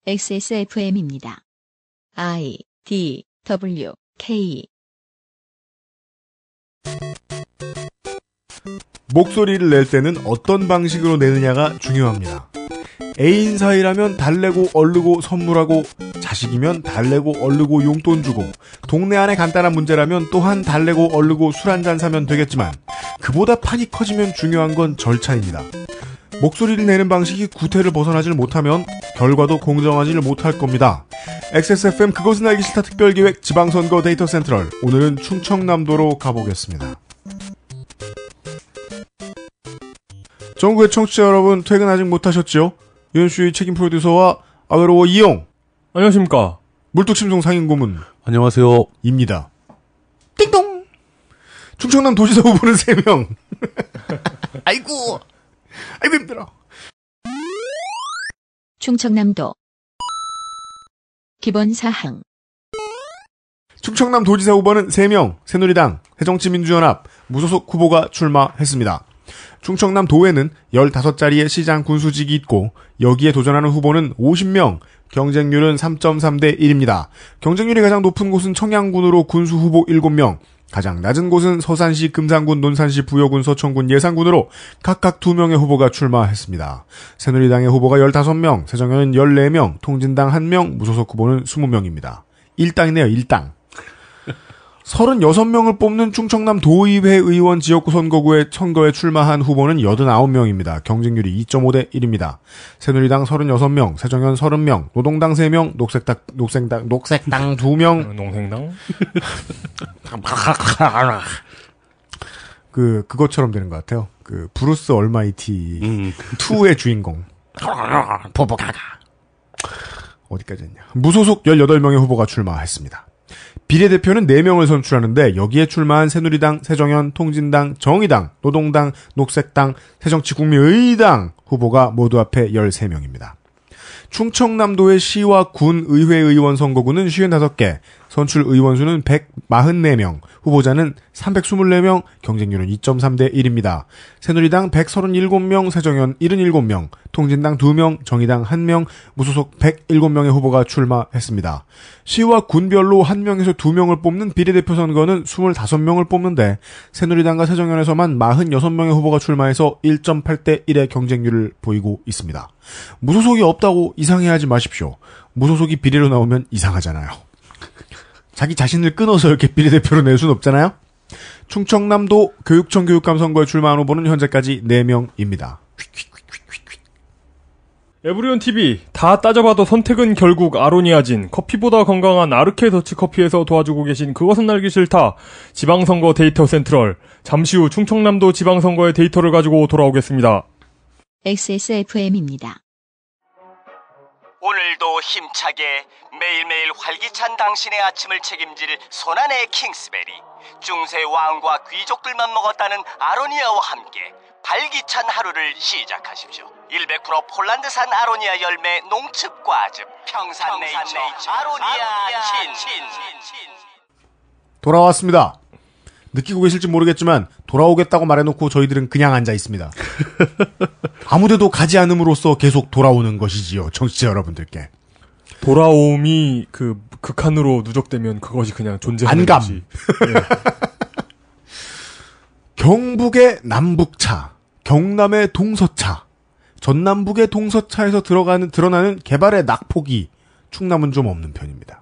XSFM입니다. I, D, W, K. 목소리를 낼 때는 어떤 방식으로 내느냐가 중요합니다. 애인 사이라면 달래고 얼르고 선물하고, 자식이면 달래고 얼르고 용돈 주고, 동네 안에 간단한 문제라면 또한 달래고 얼르고 술 한잔 사면 되겠지만, 그보다 판이 커지면 중요한 건 절차입니다. 목소리를 내는 방식이 구태를 벗어나질 못하면 결과도 공정하지를 못할 겁니다. XSFM 그것은 알기 싫다 특별기획 지방선거 데이터 센트럴, 오늘은 충청남도로 가보겠습니다. 전국의 청취자 여러분, 퇴근 아직 못하셨죠? 유현수의 책임 프로듀서와 아외로워 이용, 안녕하십니까. 물뚝심송 상임고문, 안녕하세요. 입니다. 띵동! 충청남 도지사 후보는 3명. 아이고 힘들어. 충청남도 기본사항. 충청남 도지사 후보는 3명, 새누리당, 새정치민주연합, 무소속 후보가 출마했습니다. 충청남 도에는 15자리의 시장 군수직이 있고, 여기에 도전하는 후보는 50명, 경쟁률은 3.3대 1입니다. 경쟁률이 가장 높은 곳은 청양군으로 군수 후보 7명, 가장 낮은 곳은 서산시, 금산군, 논산시, 부여군, 서천군, 예산군으로 각각 2명의 후보가 출마했습니다. 새누리당의 후보가 15명, 새정연은 14명, 통진당 1명, 무소속 후보는 20명입니다. 1당이네요, 1당. 36명을 뽑는 충청남 도의회 의원 지역구 선거에 출마한 후보는 89명입니다. 경쟁률이 2.5대 1입니다. 새누리당 36명, 새정연 30명, 노동당 3명, 녹색당 2명. 농생당? 그것처럼 되는 것 같아요. 브루스 얼마이티 2의 주인공. 어디까지 했냐. 무소속 18명의 후보가 출마했습니다. 비례대표는 4명을 선출하는데, 여기에 출마한 새누리당, 새정연, 통진당, 정의당, 노동당, 녹색당, 새정치국민의당 후보가 모두 합해 13명입니다. 충청남도의 시와 군 의회 의원 선거구는 55개, 선출 의원 수는 144명, 후보자는 324명, 경쟁률은 2.3대 1입니다. 새누리당 137명, 새정연 77명, 통진당 2명, 정의당 1명, 무소속 107명의 후보가 출마했습니다. 시와 군별로 1명에서 2명을 뽑는 비례대표 선거는 25명을 뽑는데, 새누리당과 새정연에서만 46명의 후보가 출마해서 1.8대 1의 경쟁률을 보이고 있습니다. 무소속이 없다고 이상해하지 마십시오. 무소속이 비례로 나오면 이상하잖아요. 자기 자신을 끊어서 이렇게 비례대표로 낼 수는 없잖아요. 충청남도 교육청 교육감 선거에 출마한 후보는 현재까지 4명입니다. 에브리온 TV 다 따져봐도 선택은 결국 아로니아진, 커피보다 건강한 아르케 더치 커피에서 도와주고 계신 그것은 알기 싫다 지방선거 데이터 센트럴, 잠시 후 충청남도 지방선거의 데이터를 가지고 돌아오겠습니다. XSFM입니다. 오늘도 힘차게 매일매일 활기찬 당신의 아침을 책임질 손안의 킹스베리, 중세 왕과 귀족들만 먹었다는 아로니아와 함께 발기찬 하루를 시작하십시오. 100% 폴란드산 아로니아 열매 농축과즙 평산네이처 아로니아 친. 돌아왔습니다. 느끼고 계실지 모르겠지만 돌아오겠다고 말해놓고 저희들은 그냥 앉아 있습니다. 아무데도 가지 않음으로써 계속 돌아오는 것이지요, 청취자 여러분들께. 돌아옴이 극한으로 누적되면 그것이 그냥 존재하는 안감. 것이. 네. 경북의 남북차, 경남의 동서차, 전남북의 동서차에서 드러나는 개발의 낙폭이 충남은 좀 없는 편입니다.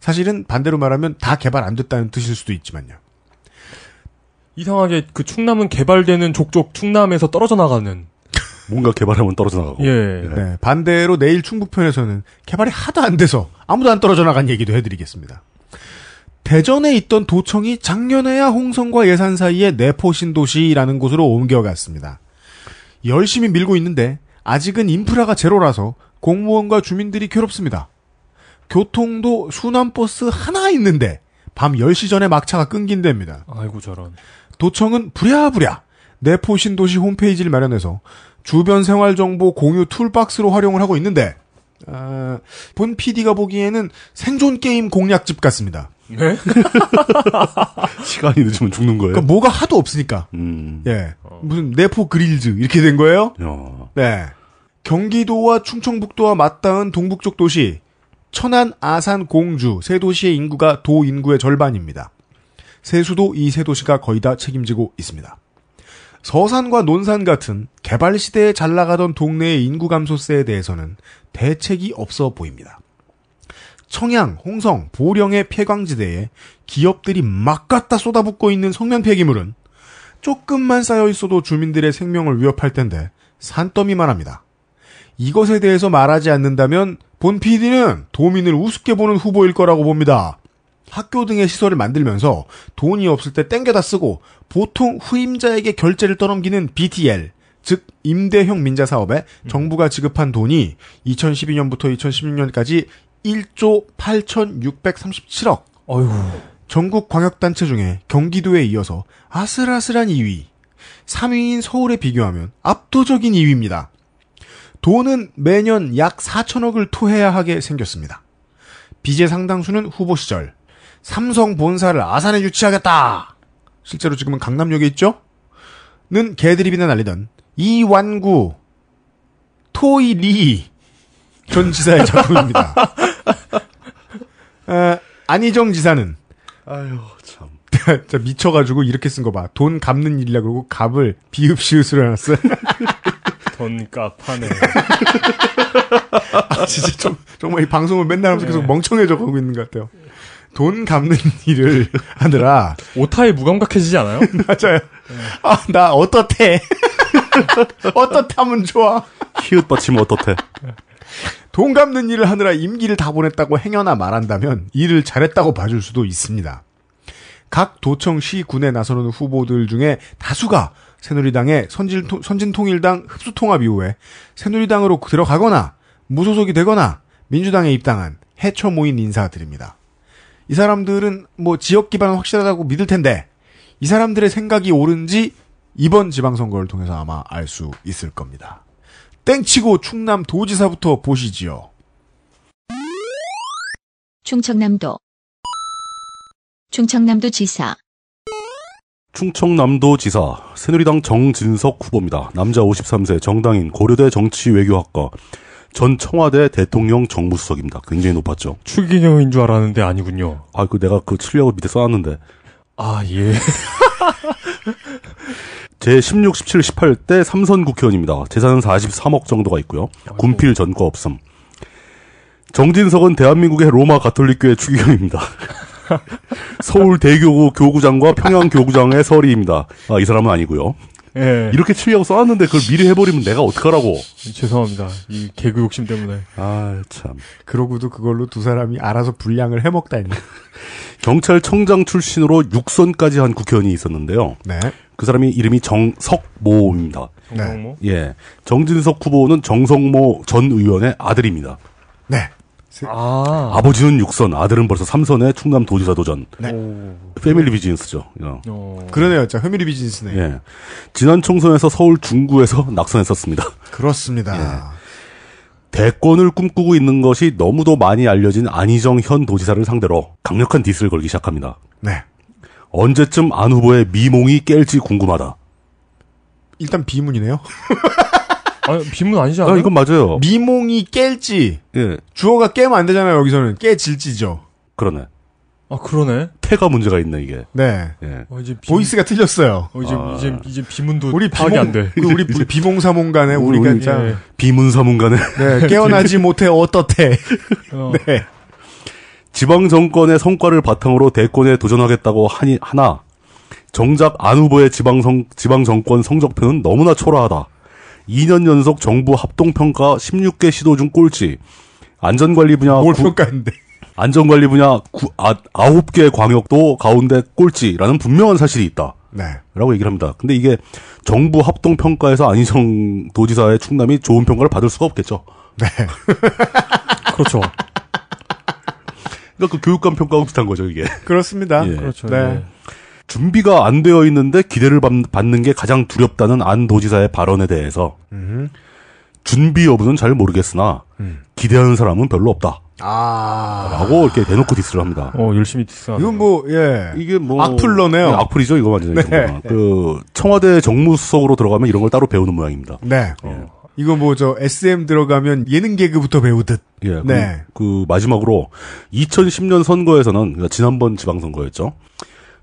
사실은 반대로 말하면 다 개발 안 됐다는 뜻일 수도 있지만요. 이상하게 충남은 개발되는 족족 충남에서 떨어져 나가는. 뭔가 개발하면 떨어져 나가고. 예. 네, 반대로 내일 충북편에서는 개발이 하도 안 돼서 아무도 안 떨어져 나간 얘기도 해드리겠습니다. 대전에 있던 도청이 작년에야 홍성과 예산 사이에 내포 신도시라는 곳으로 옮겨갔습니다. 열심히 밀고 있는데 아직은 인프라가 제로라서 공무원과 주민들이 괴롭습니다. 교통도 순환버스 하나 있는데 밤 10시 전에 막차가 끊긴답니다. 아이고 저런. 도청은 부랴부랴 내포 신도시 홈페이지를 마련해서 주변 생활정보 공유 툴박스로 활용을 하고 있는데, 본 PD가 보기에는 생존 게임 공략집 같습니다. 네? 시간이 늦으면 죽는 거예요? 그러니까 뭐가 하도 없으니까. 예. 무슨 내포 그릴즈 이렇게 된 거예요? 야. 네. 경기도와 충청북도와 맞닿은 동북쪽 도시 천안, 아산, 공주 세 도시의 인구가 도 인구의 절반입니다. 세수도 이 세 도시가 거의 다 책임지고 있습니다. 서산과 논산 같은 개발 시대에 잘 나가던 동네의 인구 감소세에 대해서는 대책이 없어 보입니다. 청양, 홍성, 보령의 폐광지대에 기업들이 막 갖다 쏟아붓고 있는 성면 폐기물은 조금만 쌓여 있어도 주민들의 생명을 위협할 텐데 산더미만 합니다. 이것에 대해서 말하지 않는다면 본 PD는 도민을 우습게 보는 후보일 거라고 봅니다. 학교 등의 시설을 만들면서 돈이 없을 때 땡겨다 쓰고 보통 후임자에게 결제를 떠넘기는 BTL, 즉 임대형 민자사업에 정부가 지급한 돈이 2012년부터 2016년까지 1조 8,637억. 어휴. 전국 광역단체 중에 경기도에 이어서 아슬아슬한 2위, 3위인 서울에 비교하면 압도적인 2위입니다. 돈은 매년 약 4천억을 토해야 하게 생겼습니다. 빚의 상당수는 후보 시절 삼성 본사를 아산에 유치하겠다. 실제로 지금은 강남역에 있죠? 는 개드립이나 날리던 이완구 토이리 전 지사의 작품입니다. 안희정 지사는 아유 참. 진짜 미쳐가지고 이렇게 쓴 거 봐. 돈 갚는 일이라 그러고 값을 비읍시읒으로 해놨어. 돈 깝하네. 진짜 정말 이 방송을 맨날 하면서 계속 멍청해져 가고 있는 것 같아요. 돈 갚는 일을 하느라. 오타에 무감각해지지 않아요? 맞아요. 아, 나 어떻대. 어떻다면 좋아. 히읗 받치면 어떻대. 돈 갚는 일을 하느라 임기를 다 보냈다고 행여나 말한다면 일을 잘했다고 봐줄 수도 있습니다. 각 도청 시군에 나서는 후보들 중에 다수가 새누리당의 선진통일당 흡수통합 이후에 새누리당으로 들어가거나 무소속이 되거나 민주당에 입당한 해처 모인 인사들입니다. 이 사람들은 뭐 지역 기반은 확실하다고 믿을 텐데 이 사람들의 생각이 옳은지 이번 지방선거를 통해서 아마 알 수 있을 겁니다. 땡치고 충남 도지사부터 보시지요. 충청남도 지사 충청남도 지사 새누리당 정진석 후보입니다. 남자 53세 정당인 고려대 정치외교학과 전 청와대 대통령 정무수석입니다. 굉장히 높았죠. 추기경인 줄 알았는데 아니군요. 아, 내가 치려고 밑에 써놨는데. 아, 예. 제 16, 17, 18대 3선 국회의원입니다. 재산은 43억 정도가 있고요. 군필 전과 없음. 정진석은 대한민국의 로마 가톨릭교회 추기경입니다. 서울 대교구 교구장과 평양 교구장의 서리입니다. 아, 이 사람은 아니고요. 예. 이렇게 치려고 써놨는데 그걸 미리 해버리면 내가 어떡하라고. 죄송합니다. 이 개그 욕심 때문에. 아, 참. 그러고도 그걸로 두 사람이 알아서 분량을 해먹다니. 경찰청장 출신으로 6선까지 한 국회의원이 있었는데요. 네. 그 사람이 이름이 정석모입니다. 정성모? 예. 정진석 후보는 정성모 전 의원의 아들입니다. 네. 아. 아버지는 6선, 아들은 벌써 3선의 충남 도지사 도전. 네. 패밀리 비즈니스죠. 그러네요. 진짜 패밀리 비즈니스네. 예. 지난 총선에서 서울 중구에서 낙선했었습니다. 그렇습니다. 예. 대권을 꿈꾸고 있는 것이 너무도 많이 알려진 안희정 현 도지사를 상대로 강력한 디스를 걸기 시작합니다. 네. 언제쯤 안 후보의 미몽이 깰지 궁금하다. 일단 비문이네요. 아니, 비문 아니지 않아요? 아, 이건 맞아요. 미몽이 깰지. 예. 주어가 깨면 안 되잖아요, 여기서는. 깨질지죠. 그러네. 아, 그러네. 태가 문제가 있네, 이게. 네. 예. 이제 보이스가 틀렸어요. 이제 비문도 우리 파악이 안 돼. 우리 비몽사몽간에 우리가 진짜. 예. 비문사문간에. 네, 깨어나지 못해 어떻대. 네. 지방 정권의 성과를 바탕으로 대권에 도전하겠다고 하나 정작 안 후보의 지방 정권 성적표는 너무나 초라하다. 2년 연속 정부 합동평가 16개 시도 중 꼴찌. 안전관리 분야 뭘 평가했는데. 안전관리 분야 9개 광역도 가운데 꼴찌라는 분명한 사실이 있다. 네. 라고 얘기를 합니다. 근데 이게 정부 합동평가에서 안희정 도지사의 충남이 좋은 평가를 받을 수가 없겠죠. 네. 그렇죠. 그러니까 그 교육감 평가하고 비슷한 거죠, 이게. 그렇습니다. 예. 그렇죠. 네. 예. 준비가 안 되어 있는데 기대를 받는 게 가장 두렵다는 안 도지사의 발언에 대해서 준비 여부는 잘 모르겠으나 기대하는 사람은 별로 없다. 라고 이렇게 대놓고 디스를 합니다. 열심히 디스하네. 이건 뭐, 예. 이게 뭐. 악플러네요. 네, 악플이죠, 이거 완전히. 네. 청와대 정무수석으로 들어가면 이런 걸 따로 배우는 모양입니다. 네. 예. 이거 뭐 저 SM 들어가면 예능 개그부터 배우듯. 예. 네. 그 마지막으로 2010년 선거에서는 그러니까 지난번 지방선거였죠.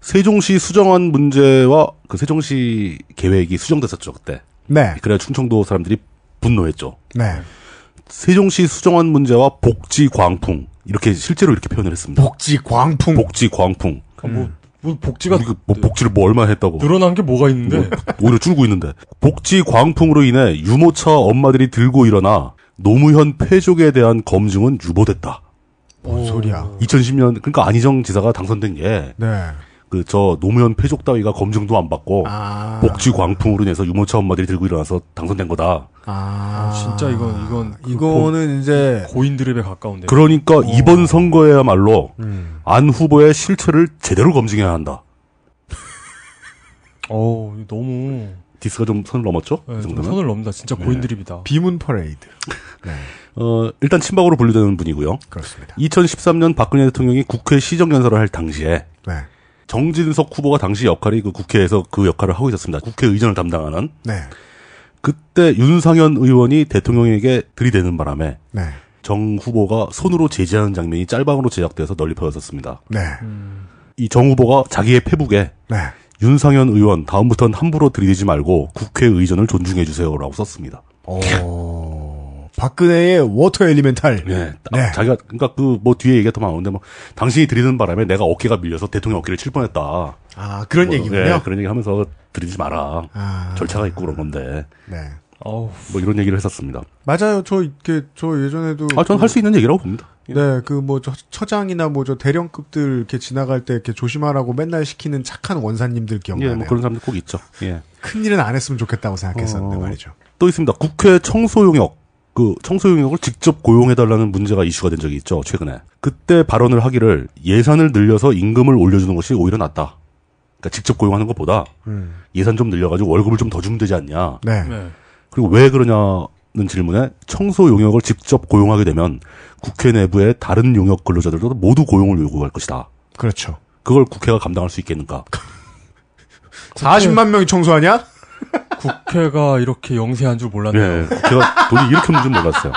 세종시 수정안 문제와 그 세종시 계획이 수정됐었죠 그때. 네. 그래야 충청도 사람들이 분노했죠. 네. 세종시 수정안 문제와 복지 광풍 이렇게 실제로 이렇게 표현을 했습니다. 복지 광풍. 복지 광풍. 뭐 복지가 우리가 뭐 복지를 뭐 얼마 했다고. 늘어난 게 뭐가 있는데? 오히려 줄고 있는데. 복지 광풍으로 인해 유모차 엄마들이 들고 일어나 노무현 패족에 대한 검증은 유보됐다. 뭔 소리야. 2010년 그러니까 안희정 지사가 당선된 게 네. 그 저 노무현 패족 따위가 검증도 안 받고 아. 복지 광풍으로 인해서 유모차 엄마들이 들고 일어나서 당선된 거다. 진짜 이건 이거는 이제 고인드립에 가까운데. 그러니까 이번 선거에야말로 안 후보의 실체를 제대로 검증해야 한다. 너무 디스가 좀 선을 넘었죠? 네, 그 좀 정도면. 선을 넘는다. 진짜 고인드립이다. 비문 퍼레이드. 네. 일단 친박으로 분류되는 분이고요. 그렇습니다. 2013년 박근혜 대통령이 국회 시정연설을 할 당시에 네. 정진석 후보가 당시 역할이 그 국회에서 그 역할을 하고 있었습니다. 국회의전을 담당하는. 네. 그때 윤상현 의원이 대통령에게 들이대는 바람에 네. 정 후보가 손으로 제지하는 장면이 짤방으로 제작돼서 널리 퍼졌었습니다. 네. 이 정 후보가 자기의 페북에 네. 윤상현 의원 다음부터는 함부로 들이대지 말고 국회의전을 존중해 주세요라고 썼습니다. 박근혜의 워터 엘리멘탈. 네. 네. 자기가 그러니까 그 뭐 뒤에 얘기가 더 많은데 뭐 당신이 들이대는 바람에 내가 어깨가 밀려서 대통령 어깨를 칠 뻔했다. 아, 그런 얘기군요. 네, 그런 얘기 하면서 들이대지 마라. 아. 절차가 있고 그런 건데. 네. 뭐 이런 얘기를 했었습니다. 맞아요. 저 예전에도 저는 할 수 있는 얘기라고 봅니다. 네, 그 뭐 처장이나 뭐 저 대령급들 이렇게 지나갈 때 이렇게 조심하라고 맨날 시키는 착한 원사님들 기억나요. 예, 뭐 그런 사람들 꼭 있죠. 예. 큰 일은 안 했으면 좋겠다고 생각했었는데 말이죠. 또 있습니다. 국회 청소 용역. 그 청소 용역을 직접 고용해달라는 문제가 이슈가 된 적이 있죠. 최근에. 그때 발언을 하기를 예산을 늘려서 임금을 올려주는 것이 오히려 낫다. 그러니까 직접 고용하는 것보다 예산 좀 늘려가지고 월급을 좀 더 주면 되지 않냐. 네. 그리고 왜 그러냐는 질문에 청소 용역을 직접 고용하게 되면 국회 내부의 다른 용역 근로자들도 모두 고용을 요구할 것이다. 그렇죠. 그걸 국회가 감당할 수 있겠는가? 40만 명이 청소하냐? 국회가 이렇게 영세한 줄 몰랐네요. 네, 국회가 돈이 이렇게 없는 줄 몰랐어요.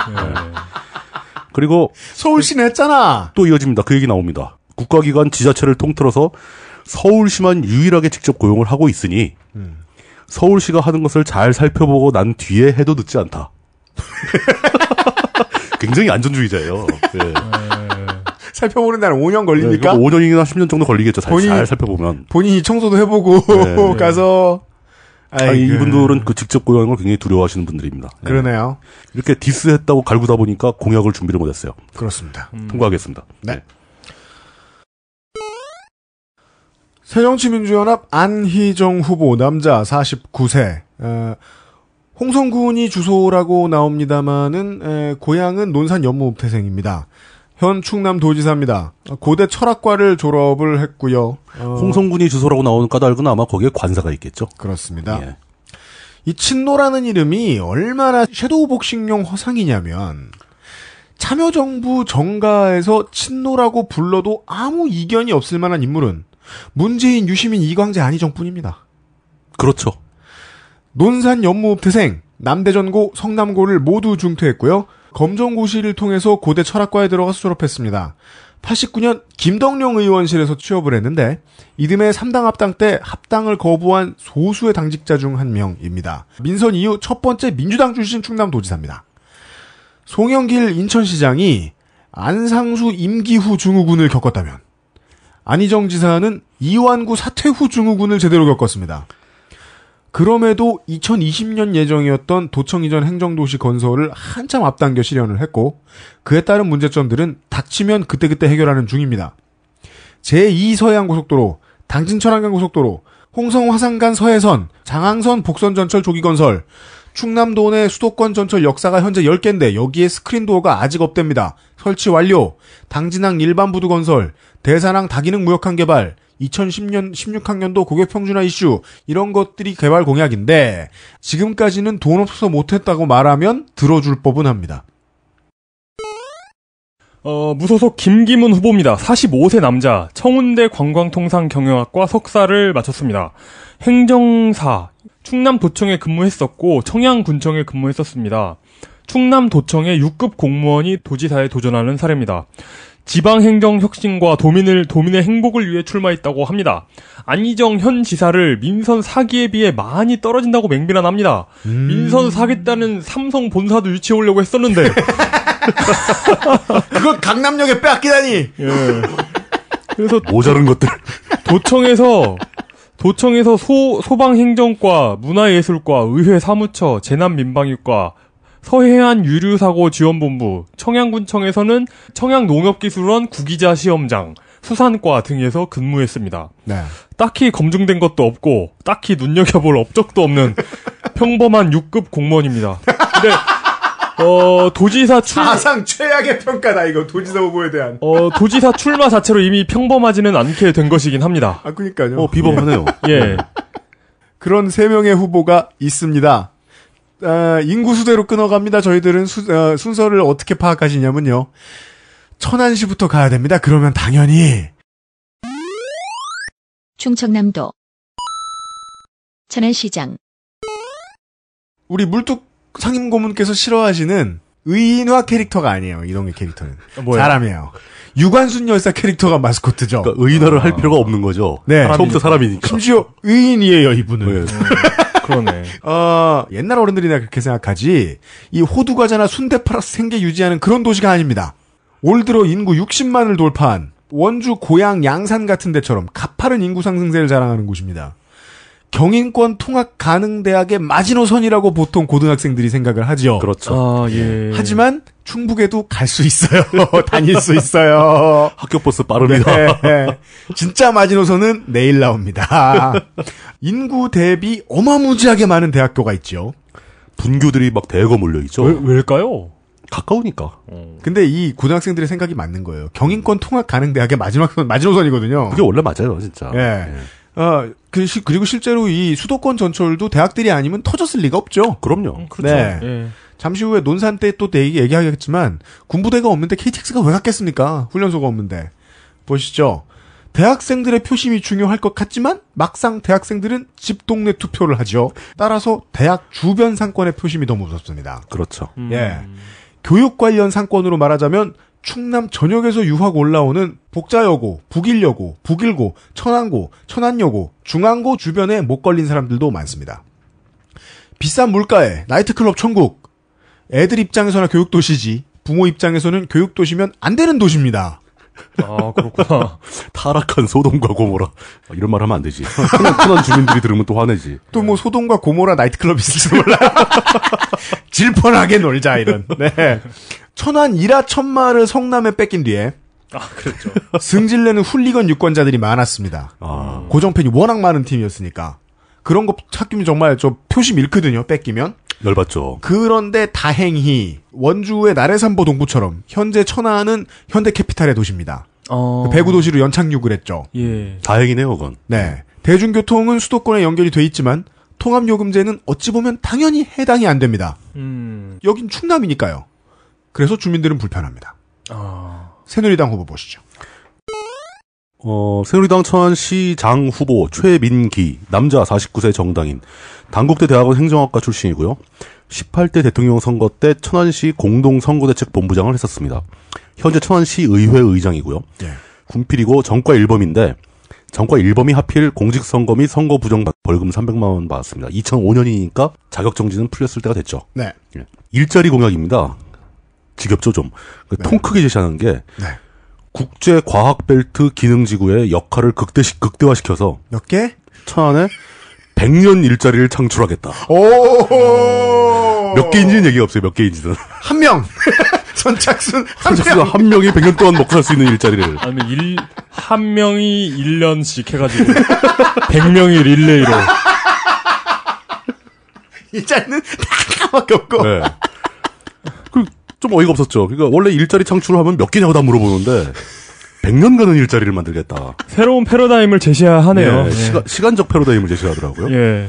그리고 서울시는 했잖아. 또 이어집니다. 그 얘기 나옵니다. 국가기관 지자체를 통틀어서 서울시만 유일하게 직접 고용을 하고 있으니 서울시가 하는 것을 잘 살펴보고 난 뒤에 해도 늦지 않다. 굉장히 안전주의자예요. 네. 살펴보는 데는 5년 걸립니까? 네, 5년이나 10년 정도 걸리겠죠. 잘 살펴보면. 본인이 청소도 해보고 네. 가서. 이분들은 그 직접 고용하는 걸 굉장히 두려워하시는 분들입니다. 네. 그러네요. 이렇게 디스했다고 갈구다 보니까 공약을 준비를 못했어요. 그렇습니다. 통과하겠습니다. 네. 새정치민주연합 안희정 후보 남자 49세. 홍성군이 주소라고 나옵니다마는 고향은 논산 연무읍태생입니다. 현 충남도지사입니다. 고대 철학과를 졸업을 했고요. 홍성군이 주소라고 나오는 까닭은 아마 거기에 관사가 있겠죠. 그렇습니다. 예. 이 친노라는 이름이 얼마나 섀도우 복싱용 허상이냐면 참여정부 정가에서 친노라고 불러도 아무 이견이 없을 만한 인물은 문재인, 유시민, 이광재, 안희정뿐입니다. 그렇죠. 논산 연무읍태생, 남대전고, 성남고를 모두 중퇴했고요. 검정고시를 통해서 고대 철학과에 들어가서 졸업했습니다. 89년 김덕룡 의원실에서 취업을 했는데 이듬해 3당 합당 때 합당을 거부한 소수의 당직자 중 한 명입니다. 민선 이후 첫 번째 민주당 출신 충남도지사입니다. 송영길 인천시장이 안상수 임기 후 증후군을 겪었다면 안희정 지사는 이완구 사퇴 후 증후군을 제대로 겪었습니다. 그럼에도 2020년 예정이었던 도청 이전 행정도시 건설을 한참 앞당겨 실현을 했고 그에 따른 문제점들은 닥치면 그때그때 해결하는 중입니다. 제2서해안고속도로, 당진천안간고속도로, 홍성화산간 서해선, 장항선 복선전철 조기건설, 충남도 내 수도권 전철 역사가 현재 10개인데 여기에 스크린도어가 아직 없답니다. 설치 완료, 당진항 일반부두 건설, 대산항 다기능 무역항 개발, 2010년 16학년도 고객평준화 이슈 이런 것들이 개발 공약인데 지금까지는 돈 없어서 못했다고 말하면 들어줄 법은 합니다. 무소속 김기문 후보입니다. 45세 남자, 청운대 관광통상경영학과 석사를 마쳤습니다. 행정사, 충남도청에 근무했었고 청양군청에 근무했었습니다. 충남도청의 6급 공무원이 도지사에 도전하는 사례입니다. 지방행정 혁신과 도민의 행복을 위해 출마했다고 합니다. 안희정 현 지사를 민선 사기에 비해 많이 떨어진다고 맹비난합니다. 민선 사겠다는 삼성 본사도 유치해오려고 했었는데 그걸 강남역에 빼앗기다니. 예. 그래서 모자른 것들. 도청에서 소방행정과, 문화예술과, 의회 사무처, 재난민방위과, 서해안 유류사고 지원본부, 청양군청에서는 청양농업기술원 구기자 시험장, 수산과 등에서 근무했습니다. 네. 딱히 검증된 것도 없고 딱히 눈여겨볼 업적도 없는 평범한 6급 공무원입니다. 근데 도지사 사상 최악의 평가다 이거 도지사 후보에 대한. 도지사 출마 자체로 이미 평범하지는 않게 된 것이긴 합니다. 아 그러니까요. 비범하네요. 예. 그런 3명의 후보가 있습니다. 인구 수대로 끊어갑니다. 저희들은 순서를 어떻게 파악하시냐면요. 천안시부터 가야 됩니다. 그러면 당연히 충청남도 천안시장 우리 물뚝 상임고문께서 싫어하시는 의인화 캐릭터가 아니에요. 이동의 캐릭터는 뭐예요? 사람이에요. 유관순 열사 캐릭터가 마스코트죠. 그러니까 의인화를 할 필요가 없는 거죠. 네. 처음부터 사람이니까. 심지어 의인이에요, 이분은. 네. 그러네. 옛날 어른들이나 그렇게 생각하지, 이 호두과자나 순대 팔아서 생계 유지하는 그런 도시가 아닙니다. 올 들어 인구 60만을 돌파한 원주 고양 양산 같은 데처럼 가파른 인구 상승세를 자랑하는 곳입니다. 경인권 통합 가능 대학의 마지노선이라고 보통 고등학생들이 생각을 하지요. 그렇죠. 예. 하지만 충북에도 갈 수 있어요. 다닐 수 있어요. 학교 버스 빠릅니다. 네. 진짜 마지노선은 내일 나옵니다. 인구 대비 어마무지하게 많은 대학교가 있죠. 분교들이 막 대거 몰려있죠. 왜일까요? 가까우니까. 근데 이 고등학생들의 생각이 맞는 거예요. 경인권 통합 가능 대학의 마지노선이거든요. 그게 원래 맞아요, 진짜. 예. 그리고 실제로 이 수도권 전철도 대학들이 아니면 터졌을 리가 없죠. 그럼요. 그렇죠. 네. 예. 잠시 후에 논산 때 또 얘기하겠지만 군부대가 없는데 KTX가 왜 갔겠습니까? 훈련소가 없는데. 보시죠. 대학생들의 표심이 중요할 것 같지만 막상 대학생들은 집 동네 투표를 하죠. 따라서 대학 주변 상권의 표심이 더 무섭습니다. 그렇죠. 예. 교육 관련 상권으로 말하자면 충남 전역에서 유학 올라오는 복자여고, 북일여고, 북일고, 천안고, 천안여고, 중앙고 주변에 못 걸린 사람들도 많습니다. 비싼 물가에 나이트클럽 천국. 애들 입장에서나 교육도시지, 부모 입장에서는 교육도시면 안 되는 도시입니다. 아, 그렇구나. 타락한 소돔과 고모라. 이런 말 하면 안 되지. 천안 주민들이 들으면 또 화내지. 또 뭐 소돔과 고모라 나이트클럽 있을지 몰라요. 질펀하게 놀자 이런. 네. 천안 일화 천마를 성남에 뺏긴 뒤에 그랬죠. 승질내는 훌리건 유권자들이 많았습니다. 고정팬이 워낙 많은 팀이었으니까 그런 거 찾기면 정말 저 표심 잃거든요. 뺏기면. 열받죠. 그런데 다행히 원주의 나래산보 동부처럼 현재 천안은 현대캐피탈의 도시입니다. 배구 도시로 연착륙을 했죠. 예. 다행이네요, 그건. 네. 대중교통은 수도권에 연결이 돼 있지만 통합요금제는 어찌 보면 당연히 해당이 안 됩니다. 여긴 충남이니까요. 그래서 주민들은 불편합니다. 새누리당 후보 보시죠. 새누리당 천안시장 후보 최민기, 남자 49세 정당인, 단국대 대학원 행정학과 출신이고요. 18대 대통령 선거 때 천안시 공동선거대책본부장을 했었습니다. 현재 천안시 의회 의장이고요. 예. 군필이고 전과 1범인데 전과 1범이 하필 공직선거 및 선거 부정 벌금 300만 원 받았습니다. 2005년이니까 자격정지는 풀렸을 때가 됐죠. 네. 예. 일자리 공약입니다. 지겹죠 좀. 네. 통 크게 제시하는 게 네. 국제과학벨트 기능지구의 역할을 극대화시켜서 몇 개? 천안에 100년 일자리를 창출하겠다. 오! 몇 개인지는 얘기가 없어요. 몇 개인지는. 한 명! 선착순 한 선착순 명! 한 명이 100년 동안 먹고 살 수 있는 일자리를. 아니면 한 명이 1년씩 해가지고 100명이 릴레이로. 일자리는 다 하나밖에 없고. 네. 좀 어이가 없었죠. 그러니까 원래 일자리 창출하면 몇 개냐고 다 물어보는데 100년간은 일자리를 만들겠다. 새로운 패러다임을 제시하네요. 네, 시간적 패러다임을 제시하더라고요. 예.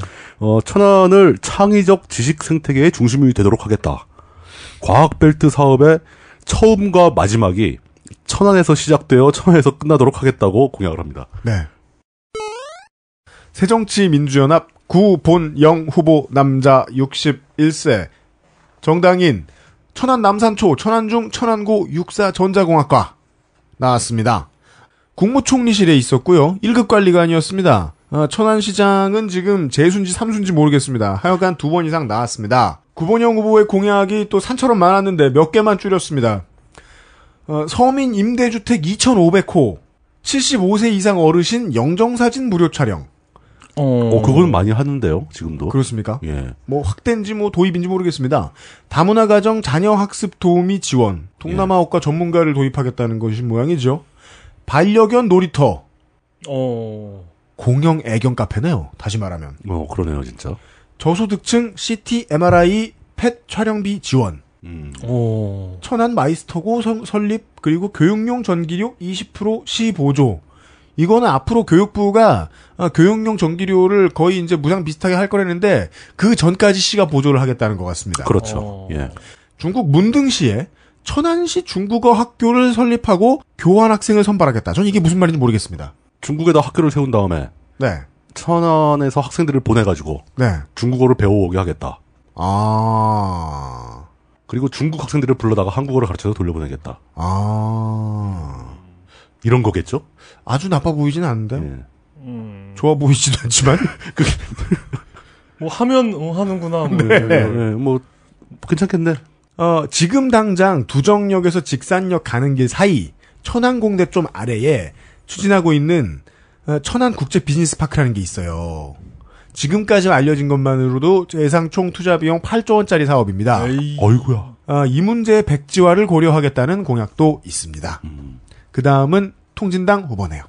천안을 창의적 지식 생태계의 중심이 되도록 하겠다. 과학벨트 사업의 처음과 마지막이 천안에서 시작되어 천안에서 끝나도록 하겠다고 공약을 합니다. 네. 새정치민주연합 구본영 후보 남자 61세 정당인 천안 남산초 천안중 천안고 육사전자공학과 나왔습니다. 국무총리실에 있었고요. 1급 관리관이었습니다. 천안시장은 지금 재순지 3순지 모르겠습니다. 하여간 2번 이상 나왔습니다. 구본영 후보의 공약이 또 산처럼 많았는데 몇 개만 줄였습니다. 서민 임대주택 2,500호 75세 이상 어르신 영정사진 무료 촬영. 그건 많이 하는데요, 지금도. 그렇습니까? 예. 뭐 확대인지 뭐 도입인지 모르겠습니다. 다문화 가정 자녀 학습 도우미 지원. 동남아학과 전문가를 도입하겠다는 것이 모양이죠. 반려견 놀이터. 공영 애견 카페네요. 다시 말하면. 그러네요, 진짜. 저소득층 CT, MRI, 펫 촬영비 지원. 천안 마이스터고 설립 그리고 교육용 전기료 20% 시보조. 이거는 앞으로 교육부가 교육용 전기료를 거의 이제 무상 비슷하게 할 거라는데 그 전까지 시가 보조를 하겠다는 것 같습니다. 그렇죠. 예. 중국 문등시에 천안시 중국어 학교를 설립하고 교환 학생을 선발하겠다. 전 이게 무슨 말인지 모르겠습니다. 중국에다 학교를 세운 다음에 네. 천안에서 학생들을 보내가지고 네. 중국어를 배워오게 하겠다. 아. 그리고 중국 학생들을 불러다가 한국어를 가르쳐서 돌려보내겠다. 이런 거겠죠? 아주 나빠 보이진 않은데. 예. 좋아 보이지도 않지만. 뭐 하면 하는구나. 뭐. 네. 뭐 괜찮겠네. 지금 당장 두정역에서 직산역 가는 길 사이 천안공대 좀 아래에 추진하고 있는 천안국제비즈니스파크라는 게 있어요. 지금까지 알려진 것만으로도 예상 총 투자 비용 8조 원짜리 사업입니다. 어이구야. 이 문제의 백지화를 고려하겠다는 공약도 있습니다. 그 다음은 통진당 후보네요.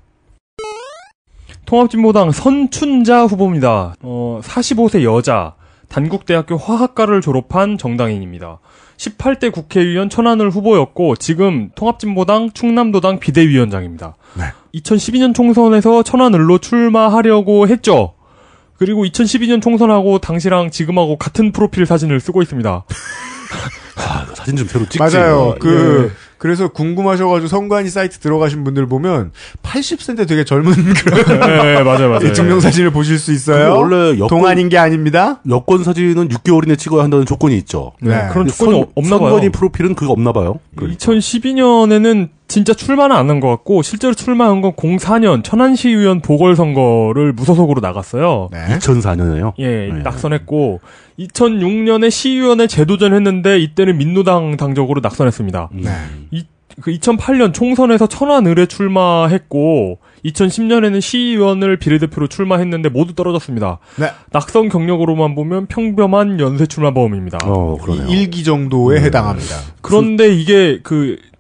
통합진보당 선춘자 후보입니다. 45세 여자, 단국대학교 화학과를 졸업한 정당인입니다. 18대 국회의원 천안을 후보였고 지금 통합진보당 충남도당 비대위원장입니다. 네. 2012년 총선에서 천안을로 출마하려고 했죠. 그리고 2012년 총선하고 당시랑 지금하고 같은 프로필 사진을 쓰고 있습니다. 사진 좀 새로 찍지. 맞아요. 그래서 궁금하셔가지고 선관위 사이트 들어가신 분들 보면 80세인데 되게 젊은 그런 네, 맞아요. 증명사진을 보실 수 있어요. 원래 동안인 게 아닙니다. 여권 사진은 6개월 이내 찍어야 한다는 조건이 있죠. 네. 그런 조건이 없나 봐요. 선관위 프로필은 그거 없나 봐요. 2012년에는 진짜 출마는 안 한 것 같고 실제로 출마한 건 04년 천안시의원 보궐선거를 무소속으로 나갔어요. 네. 2004년에요. 예, 낙선했고 2006년에 시의원에 재도전했는데 이때는 민노당 당적으로 낙선했습니다. 네. 2008년 총선에서 천안을에 출마했고 2010년에는 시의원을 비례대표로 출마했는데 모두 떨어졌습니다. 네. 낙선 경력으로만 보면 평범한 연쇄 출마범입니다. 그러네요. 1기 정도에 해당합니다. 그런데 이게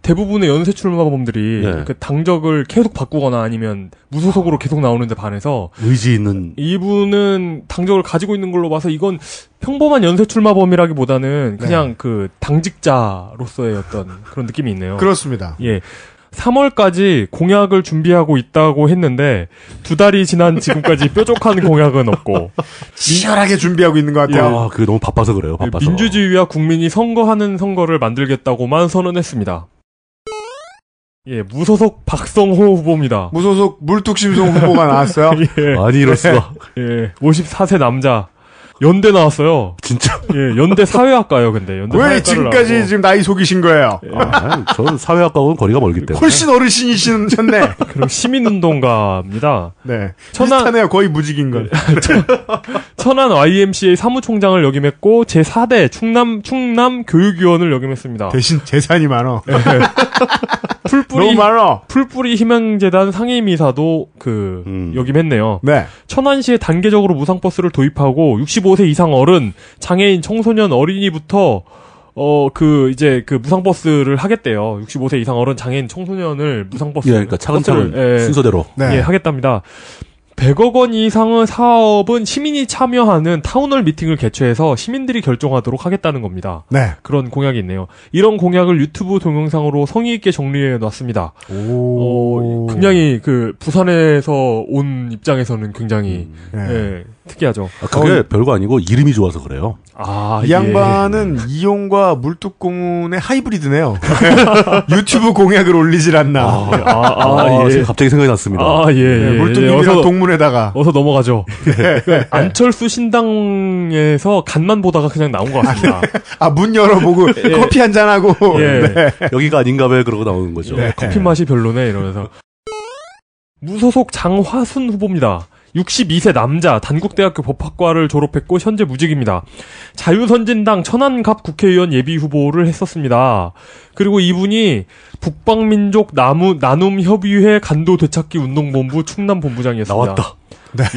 대부분의 연쇄 출마범들이 네. 그 당적을 계속 바꾸거나 아니면 무소속으로 계속 나오는데 반해서 의지 있는 이분은 당적을 가지고 있는 걸로 봐서 이건 평범한 연쇄 출마범이라기보다는 그냥 그 당직자로서의 어떤 그런 느낌이 있네요. 그렇습니다. 예. 3월까지 공약을 준비하고 있다고 했는데 2달이 지난 지금까지 뾰족한 공약은 없고 치열하게 준비하고 있는 것 같아요. 그게 너무 바빠서 그래요. 바빠서. 민주주의와 국민이 선거하는 선거를 만들겠다고만 선언했습니다. 예, 무소속 박성호 후보입니다. 무소속 물뚝심송 후보가 나왔어요. 예, 아니 이럴 수가. 예, 54세 남자. 연대 나왔어요. 진짜. 예, 연대 사회학과요, 근데. 연대 왜 사회학과를 지금까지 나오고. 지금 나이 속이신 거예요? 저는 사회학과하고는 거리가 멀기 때문에. 훨씬 어르신이셨네. 그리고 시민운동가입니다. 네. 천안- 비슷하네요. 거의 무직인 건. 천안 YMCA 사무총장을 역임했고 제4대 충남 교육위원을 역임했습니다. 대신 재산이 많어. 풀뿌리 너무 많어. 풀뿌리 희망재단 상임이사도 역임했네요. 네. 천안시에 단계적으로 무상버스를 도입하고 65세 이상 어른, 장애인, 청소년, 어린이부터 무상버스를 하겠대요. 65세 이상 어른, 장애인, 청소년을 무상버스. 예, 그러니까 차근차근 버스를, 순서대로. 네. 예, 하겠답니다. 100억 원 이상의 사업은 시민이 참여하는 타운홀 미팅을 개최해서 시민들이 결정하도록 하겠다는 겁니다. 네. 그런 공약이 있네요. 이런 공약을 유튜브 동영상으로 성의 있게 정리해 놨습니다. 굉장히 부산에서 온 입장에서는 굉장히 네. 예, 특이하죠. 그게 별거 아니고 이름이 좋아서 그래요. 이 양반은 이용과 물뚝공문의 하이브리드네요. 유튜브 공약을 올리질 않나. 예. 갑자기 생각이 났습니다. 물뚝님이랑 동문에다가. 어서 넘어가죠. 안철수 신당에서 간만 보다가 그냥 나온 것 같습니다. 문 열어보고 커피 한잔하고. 여기가 아닌가 봐요. 그러고 나오는 거죠. 커피 맛이 별로네 이러면서. 무소속 장화순 후보입니다. 62세 남자, 단국대학교 법학과를 졸업했고 현재 무직입니다. 자유선진당 천안갑 국회의원 예비후보를 했었습니다. 그리고 이분이 북방민족 나눔협의회 간도 되찾기 운동본부 충남본부장이었습니다. 나왔다.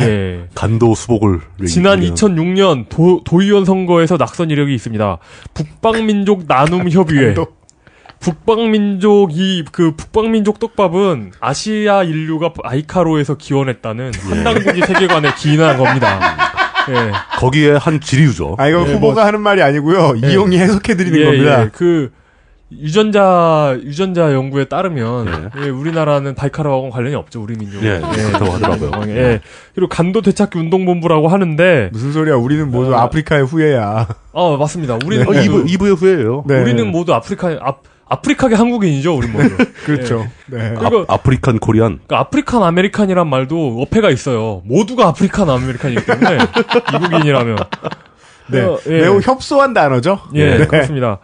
예. 간도 수복을. 지난 2006년 도의원 선거에서 낙선 이력이 있습니다. 북방민족 나눔협의회. 북방민족 떡밥은 아시아 인류가 아이카로에서 기원했다는 한당고지 세계관에 기인한 겁니다. 예. 거기에 한 지리유죠. 이거 후보가 하는 말이 아니고요. 이용이 해석해드리는 겁니다. 유전자 연구에 따르면 우리나라는 바이카라하고는 관련이 없죠. 우리 민족. 그렇다고 하더라고요. 그리고 간도 되찾기 운동본부라고 하는데 무슨 소리야? 우리는 모두 아프리카의 후예야. 맞습니다. 우리는 이브의 후예예요. 우리는 모두 아프리카계 한국인이죠, 우리 모두. 그렇죠. 그리고 아프리칸 코리안. 그러니까 아프리칸 아메리칸이란 말도 어폐가 있어요. 모두가 아프리칸 아메리칸이기 때문에 이국인이라면. 매우 협소한 단어죠. 그렇습니다.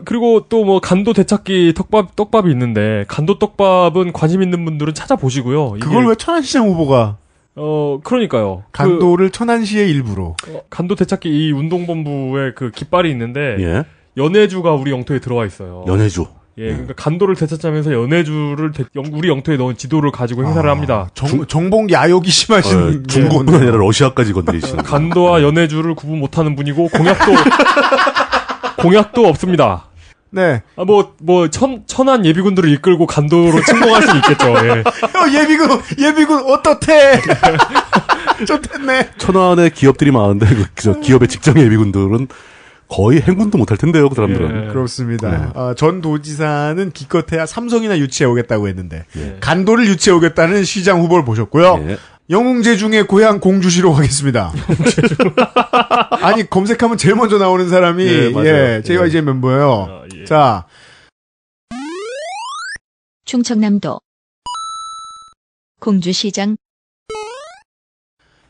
그리고 또 뭐 간도 되찾기 떡밥이 있는데 간도 떡밥은 관심 있는 분들은 찾아보시고요. 그걸 왜 천안시장 후보가? 그러니까요. 간도를 천안시의 일부로. 간도 되찾기 이 운동본부에 그 깃발이 있는데. 연해주가 우리 영토에 들어와 있어요. 연해주. 그러니까 간도를 되찾자면서 연해주를 우리 영토에 넣은 지도를 가지고 행사를 합니다. 정복 야욕이 심하신 중국뿐 아니라 러시아까지 건드리시는. 간도와 연해주를 구분 못하는 분이고 공약도 없습니다. 네. 천안 예비군들을 이끌고 간도로 침공할 수 있겠죠. 예비군 어떻대? 좋댔네. 천안에 기업들이 많은데 기업의 직장 예비군들은 거의 행군도 못할 텐데요, 그 사람들은. 그렇습니다. 전 도지사는 기껏해야 삼성이나 유치해 오겠다고 했는데 간도를 유치해 오겠다는 시장 후보를 보셨고요. 영웅제중의 고향 공주시로 가겠습니다. 아니 검색하면 제일 먼저 나오는 사람이 JYJ 멤버예요. 자, 충청남도 공주시장.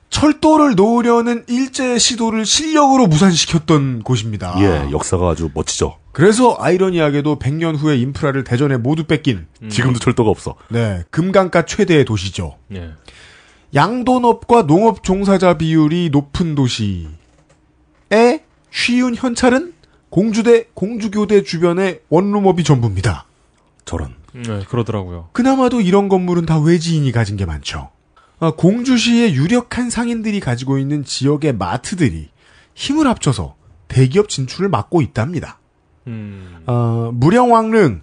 철도를 놓으려는 일제 시도를 실력으로 무산시켰던 곳입니다. 역사가 아주 멋지죠. 그래서 아이러니하게도 100년 후에 인프라를 대전에 모두 뺏긴 지금도 철도가 없어. 금강가 최대의 도시죠. 양돈업과 농업 종사자 비율이 높은 도시에 쉬운 현찰은 공주교대 주변의 원룸업이 전부입니다. 저런. 그러더라고요. 그나마도 이런 건물은 다 외지인이 가진 게 많죠. 공주시의 유력한 상인들이 가지고 있는 지역의 마트들이 힘을 합쳐서 대기업 진출을 막고 있답니다. 무령왕릉,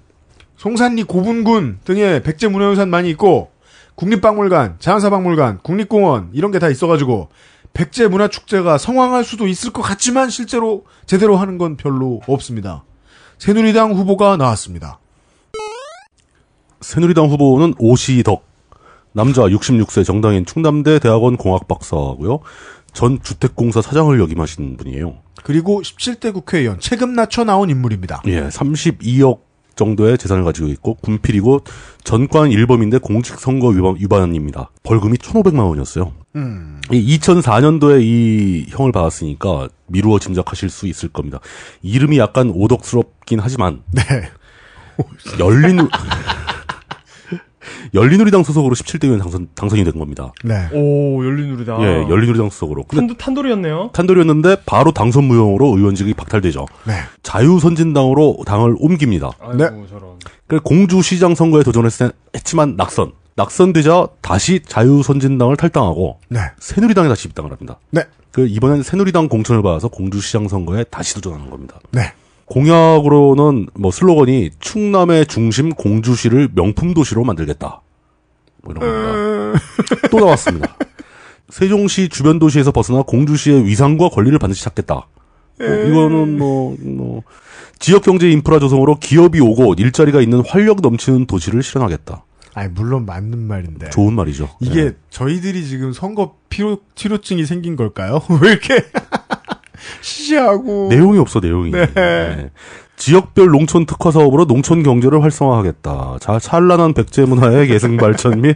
송산리 고분군 등의 백제 문화유산 많이 있고 국립박물관, 자연사박물관, 국립공원 이런 게 다 있어가지고 백제 문화축제가 성황할 수도 있을 것 같지만 실제로 제대로 하는 건 별로 없습니다. 새누리당 후보가 나왔습니다. 새누리당 후보는 오시덕. 남자 66세 정당인 충남대 대학원 공학 박사고요. 전 주택공사 사장을 역임하신 분이에요. 그리고 17대 국회의원 체급 낮춰 나온 인물입니다. 32억 정도의 재산을 가지고 있고 군필이고 전과는 1범인데 공직선거 위반입니다. 벌금이 1,500만 원이었어요. 2004년도에 이 형을 받았으니까 미루어 짐작하실 수 있을 겁니다. 이름이 약간 오덕스럽긴 하지만 열린우리당 소속으로 17대 의원 당선이 된 겁니다. 오, 열린우리당. 열린우리당 소속으로. 탄돌이었네요. 탄돌이었는데 바로 당선 무효로 의원직이 박탈되죠. 자유선진당으로 당을 옮깁니다. 아이고, 저런. 공주시장 선거에 도전했지만 낙선되자 다시 자유선진당을 탈당하고 새누리당에 다시 입당을 합니다. 이번엔 새누리당 공천을 받아서 공주시장 선거에 다시 도전하는 겁니다. 공약으로는 슬로건이 충남의 중심 공주시를 명품 도시로 만들겠다. 이런 겁니다. 또 나왔습니다. 세종시 주변 도시에서 벗어나 공주시의 위상과 권리를 반드시 찾겠다. 이거는 지역 경제 인프라 조성으로 기업이 오고 일자리가 있는 활력 넘치는 도시를 실현하겠다. 아니 물론 맞는 말인데. 좋은 말이죠. 이게 네. 저희들이 지금 선거 치료증이 생긴 걸까요? 왜 이렇게 시시하고 내용이 없어 내용이. 네. 네. 지역별 농촌 특화 사업으로 농촌 경제를 활성화하겠다. 자, 찬란한 백제 문화의 계승 발전 및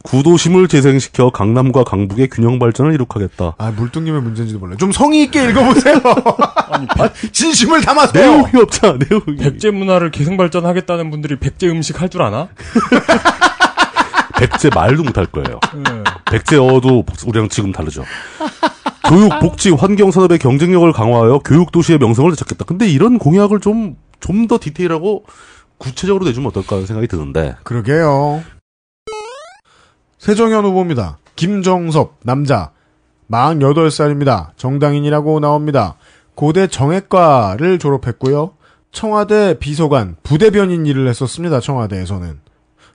구도심을 재생시켜 강남과 강북의 균형 발전을 이룩하겠다. 아 물뚱님의 문제인지도 몰라요. 좀 성의 있게 읽어보세요. 아니 진심을 담아서. 내용이 없잖아. 내용이. 백제 문화를 계승 발전하겠다는 분들이 백제 음식 할 줄 아나? 백제 말도 못할 거예요. 네. 백제어도 우리랑 지금 다르죠. 교육, 복지, 환경 산업의 경쟁력을 강화하여 교육 도시의 명성을 되찾겠다. 근데 이런 공약을 좀 더 디테일하고 구체적으로 내주면 어떨까 하는 생각이 드는데. 그러게요. 새정현 후보입니다. 김정섭 남자 48살입니다. 정당인이라고 나옵니다. 고대 정액과를 졸업했고요. 청와대 비서관, 부대변인 일을 했었습니다. 청와대에서는.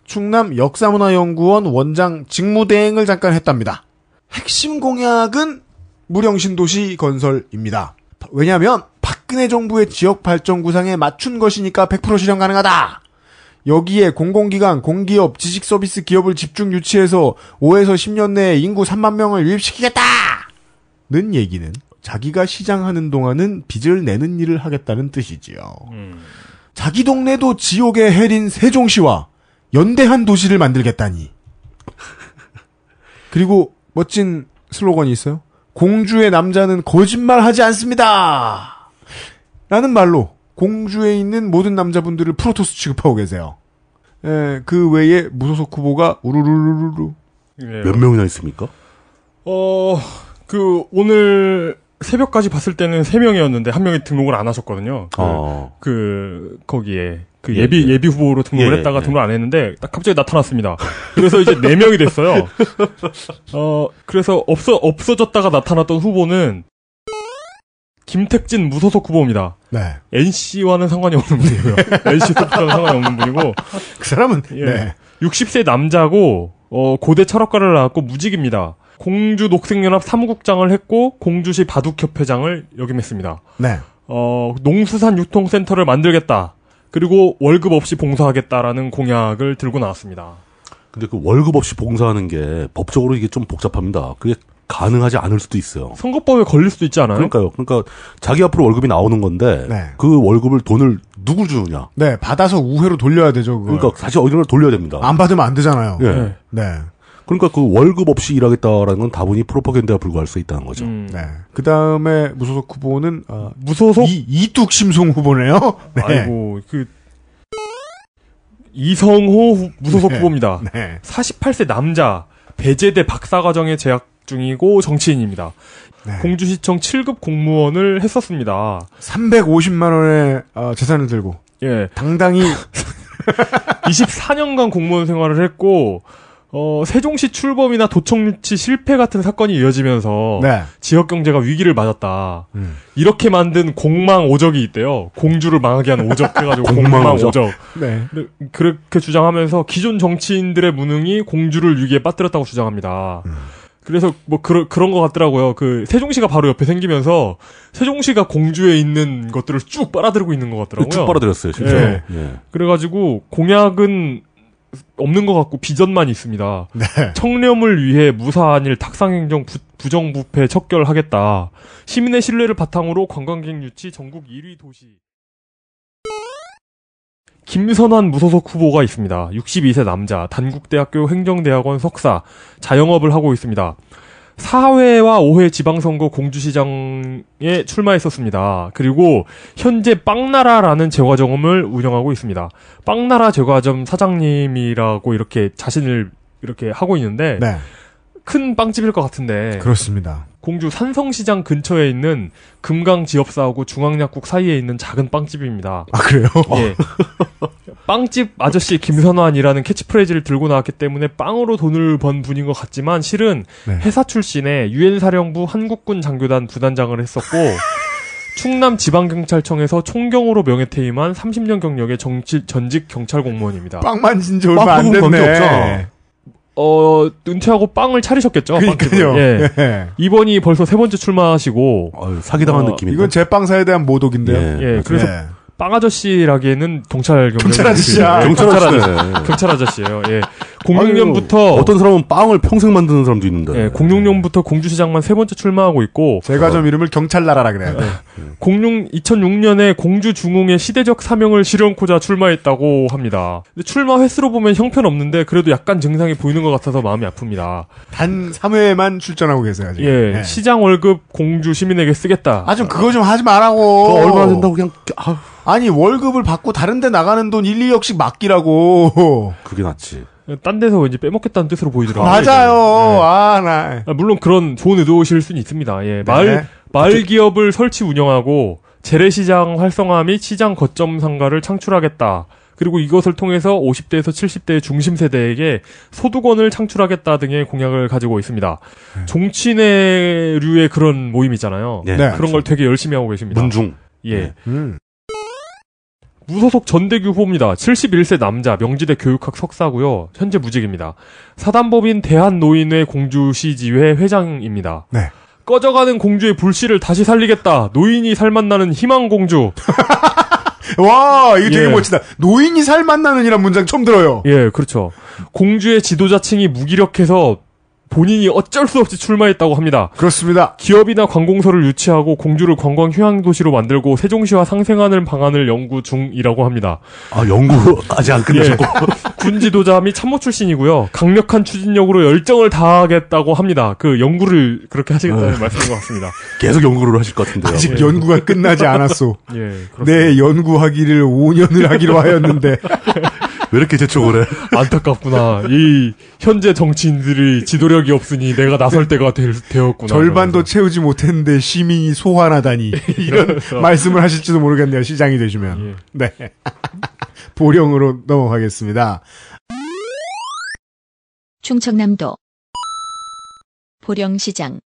충남 역사문화연구원 원장 직무대행을 잠깐 했답니다. 핵심 공약은 무령신도시 건설입니다. 왜냐하면 박근혜 정부의 지역 발전 구상에 맞춘 것이니까 100% 실현 가능하다. 여기에 공공기관, 공기업, 지식서비스 기업을 집중 유치해서 5에서 10년 내에 인구 3만 명을 유입시키겠다! 는 얘기는 자기가 시장하는 동안은 빚을 내는 일을 하겠다는 뜻이지요. 자기 동네도 지옥의 헬인 세종시와 연대한 도시를 만들겠다니. 그리고 멋진 슬로건이 있어요. 공주의 남자는 거짓말하지 않습니다. 라는 말로 공주에 있는 모든 남자분들을 프로토스 취급하고 계세요. 그 외에 무소속 후보가 우르르르르. 몇 명이나 있습니까? 오늘 새벽까지 봤을 때는 3명이었는데 1명이 등록을 안 하셨거든요. 거기에 예비 후보로 등록을 했다가 등록을 안 했는데 딱 갑자기 나타났습니다. 그래서 이제 4명이 됐어요. 그래서 없어졌다가 나타났던 후보는 김택진 무소속 후보입니다. 네. NC와는 상관이 없는 분이고요. NC 소속과는 상관이 없는 분이고. 그 사람은 네. 60세 남자고 고대 철학과를 나왔고 무직입니다. 공주 녹색연합 사무국장을 했고 공주시 바둑협회장을 역임했습니다. 네. 농수산 유통센터를 만들겠다. 그리고 월급 없이 봉사하겠다라는 공약을 들고 나왔습니다. 근데 그 월급 없이 봉사하는 게 법적으로 이게 좀 복잡합니다. 그게 가능하지 않을 수도 있어요. 선거법에 걸릴 수도 있지 않아요? 그러니까요. 그러니까 자기 앞으로 월급이 나오는 건데 네. 그 월급을 돈을 누구 주느냐. 네, 받아서 우회로 돌려야 되죠. 그걸. 그러니까 사실 어디로 돌려야 됩니다. 안 받으면 안 되잖아요. 네. 네. 그러니까 그 월급 없이 일하겠다라는 건 다분히 프로파간다에 불과할 수 있다는 거죠. 네. 그 다음에 무소속 후보는 무소속 이뚝심송 후보네요. 네. 아이고 이성호 무소속 후보입니다. 네. 48세 남자 배제대 박사과정에 재학 중이고 정치인입니다. 네. 공주시청 7급 공무원을 했었습니다. 350만 원의 재산을 들고 예, 당당히 24년간 공무원 생활을 했고 세종시 출범이나 도청 유치 실패 같은 사건이 이어지면서 네. 지역 경제가 위기를 맞았다. 이렇게 만든 공망 오적이 있대요. 공주를 망하게 한 오적 해가지고 공망 오적. 네. 그렇게 주장하면서 기존 정치인들의 무능이 공주를 위기에 빠뜨렸다고 주장합니다. 그래서 뭐 그런 것 같더라고요. 그 세종시가 바로 옆에 생기면서 세종시가 공주에 있는 것들을 쭉 빨아들이고 있는 것 같더라고요. 쭉 빨아들였어요, 실제로. 예. 예. 그래가지고 공약은 없는 것 같고 비전만 있습니다. 네. 청렴을 위해 무사한 일 탁상행정 부정부패 척결하겠다. 시민의 신뢰를 바탕으로 관광객 유치 전국 1위 도시. 김선환 무소속 후보가 있습니다. 62세 남자, 단국대학교 행정대학원 석사, 자영업을 하고 있습니다. 4회와 5회 지방선거 공주시장에 출마했었습니다. 그리고 현재 빵나라라는 제과점을 운영하고 있습니다. 빵나라 제과점 사장님이라고 이렇게 자신을 이렇게 하고 있는데 네. 큰 빵집일 것 같은데 그렇습니다. 공주 산성시장 근처에 있는 금강지업사하고 중앙약국 사이에 있는 작은 빵집입니다. 아 그래요? 예. 빵집 아저씨 김선환이라는 캐치프레이즈를 들고 나왔기 때문에 빵으로 돈을 번 분인 것 같지만 실은 네. 해사 출신의 유엔사령부 한국군 장교단 부단장을 했었고 충남 지방경찰청에서 총경으로 명예퇴임한 30년 경력의 전직 경찰 공무원입니다. 빵 만진 지 얼마 안 됐네. 은퇴하고 빵을 차리셨겠죠. 그러니까요. 빵집을. 예. 예. 이번이 벌써 3번째 출마하시고 사기당한 느낌인데. 이건 제빵사에 대한 모독인데요. 예, 그래서 네. 빵 아저씨라기에는 경찰 아저씨야. 경찰 아저씨예요. 예. 06년부터 어떤 사람은 빵을 평생 만드는 사람도 있는데. 예, 06년부터 공주시장만 3번째 출마하고 있고 제가 좀 이름을 경찰나라라 그래요. 2006년에 공주 중흥의 시대적 사명을 실현코자 출마했다고 합니다. 근데 출마 횟수로 보면 형편없는데 그래도 약간 증상이 보이는 것 같아서 마음이 아픕니다. 단 3회만 출전하고 계세요. 지금. 예, 네. 시장 월급 공주 시민에게 쓰겠다. 좀 그거 좀 하지 말라고. 그거 얼마나 된다고 그냥 아니 월급을 받고 다른 데 나가는 돈 1, 2억씩 맡기라고. 그게 낫지. 딴 데서 왠지 빼먹겠다는 뜻으로 보이더라고요. 맞아요. 네. 물론 그런 좋은 의도실 수는 있습니다. 예, 마을 기업을 설치 운영하고 재래시장 활성화 및 시장 거점 상가를 창출하겠다. 그리고 이것을 통해서 50대에서 70대의 중심 세대에게 소득원을 창출하겠다 등의 공약을 가지고 있습니다. 종친회류의 그런 모임 있잖아요. 네. 그런 걸 되게 열심히 하고 계십니다. 문중. 예. 무소속 전대규 후보입니다. 71세 남자, 명지대 교육학 석사고요. 현재 무직입니다. 사단법인 대한노인회 공주시지회 회장입니다. 네. 꺼져가는 공주의 불씨를 다시 살리겠다. 노인이 살맛나는 희망공주. 와, 이거 되게 예. 멋지다. 노인이 살 만나는이란 문장 처음 들어요. 예, 그렇죠. 공주의 지도자층이 무기력해서 본인이 어쩔 수 없이 출마했다고 합니다. 그렇습니다. 기업이나 관공서를 유치하고 공주를 관광 휴양 도시로 만들고 세종시와 상생하는 방안을 연구 중이라고 합니다. 연구 아직 안 끝내셨고. 군 지도자 및 참모 출신이고요. 강력한 추진력으로 열정을 다하겠다고 합니다. 그 연구를 그렇게 하시겠다는 말씀인 것 같습니다. 계속 연구를 하실 것 같은데요. 아직 연구가 끝나지 않았소. 예, 그렇습니다. 내 연구하기를 5년을 하기로 하였는데 왜 이렇게 재촉을 해? 안타깝구나. 이 현재 정치인들이 지도력이 없으니 내가 나설 때가 되었구나. 절반도 채우지 못했는데 시민이 소환하다니 이런 말씀을 하실지도 모르겠네요. 시장이 되시면. 예. 네. 보령으로 넘어가겠습니다. 충청남도 보령시장.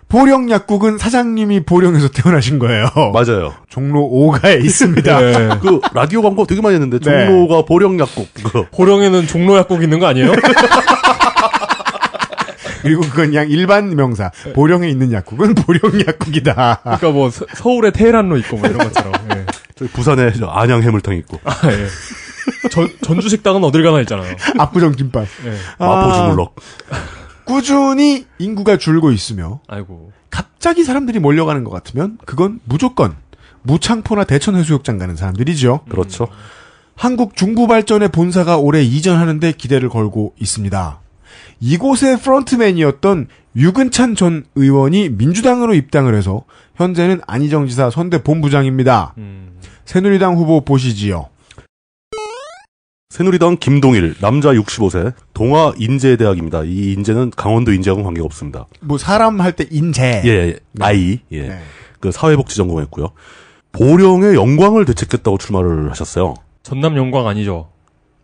보령 약국은 사장님이 보령에서 태어나신 거예요. 맞아요. 종로 5가에 있습니다. 네. 그 라디오 광고 되게 많이 했는데 네. 종로가 보령 약국. 보령에는 종로 약국 있는 거 아니에요? 그리고 그건 그냥 일반 명사. 보령에 있는 약국은 보령 약국이다. 그러니까 뭐 서울에 테헤란로 있고 뭐 이런 것처럼. 예. 저기 부산에 안양 해물탕 있고. 예. 전주 식당은 어딜 가나 있잖아요. 압구정 김밥. 예. 마포 주물럭. 꾸준히 인구가 줄고 있으며 아이고. 갑자기 사람들이 몰려가는 것 같으면 그건 무조건 무창포나 대천 해수욕장 가는 사람들이죠. 그렇죠. 한국 중부발전의 본사가 올해 이전하는데 기대를 걸고 있습니다. 이곳의 프론트맨이었던 유근찬 전 의원이 민주당으로 입당을 해서 현재는 안희정 지사 선대 본부장입니다. 새누리당 후보 보시지요. 새누리당 김동일, 남자 65세, 동아인재대학입니다. 이 인재는 강원도 인재하고는 관계가 없습니다. 뭐 사람 할 때 인재. 예, 아이, 예. 네. 그 사회복지 전공했고요. 보령의 영광을 되찾겠다고 출마를 하셨어요. 전남 영광 아니죠?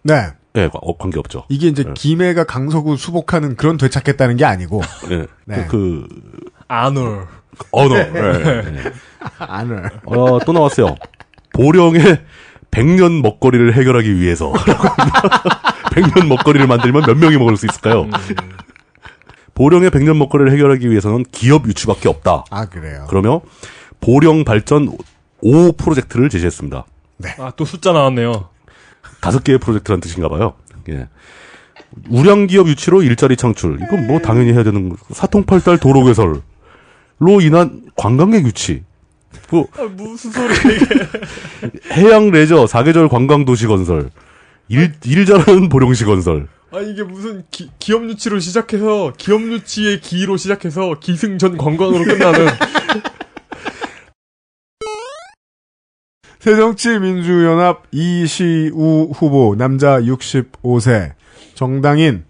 네. 예, 관계 없죠. 이게 이제 네. 김해가 강서구 수복하는 그런 되찾겠다는 게 아니고. 예, 네. 아놀. 언어. 예. 안을. 또 나왔어요. 보령의 100년 먹거리를 해결하기 위해서. 100년 먹거리를 만들면 몇 명이 먹을 수 있을까요? 보령의 100년 먹거리를 해결하기 위해서는 기업 유치밖에 없다. 아, 그래요. 그러며 보령 발전 5 프로젝트를 제시했습니다. 아, 또 숫자 나왔네요. 5개의 프로젝트란 뜻인가 봐요. 예. 우량 기업 유치로 일자리 창출. 이건 뭐 당연히 해야 되는 사통팔달 도로 개설로 인한 관광객 유치. 무슨 소리야 이게. 해양 레저 4계절 관광 도시 건설. 일 잘하는 보령시 건설. 아, 이게 무슨 기업 유치로 시작해서 기업 유치의 기로 시작해서 기승전 관광으로 끝나는. 새정치민주연합 이시우 후보 남자 65세 정당인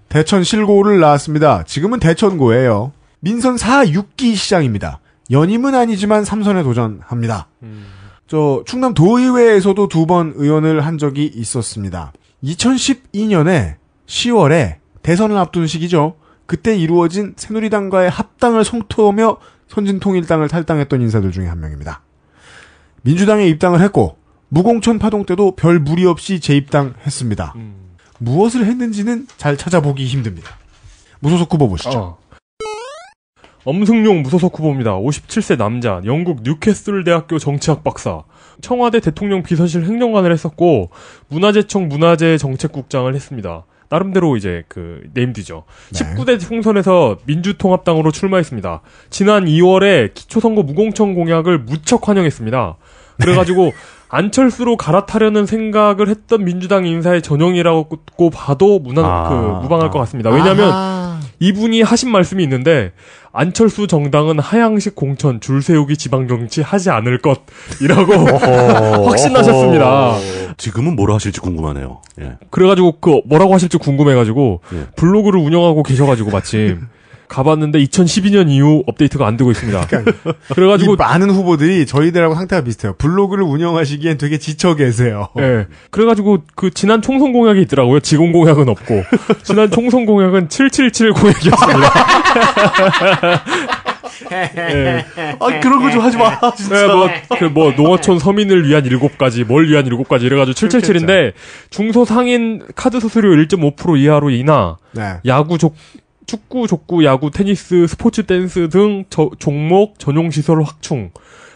대천 실고를 나왔습니다. 지금은 대천고예요. 민선 4.6기 시장입니다. 연임은 아니지만 3선에 도전합니다. 저 충남 도의회에서도 2번 의원을 한 적이 있었습니다. 2012년에 10월에 대선을 앞둔 시기죠. 그때 이루어진 새누리당과의 합당을 성토하며 선진통일당을 탈당했던 인사들 중에 한 명입니다. 민주당에 입당을 했고 무공천 파동 때도 별 무리 없이 재입당했습니다. 무엇을 했는지는 잘 찾아보기 힘듭니다. 무소속 후보 보시죠. 엄승용 무소속 후보입니다. 57세 남자, 영국 뉴캐슬 대학교 정치학 박사, 청와대 대통령 비서실 행정관을 했었고 문화재청 문화재정책국장을 했습니다. 나름대로 이제 그 네임드죠. 네. 19대 총선에서 민주통합당으로 출마했습니다. 지난 2월에 기초선거 무공천 공약을 무척 환영했습니다. 그래가지고 안철수로 갈아타려는 생각을 했던 민주당 인사의 전형이라고 봐도 무방할 것 같습니다. 왜냐하면 이분이 하신 말씀이 있는데 안철수 정당은 하향식 공천 줄 세우기 지방정치 하지 않을 것이라고 확신하셨습니다. 지금은 뭐라 하실지 궁금하네요. 예. 그래가지고 그 뭐라고 하실지 궁금해가지고 예. 블로그를 운영하고 계셔가지고 마침 가봤는데 2012년 이후 업데이트가 안 되고 있습니다. 그래가지고 이 많은 후보들이 저희들하고 상태가 비슷해요. 블로그를 운영하시기엔 되게 지쳐 계세요. 예. 그래가지고 그 지난 총선 공약이 있더라고요. 지금 공약은 없고 지난 총선 공약은 777 공약이었습니다. 예. 아, 그런 거 좀 하지 마, 진짜. 네, 농어촌 서민을 위한 7가지, 뭘 위한 7가지, 이래가지고 777인데, 중소상인 카드 수수료 1.5% 이하로 인하, 네. 축구, 족구, 야구, 테니스, 스포츠 댄스 등 종목 전용시설 확충,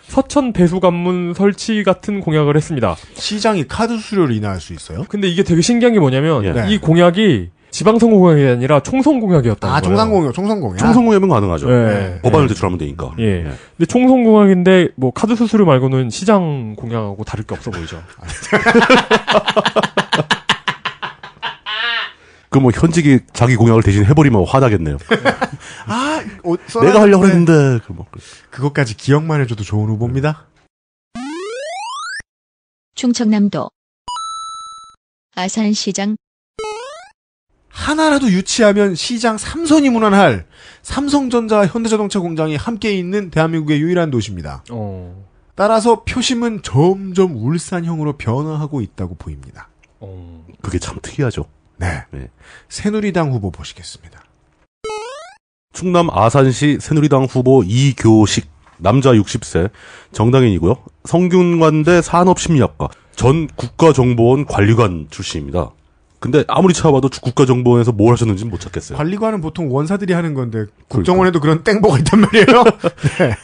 서천 배수관문 설치 같은 공약을 했습니다. 시장이 카드 수수료를 인하할 수 있어요? 근데 이게 되게 신기한 게 뭐냐면, 예. 이 공약이 지방선거 공약이 아니라 총선 공약이었다는 거예요. 총선 공약. 총선 공약은 가능하죠. 예. 법안을 제출하면 되니까. 예. 근데 총선 공약인데 뭐 카드 수수료 말고는 시장 공약하고 다를 게 없어 보이죠. 그 뭐 현직이 자기 공약을 대신 해버리면 화나겠네요. 내가 하려고 했는데 그것까지 기억만 해줘도 좋은 후보입니다. 충청남도 아산시장 하나라도 유치하면 시장 3선이 무난할 삼성전자 현대자동차 공장이 함께 있는 대한민국의 유일한 도시입니다. 따라서 표심은 점점 울산형으로 변화하고 있다고 보입니다. 그게 참 특이하죠. 네. 네. 새누리당 후보 보시겠습니다. 충남 아산시 새누리당 후보 이교식, 남자 60세, 정당인이고요. 성균관대 산업심리학과, 전 국가정보원 관리관 출신입니다. 근데 아무리 찾아봐도 국가정보원에서 뭘 하셨는지는 못 찾겠어요. 관리관은 보통 원사들이 하는 건데 국정원에도 그런 땡보가 있단 말이에요. 네.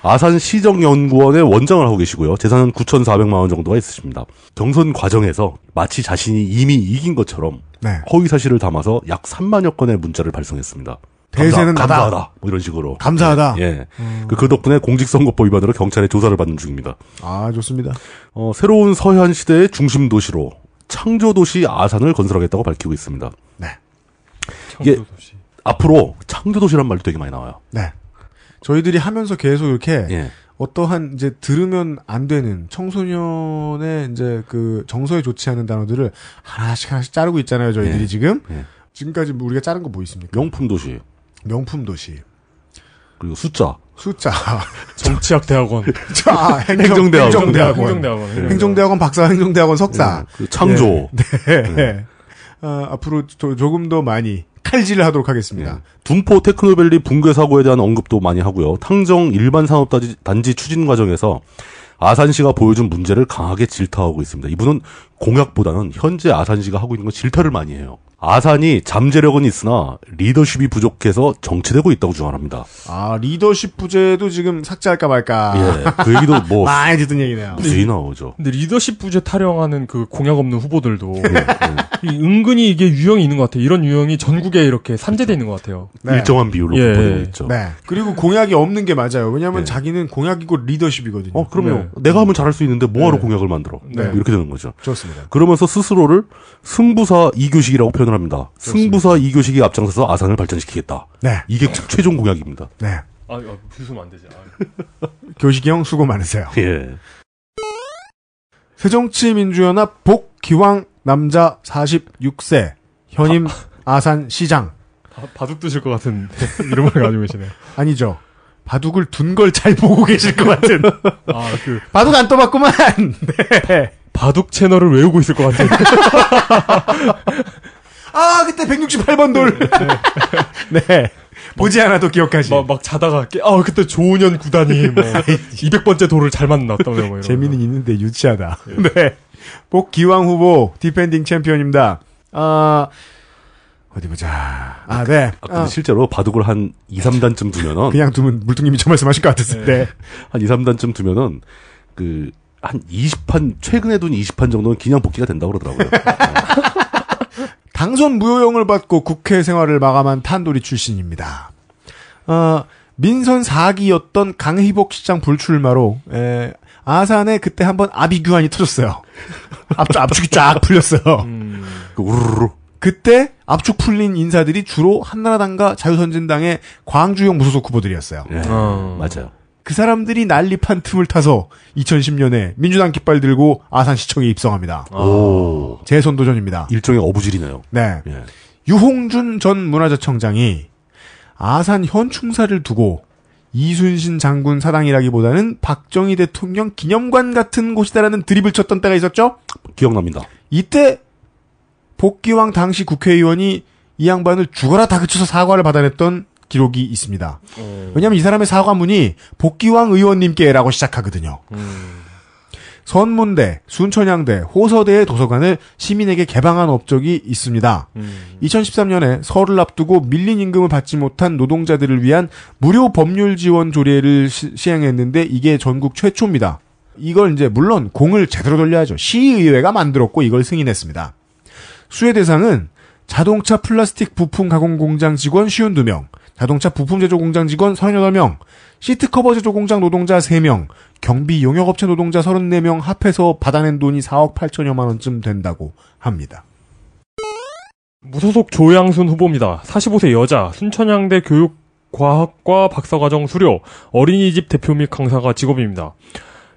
아산시정연구원의 원장을 하고 계시고요. 재산은 9,400만 원 정도가 있으십니다. 경선 과정에서 마치 자신이 이미 이긴 것처럼 네. 허위 사실을 담아서 약 3만여 건의 문자를 발송했습니다. 대세는 나다. 감사하다. 뭐 이런 식으로. 감사하다. 예. 그 덕분에 공직선거법 위반으로 경찰에 조사를 받는 중입니다. 아, 좋습니다. 새로운 서현 시대의 중심 도시로 창조도시 아산을 건설하겠다고 밝히고 있습니다. 네. 창조도시. 앞으로 창조도시란 말도 되게 많이 나와요. 네. 저희들이 하면서 계속 이렇게 예. 어떠한 이제 들으면 안 되는 청소년의 이제 그 정서에 좋지 않은 단어들을 하나씩 자르고 있잖아요. 저희들이 예. 지금. 예. 지금까지 우리가 자른 거 뭐 있습니까? 명품 도시. 명품 도시. 그리고 숫자. 정치학 대학원. 행정대학원. 행정대학원 박사, 행정대학원 석사. 그 창조. 네. 앞으로 조금 더 많이 칼질을 하도록 하겠습니다. 둔포 테크노밸리 붕괴 사고에 대한 언급도 많이 하고요. 탕정 일반 산업단지 추진 과정에서 아산시가 보여준 문제를 강하게 질타하고 있습니다. 이분은 공약보다는 현재 아산시가 하고 있는 건 질타를 많이 해요. 아산이 잠재력은 있으나 리더십이 부족해서 정체되고 있다고 주장합니다. 아, 리더십 부재도 지금 삭제할까 말까. 예, 그 얘기도 뭐 많이 듣던 얘기네요. 무수히 나오죠. 근데 리더십 부재 타령하는 그 공약 없는 후보들도 은근히 이게 유형이 있는 것 같아요. 이런 유형이 전국에 이렇게 산재되어 있는 것 같아요. 네. 일정한 비율로 보내고 있죠. 네. 그리고 공약이 없는 게 맞아요. 왜냐하면 네. 자기는 공약이고 리더십이거든요. 그럼요. 네. 내가 하면 잘할 수 있는데 뭐하러 네. 공약을 만들어. 네. 이렇게 되는 거죠. 좋습니다. 그러면서 스스로를 승부사 이교식이라고 표현을 합니다. 승부사 이교식이 앞장서서 아산을 발전시키겠다. 네. 이게 최종 공약입니다. 네. 비웃으면 안 되지. 교식이 형 수고 많으세요. 예. 새정치민주연합 복기왕 남자 46세 현임 아산시장. 바둑 두실 것 같은 이름을 가지고 계시네요. 아니죠. 바둑을 둔 걸 잘 보고 계실 것 같은. 바둑 안 떠봤구만. 네. 바둑 채널을 외우고 있을 것 같은. 그때 168번 돌. 네. 보지 않아도 기억하시. 막 자다가 그때 조은현 구단이 뭐 200번째 돌을 잘 만났다. 뭐 이런. 재미는 있는데 유치하다. 네. 복기왕 후보 디펜딩 챔피언입니다. 어디 보자. 아, 네. 근데 실제로 바둑을 한 2, 3단쯤 두면은. 그냥 두면 물뚱님이 저 말씀하실 것 같았을 때. 한 2, 3단쯤 두면은, 한 20판, 최근에 둔 20판 정도는 그냥 복귀가 된다고 그러더라고요. 당선 무효형을 받고 국회 생활을 마감한 탄도리 출신입니다. 민선 4기였던 강희복 시장 불출마로, 아산에 그때 한번 아비규환이 터졌어요. 압축이 쫙 풀렸어요. 우르르. 그때 압축 풀린 인사들이 주로 한나라당과 자유선진당의 광주형 무소속 후보들이었어요. 네, 맞아요. 그 사람들이 난립한 틈을 타서 2010년에 민주당 깃발 들고 아산시청에 입성합니다. 오. 재선 도전입니다. 일종의 어부질이네요. 네. 예. 유홍준 전 문화재청장이 아산 현충사를 두고 이순신 장군 사당이라기보다는 박정희 대통령 기념관 같은 곳이다라는 드립을 쳤던 때가 있었죠? 기억납니다. 이때 복귀왕 당시 국회의원이 이 양반을 죽어라 다그쳐서 사과를 받아냈던 기록이 있습니다. 왜냐하면 이 사람의 사과문이 복귀왕 의원님께라고 시작하거든요. 선문대, 순천향대, 호서대의 도서관을 시민에게 개방한 업적이 있습니다. 2013년에 설을 앞두고 밀린 임금을 받지 못한 노동자들을 위한 무료 법률 지원 조례를 시행했는데 이게 전국 최초입니다. 이걸 이제 물론 공을 제대로 돌려야죠. 시의회가 만들었고 이걸 승인했습니다. 수혜 대상은 자동차 플라스틱 부품 가공 공장 직원 52명, 자동차 부품 제조 공장 직원 38명, 시트 커버 제조 공장 노동자 3명, 경비 용역업체 노동자 34명 합해서 받아낸 돈이 4억 8천여만 원쯤 된다고 합니다. 무소속 조양순 후보입니다. 45세 여자, 순천향대 교육과학과 박사과정 수료, 어린이집 대표 및 강사가 직업입니다.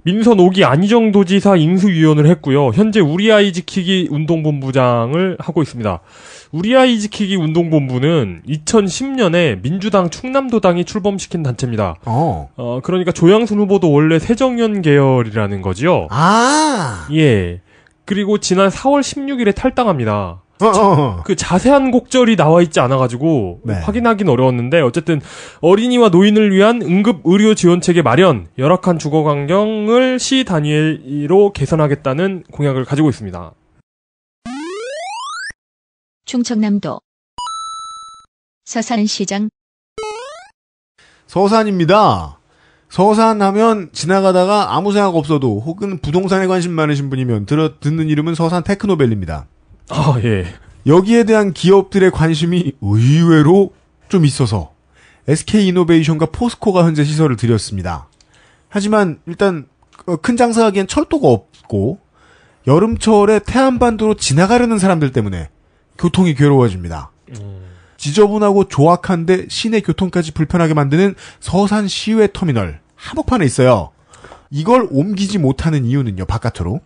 민선 5기 안희정 도지사 인수위원을 했고요. 현재 우리 아이 지키기 운동본부장을 하고 있습니다. 우리 아이 지키기 운동본부는 2010년에 민주당 충남도당이 출범시킨 단체입니다. 그러니까 조양순 후보도 원래 새정연 계열이라는 거지요. 아, 예. 그리고 지난 4월 16일에 탈당합니다. 그 자세한 곡절이 나와 있지 않아가지고 네. 확인하긴 어려웠는데 어쨌든 어린이와 노인을 위한 응급 의료 지원 체계 마련, 열악한 주거 환경을 시 단위로 개선하겠다는 공약을 가지고 있습니다. 충청남도 서산시장 서산입니다. 서산하면 지나가다가 아무 생각 없어도 혹은 부동산에 관심 많으신 분이면 듣는 이름은 서산 테크노밸리입니다. 아, 예. 여기에 대한 기업들의 관심이 의외로 좀 있어서 SK이노베이션과 포스코가 현재 시설을 들였습니다. 하지만 일단 큰 장사하기엔 철도가 없고 여름철에 태안반도로 지나가려는 사람들 때문에 교통이 괴로워집니다. 지저분하고 조악한데 시내 교통까지 불편하게 만드는 서산 시외 터미널 한복판에 있어요. 이걸 옮기지 못하는 이유는요, 바깥으로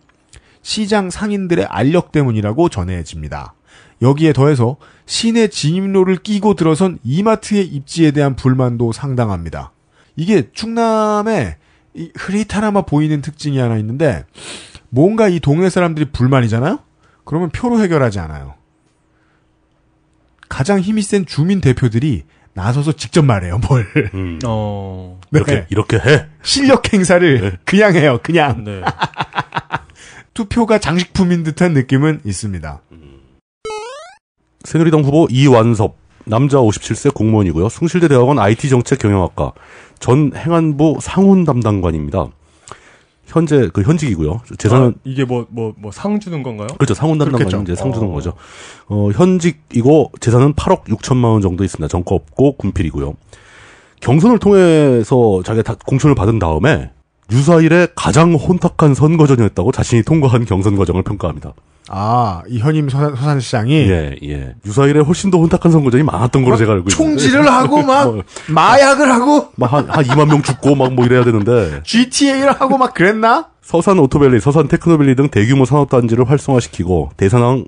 시장 상인들의 알력 때문이라고 전해집니다. 여기에 더해서 시내 진입로를 끼고 들어선 이마트의 입지에 대한 불만도 상당합니다. 이게 충남에 흐릿하나마 보이는 특징이 하나 있는데 뭔가 이 동네 사람들이 불만이잖아요? 그러면 표로 해결하지 않아요. 가장 힘이 센 주민 대표들이 나서서 직접 말해요, 뭘. 네. 이렇게 해. 실력 행사를 그냥 해요, 그냥. 네. 투표가 장식품인 듯한 느낌은 있습니다. 새누리당 후보 이완섭, 남자 57세 공무원이고요. 숭실대 대학원 IT정책 경영학과 전 행안부 상훈 담당관입니다. 현재 현직이고요. 재산은 이게 상 주는 건가요? 그렇죠. 상훈 담당관이 이제 상 주는 거죠. 현직이고 재산은 8억 6천만 원 정도 있습니다. 정가 없고 군필이고요. 경선을 통해서 자기가 공천을 받은 다음에 유사일에 가장 혼탁한 선거전이었다고 자신이 통과한 경선 과정을 평가합니다. 아, 이 현임 서산시장이? 예. 유사일에 훨씬 더 혼탁한 선거전이 많았던 걸로 제가 알고 있는데. 총질을 하고 마약을 하고 한 2만 명 죽고 이래야 되는데. GTA를 하고 그랬나? 서산 오토밸리, 서산 테크노밸리 등 대규모 산업단지를 활성화시키고 대산항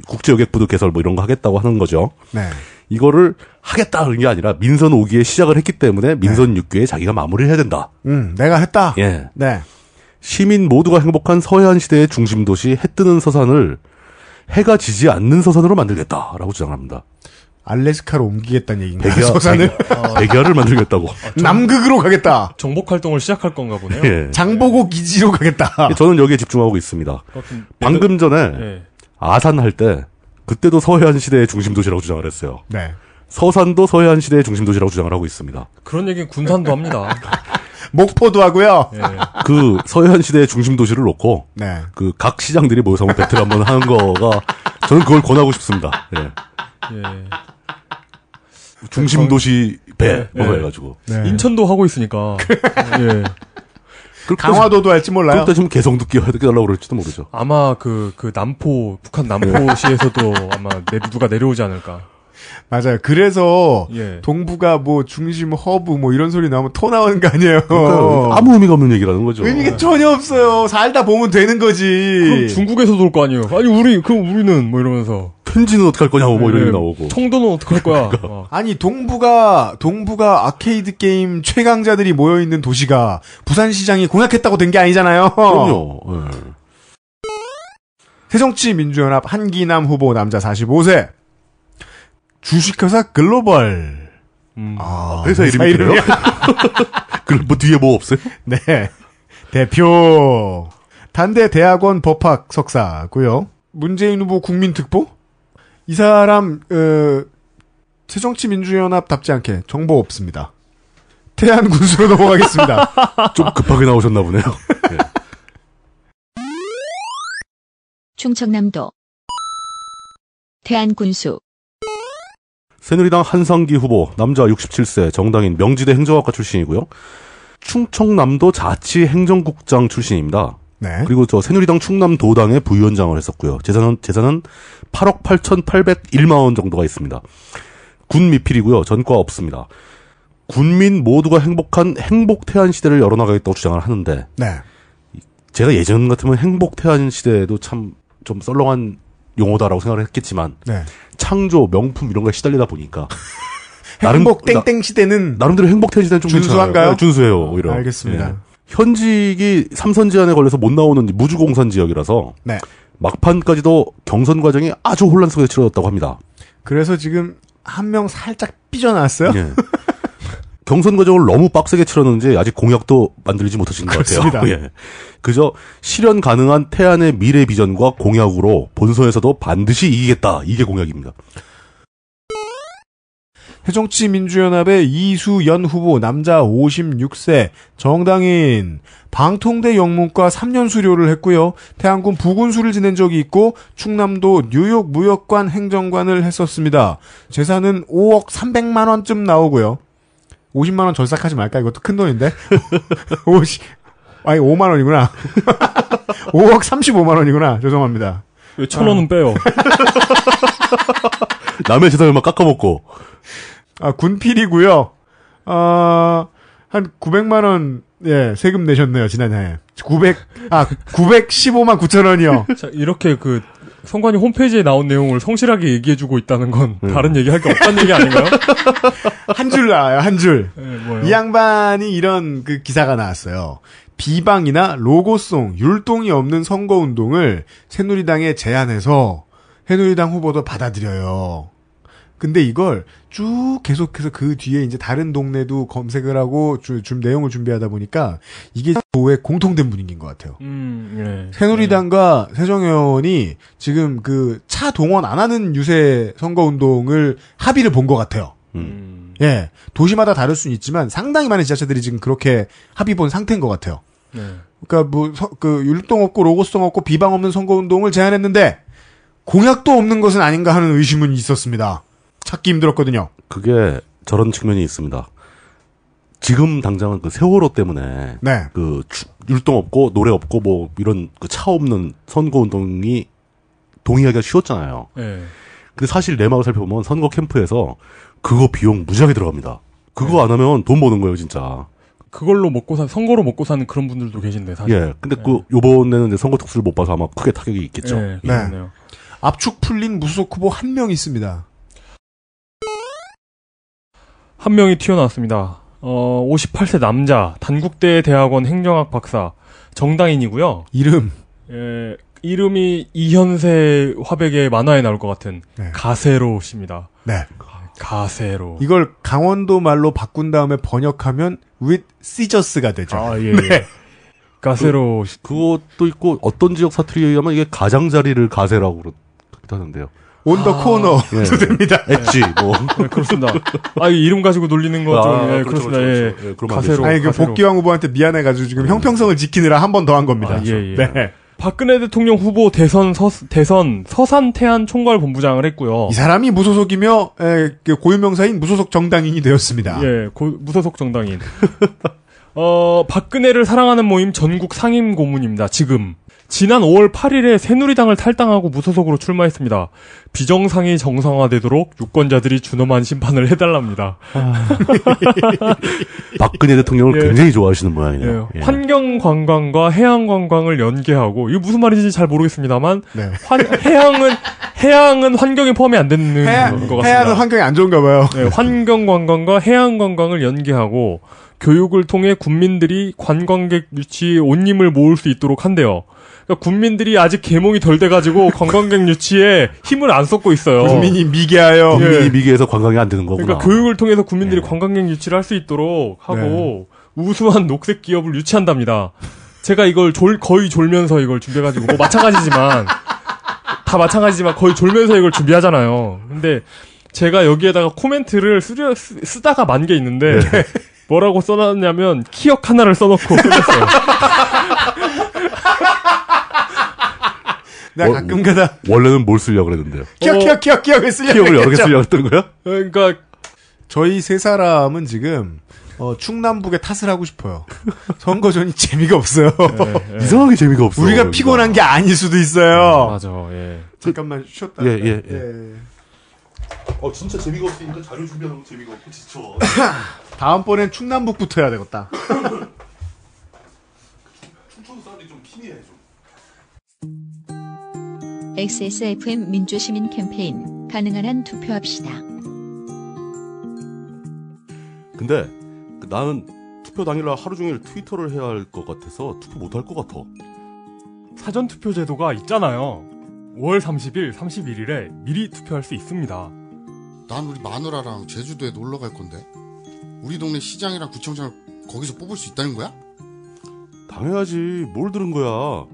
국제여객부도 개설 이런 거 하겠다고 하는 거죠. 네. 이거를 하겠다는 게 아니라 민선 5기에 시작을 했기 때문에 민선 6기에 자기가 마무리를 해야 된다. 내가 했다. 예. 네. 시민 모두가 행복한 서해안 시대의 중심 도시 해 뜨는 서산을 해가 지지 않는 서산으로 만들겠다라고 주장합니다. 알래스카로 옮기겠다는 얘기인가요? 서산을? 백야를 만들겠다고. 남극으로 가겠다. 정복 활동을 시작할 건가 보네요. 예. 장보고 기지로 가겠다. 저는 여기에 집중하고 있습니다. 방금 전에 아산 할 때 그때도 서해안 시대의 중심 도시라고 주장을 했어요. 네. 서산도 서해안 시대의 중심 도시라고 주장을 하고 있습니다. 그런 얘기는 군산도 합니다. 목포도 하고요. 예. 그 서해안 시대의 중심 도시를 놓고 네. 그 각 시장들이 모여서 한번 배틀 한번 하는 거가 저는 그걸 권하고 싶습니다. 예. 예. 중심 도시 배 네. 뭐 해가지고 네. 인천도 하고 있으니까. 예. 강화도도 할지 몰라요. 그렇다 치면 개성도 끼달라고 그럴지도 모르죠. 아마 그 남포, 북한 남포시에서도 아마 누가 내려오지 않을까. 맞아요. 그래서 예. 동부가 뭐 중심 허브 뭐 이런 소리 나오면 토 나오는 거 아니에요. 그러니까 아무 의미가 없는 얘기라는 거죠. 의미가 전혀 없어요. 살다 보면 되는 거지. 그럼 중국에서도 올 거 아니에요. 아니 우리는 뭐 이러면서. 편지는 어떡할 거냐고 뭐 이런 예. 얘기 나오고. 청도는 어떡할 거야. 막. 아니 동부가 아케이드 게임 최강자들이 모여 있는 도시가 부산시장이 공약했다고 된 게 아니잖아요. 그럼요. 예. 새정치민주연합 한기남 후보 남자 45세. 주식회사 글로벌. 회사 이름이에요? 그럼 뭐 뒤에 뭐 없어요? 네. 대표. 단대 대학원 법학 석사고요. 문재인 후보 국민특보? 이 사람 새정치민주연합답지 않게 정보 없습니다. 태안군수로 넘어가겠습니다. 좀 급하게 나오셨나 보네요. 네. 충청남도 대안군수 새누리당 한상기 후보 남자 67세 정당인 명지대 행정학과 출신이고요. 충청남도 자치행정국장 출신입니다. 네. 그리고 저 새누리당 충남도당의 부위원장을 했었고요. 재산은 8억 8,801만 원 정도가 있습니다. 군 미필이고요. 전과 없습니다. 군민 모두가 행복한 행복 태안 시대를 열어나가겠다고 주장을 하는데 네. 제가 예전 같으면 행복 태안 시대에도 참 좀 썰렁한 용어다라고 생각을 했겠지만 네. 창조, 명품 이런 거에 시달리다 보니까 행복 땡땡 시대는 나름대로 행복 태안 시대는 좀 준수한가요? 괜찮아요. 준수해요. 오히려. 알겠습니다. 예. 현직이 삼선 제한에 걸려서 못 나오는 무주공산 지역이라서 네. 막판까지도 경선 과정이 아주 혼란 속에 치러졌다고 합니다. 그래서 지금 한 명 살짝 삐져나왔어요? 예. 경선 과정을 너무 빡세게 치렀는지 아직 공약도 만들지 못하신 것 그렇습니다. 같아요. 예. 그저 실현 가능한 태안의 미래 비전과 공약으로 본선에서도 반드시 이기겠다. 이게 공약입니다. 새정치민주연합의 이수연 후보 남자 56세 정당인 방통대 영문과 3년 수료를 했고요. 태안군 부군수를 지낸 적이 있고 충남도 뉴욕 무역관 행정관을 했었습니다. 재산은 5억 300만 원쯤 나오고요. 50만 원 절삭하지 말까? 이것도 큰 돈인데. 5만 원이구나. 5억 35만 원이구나. 죄송합니다. 왜 1,000원은 빼요? 남의 재산을 막 깎아먹고. 군필이고요. 한 900만 원, 예, 세금 내셨네요, 지난해. 915만 9천 원이요. 자, 이렇게 그 선관위 홈페이지에 나온 내용을 성실하게 얘기해주고 있다는 건 다른 얘기할 게 없다는 얘기 아닌가요? 한 줄 나와요, 한 줄. 네, 뭐요? 이 양반이 이런 그 기사가 나왔어요. 비방이나 로고송, 율동이 없는 선거운동을 새누리당에 제안해서 새누리당 후보도 받아들여요. 근데 이걸 쭉 계속해서 그 뒤에 이제 다른 동네도 검색을 하고 내용을 준비하다 보니까 이게 의 공통된 분위기인 것 같아요. 예. 새누리당과 새정연이 지금 그 차 동원 안 하는 유세 선거운동을 합의를 본 것 같아요. 예. 도시마다 다를 수는 있지만 상당히 많은 지자체들이 지금 그렇게 합의 본 상태인 것 같아요. 네. 그러니까 그 율동 없고 로고송 없고 비방 없는 선거운동을 제안했는데 공약도 없는 것은 아닌가 하는 의심은 있었습니다. 찾기 힘들었거든요. 그게 저런 측면이 있습니다. 지금 당장은 그 세월호 때문에 네. 그 율동 없고 노래 없고 뭐 이런 그 차 없는 선거 운동이 동의하기가 쉬웠잖아요. 네. 근데 사실 내막을 살펴보면 선거 캠프에서 그거 비용 무지하게 들어갑니다. 그거 안 하면 돈 버는 거예요, 진짜. 그걸로 선거로 먹고 사는 그런 분들도 계신데, 사실. 예. 근데 요번에는 이제 선거 특수를 못 봐서 아마 크게 타격이 있겠죠. 네. 네. 그렇네요. 압축 풀린 무소속 후보 한 명 있습니다. 한 명이 튀어나왔습니다. 58세 남자, 단국대 대학원 행정학 박사, 정당인이고요. 이름. 예, 이름이 이현세 화백의 만화에 나올 것 같은 네. 가세로 씨입니다. 네. 가세로. 이걸 강원도 말로 바꾼 다음에 번역하면 with siegers가 되죠. 아, 예. 네. 가세로. 그것도 있고 어떤 지역 사투리에 의하면 이게 가장자리를 가세라고 그러기도 하는데요. 온 더 코너도 됩니다. 엣지, 뭐. 네, 그렇습니다. 이 이름 가지고 놀리는 거 좀, 예, 그렇죠, 그렇습니다. 예. 그렇죠. 예, 그러면 안 가세로. 아니, 그 복귀왕 후보한테 미안해가지고 지금 형평성을 지키느라 한 번 더 한 겁니다. 예. 네. 박근혜 대통령 후보 대선 서산 태안 총괄본부장을 했고요. 이 사람이 무소속이며 그 고유명사인 무소속 정당인이 되었습니다. 예, 무소속 정당인. 박근혜를 사랑하는 모임 전국 상임 고문입니다. 지난 5월 8일에 새누리당을 탈당하고 무소속으로 출마했습니다. 비정상이 정상화되도록 유권자들이 준엄한 심판을 해달랍니다. 박근혜 대통령을 예. 굉장히 좋아하시는 모양이네요. 예. 환경관광과 해양관광을 연계하고, 이게 무슨 말인지 잘 모르겠습니다만, 네. 해양은 환경에 포함이 안 되는 것 같습니다. 해안은 환경이 안 좋은가 봐요. 네, 환경관광과 해양관광을 연계하고, 교육을 통해 국민들이 관광객 유치에 온 힘을 모을 수 있도록 한대요. 그러니까 국민들이 아직 계몽이 덜 돼가지고 관광객 유치에 힘을 안 쏟고 있어요. 국민이 미개하여. 국민이 미개해서 관광이 안 되는 거구나. 그러니까 교육을 통해서 국민들이 관광객 유치를 할 수 있도록 하고 우수한 녹색 기업을 유치한답니다. 제가 이걸 거의 졸면서 이걸 준비해가지고 뭐 마찬가지지만 다 마찬가지지만 거의 졸면서 이걸 준비하잖아요. 근데 제가 여기에다가 코멘트를 쓰다가 만 게 있는데 뭐라고 써놨냐면 키역 하나를 써놓고 끝냈어요. 내가 가끔가다 원래는 뭘 쓰려고 그랬는데요. 키역을 쓰려고 기억을 여러 개 했죠. 쓰려고 했던 거야? 그러니까 저희 세 사람은 지금 충남북에 탓을 하고 싶어요. 선거전이 재미가 없어요. 이상하게 재미가 없어. 우리가 피곤한 게 아닐 수도 있어요. 맞아. 예. 잠깐만 쉬었다. 예. 진짜 재미가 없으니까 자료 준비하는 거 재미가 없고 지쳐. 다음번엔 충남북부터 해야 되겠다. 충청도 사람들이 좀 희미해 좀. XSFM 민주시민 캠페인 가능한 한 투표합시다. 근데 나는 투표 당일날 하루 종일 트위터를 해야 할 것 같아서 투표 못 할 것 같아. 사전투표 제도가 있잖아요. 5월 30일, 31일에 미리 투표할 수 있습니다. 난 우리 마누라랑 제주도에 놀러 갈 건데 우리 동네 시장이랑 구청장을 거기서 뽑을 수 있다는 거야? 당연하지. 뭘 들은 거야.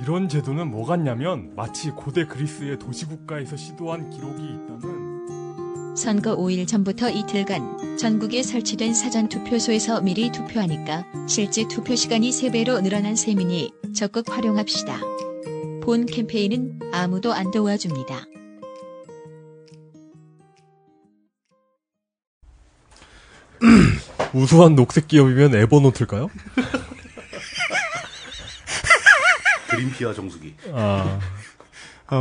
이런 제도는 뭐 같냐면 마치 고대 그리스의 도시국가에서 시도한 기록이 있다는. 선거 5일 전부터 이틀간 전국에 설치된 사전투표소에서 미리 투표하니까 실제 투표 시간이 3배로 늘어난 셈이니 적극 활용합시다. 본 캠페인은 아무도 안 도와줍니다. 우수한 녹색 기업이면 에버노트일까요? 그린피아 정수기.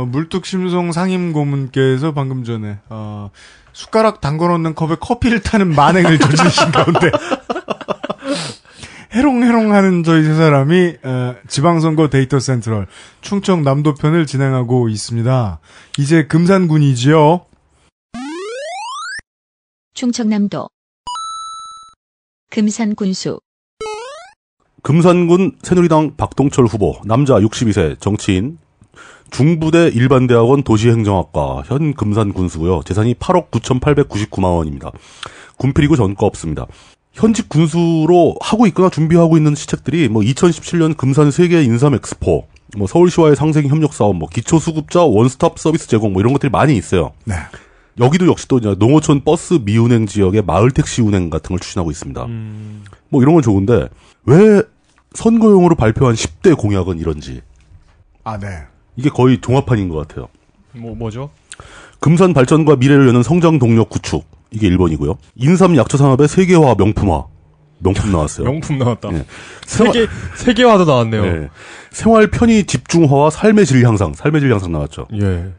물뚝심송 상임고문께서 방금 전에 숟가락 담궈놓는 컵에 커피를 타는 만행을 저지르신 가운데 해롱해롱하는 저희 세 사람이 지방선거 데이터 센트럴 충청 남도편을 진행하고 있습니다. 이제 금산군이지요. 충청남도 금산군수 금산군 새누리당 박동철 후보, 남자 62세, 정치인, 중부대 일반대학원 도시행정학과, 현 금산군수고요. 재산이 8억 9,899만 원입니다. 군필이고 전과 없습니다. 현직 군수로 하고 있거나 준비하고 있는 시책들이 2017년 금산 세계 인삼 엑스포, 서울시와의 상생 협력 사업, 기초수급자 원스톱 서비스 제공 이런 것들이 많이 있어요. 네. 여기도 역시 또 농어촌 버스 미운행 지역의 마을 택시 운행 같은 걸 추진하고 있습니다. 이런 건 좋은데 왜 선거용으로 발표한 10대 공약은 이런지. 네. 이게 거의 종합판인 것 같아요. 뭐죠? 금산 발전과 미래를 여는 성장 동력 구축. 이게 1번이고요. 인삼 약초 산업의 세계화 명품화. 명품 나왔어요. 명품 나왔다. 네. 세계화도 나왔네요. 네. 생활 편의 집중화와 삶의 질 향상. 삶의 질 향상 나왔죠. 예.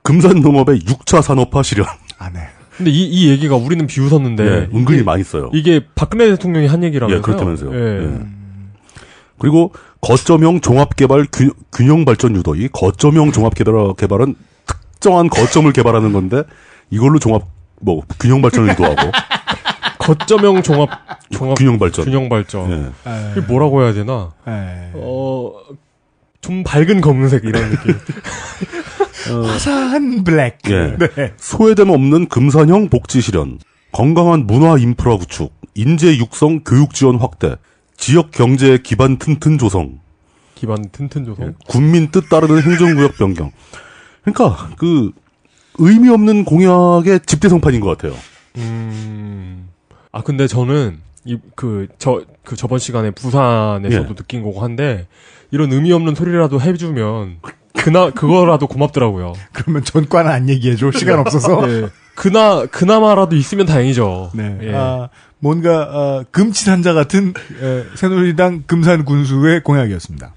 금산 농업의 6차 산업화 실현. 네. 근데 이 얘기가 우리는 비웃었는데. 네, 은근히 많이 써요. 이게 박근혜 대통령이 한 얘기라면서요? 예, 그렇다면서요. 예. 예. 그리고 거점형 종합개발 균형 발전 유도. 이 거점형 종합개발은 특정한 거점을 개발하는 건데 이걸로 균형 발전을 유도하고. 거점형 종합 균형 발전. 균형 발전. 예. 이게 뭐라고 해야 되나? 좀 밝은 검은색 이런 느낌. 화사한 블랙. 예. 네. 소외됨 없는 금산형 복지 실현, 건강한 문화 인프라 구축, 인재 육성 교육 지원 확대, 지역 경제 기반 튼튼 조성, 기반 튼튼 조성. 군민 뜻 따르는 행정구역 변경. 그러니까 그 의미 없는 공약의 집대성판인 것 같아요. 아 근데 저는 저번 시간에 부산에서도 예. 느낀 거고 한데 이런 의미 없는 소리라도 해주면 그거라도 고맙더라고요. 그러면 전과는 안 얘기해줘. 시간 없어서. 예. 그나마라도 있으면 다행이죠. 네. 예. 뭔가 금치산자 같은 새누리당 금산 군수의 공약이었습니다.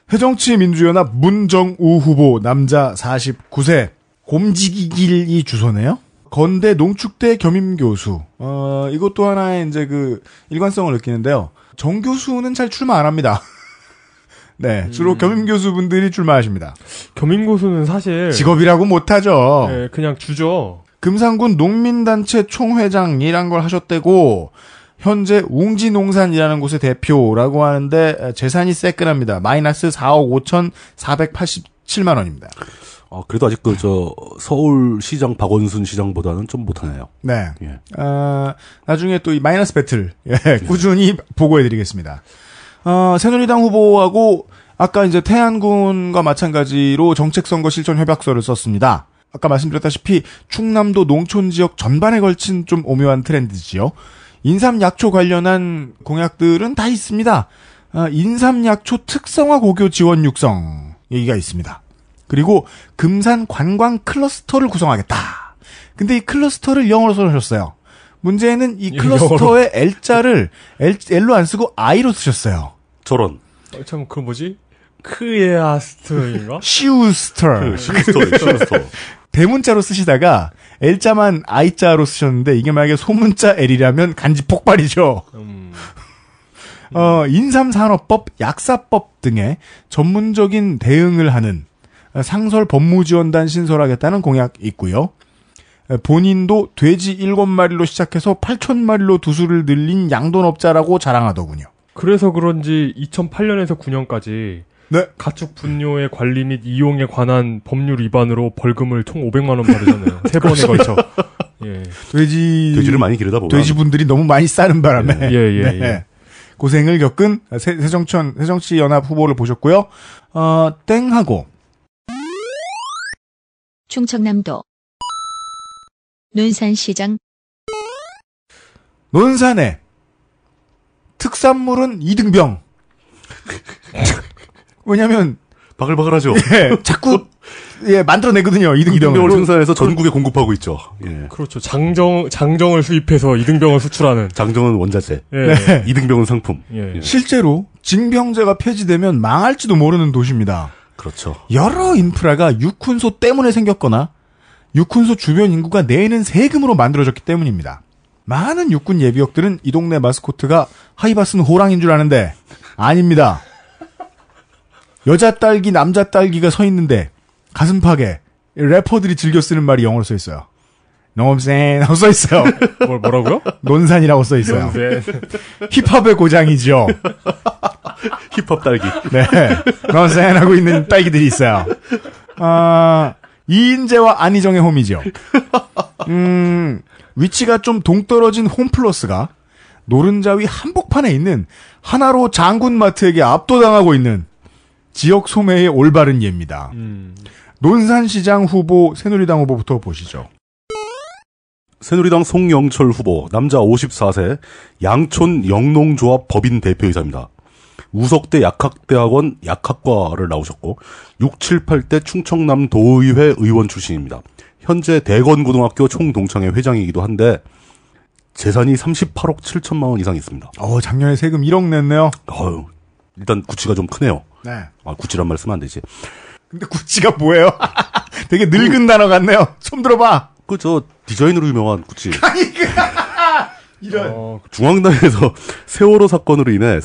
새정치민주연합 문정우 후보 남자 49세 곰지기길이 주소네요. 건대 농축대 겸임교수. 이것도 하나의 이제 그 일관성을 느끼는데요. 정 교수는 잘 출마 안 합니다. 네, 주로 겸임교수분들이 출마하십니다. 겸임교수는 사실 직업이라고 못하죠. 예, 그냥 주죠. 금산군 농민단체 총회장이란 걸 하셨대고 현재 웅지농산이라는 곳의 대표라고 하는데 재산이 새끈합니다. 마이너스 4억 5,487만 원입니다. 그래도 아직 서울시장 박원순 시장보다는 좀 못하네요. 네. 예. 나중에 또 이 마이너스 배틀 꾸준히 보고해드리겠습니다. 새누리당 후보하고 아까 이제 태안군과 마찬가지로 정책선거 실천 협약서를 썼습니다. 아까 말씀드렸다시피 충남도 농촌 지역 전반에 걸친 좀 오묘한 트렌드지요. 인삼약초 관련한 공약들은 다 있습니다. 인삼약초 특성화 고교 지원 육성 얘기가 있습니다. 그리고 금산 관광 클러스터를 구성하겠다. 근데 이 클러스터를 영어로 써주셨어요. 문제는 이 클러스터의 L자를 L로 안 쓰고 I로 쓰셨어요. 저런. 참, 그 뭐지? 크에아스트인가? 시우스터. 시우스터. 대문자로 쓰시다가 L자만 I자로 쓰셨는데 이게 만약에 소문자 L이라면 간지 폭발이죠. 인삼산업법, 약사법 등의 전문적인 대응을 하는 상설 법무지원단 신설하겠다는 공약 있고요. 본인도 돼지 7마리로 시작해서 8,000마리로 두수를 늘린 양돈업자라고 자랑하더군요. 그래서 그런지 2008년에서 9년까지 네. 가축 분뇨의 관리 및 이용에 관한 법률 위반으로 벌금을 총 500만 원 받으셨네요. 3번에 걸쳐. 예. 돼지를 많이 기르다 보면 돼지분들이 너무 많이 싸는 바람에 예. 고생을 겪은 새정치연합 후보를 보셨고요. 땡하고 충청남도 논산시장 논산에 특산물은 이등병. 왜냐면 바글바글하죠. 자꾸 만들어내거든요. 이등병을. 이등병을 생산해서 전국에 공급하고 있죠. 예. 그렇죠. 장정을 수입해서 이등병을 수출하는. 장정은 원자재. 예. 네. 이등병은 상품. 예. 실제로 징병제가 폐지되면 망할지도 모르는 도시입니다. 그렇죠. 여러 인프라가 육훈소 때문에 생겼거나 육훈소 주변 인구가 내는 세금으로 만들어졌기 때문입니다. 많은 육군 예비역들은 이 동네 마스코트가 하이바스는 호랑인 줄 아는데 아닙니다. 여자 딸기, 남자 딸기가 서 있는데 가슴팍에 래퍼들이 즐겨 쓰는 말이 영어로 써 있어요. 농업센하고 써 있어요. 뭐라고요? 논산이라고 써 있어요. 힙합의 고장이죠. 힙합 딸기. 네. 논산하고 있는 딸기들이 있어요. 이인재와 안희정의 홈이죠. 위치가 좀 동떨어진 홈플러스가 노른자위 한복판에 있는 하나로 장군마트에게 압도당하고 있는 지역 소매의 올바른 예입니다. 논산시장 후보, 새누리당 후보부터 보시죠. 새누리당 송영철 후보, 남자 54세, 양촌 영농조합 법인 대표이사입니다. 우석대 약학대학원 약학과를 나오셨고 6, 7, 8대 충청남 도의회 의원 출신입니다. 현재 대건고등학교 총동창회 회장이기도 한데 재산이 38억 7천만 원 이상 있습니다. 작년에 세금 1억 냈네요. 일단 구찌가 좀 크네요. 네. 구찌란 말 쓰면 안 되지. 근데 구찌가 뭐예요? 되게 늙은 단어 같네요. 손 들어봐. 디자인으로 유명한 구찌. 이런. 중앙당에서 세월호 사건으로 인해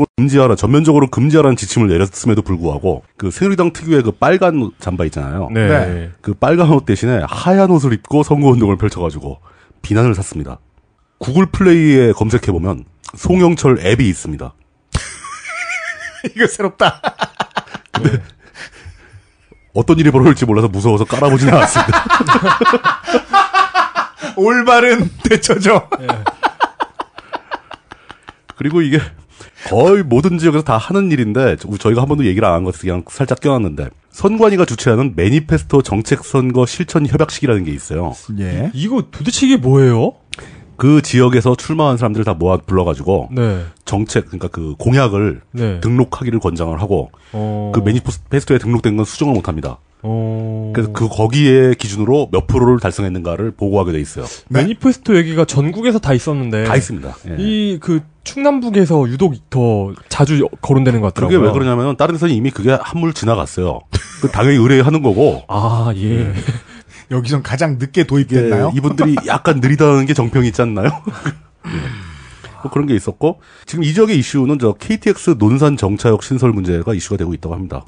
전면적으로 금지하라는 지침을 내렸음에도 불구하고 그 새누리당 특유의 그 빨간 잠바 있잖아요. 네. 그 빨간 옷 대신에 하얀 옷을 입고 선거운동을 펼쳐가지고 비난을 샀습니다. 구글 플레이에 검색해보면 송영철 앱이 있습니다. 이거 새롭다. 근데 어떤 일이 벌어질지 몰라서 무서워서 깔아보지는 않았습니다. 올바른 대처죠. 예. 그리고 이게 거의 모든 지역에서 다 하는 일인데 저희가 한 번도 얘기를 안 한 것에서 그냥 살짝 껴놨는데 선관위가 주최하는 매니페스토 정책선거 실천 협약식이라는 게 있어요. 예. 이거 도대체 이게 뭐예요? 그 지역에서 출마한 사람들을 다 모아 불러가지고 네. 정책 그러니까 그 공약을 네. 등록하기를 권장을 하고 그 매니페스토에 등록된 건 수정을 못합니다. 그래서 그 거기에 기준으로 몇 프로를 달성했는가를 보고하게 돼 있어요. 매니페스토 얘기가 전국에서 다 있었는데 다 있습니다. 예. 이 그 충남북에서 유독 더 자주 거론되는 것 그게 같더라고요. 왜 그러냐면 다른 데서는 이미 그게 한물 지나갔어요. 그 당연히 의뢰하는 거고. 아 예. 여기선 가장 늦게 도입됐나요? 예, 이분들이 약간 느리다는 게 정평이 있지 않나요? 예. 뭐 그런 게 있었고 지금 이 지역의 이슈는 저 KTX 논산 정차역 신설 문제가 이슈가 되고 있다고 합니다.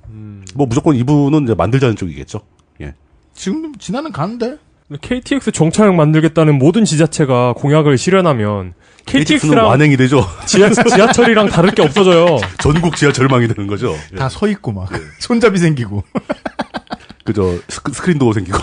뭐 무조건 이분은 이제 만들자는 쪽이겠죠. 예. 지금 지나는 가는데. KTX 정차역 만들겠다는 모든 지자체가 공약을 실현하면 KTX는 KTX랑 완행이 되죠. 지하철이랑 다를 게 없어져요. 전국 지하철망이 되는 거죠. 예. 다 서 있고 막 손잡이 생기고. 그저 스크린도 생기고.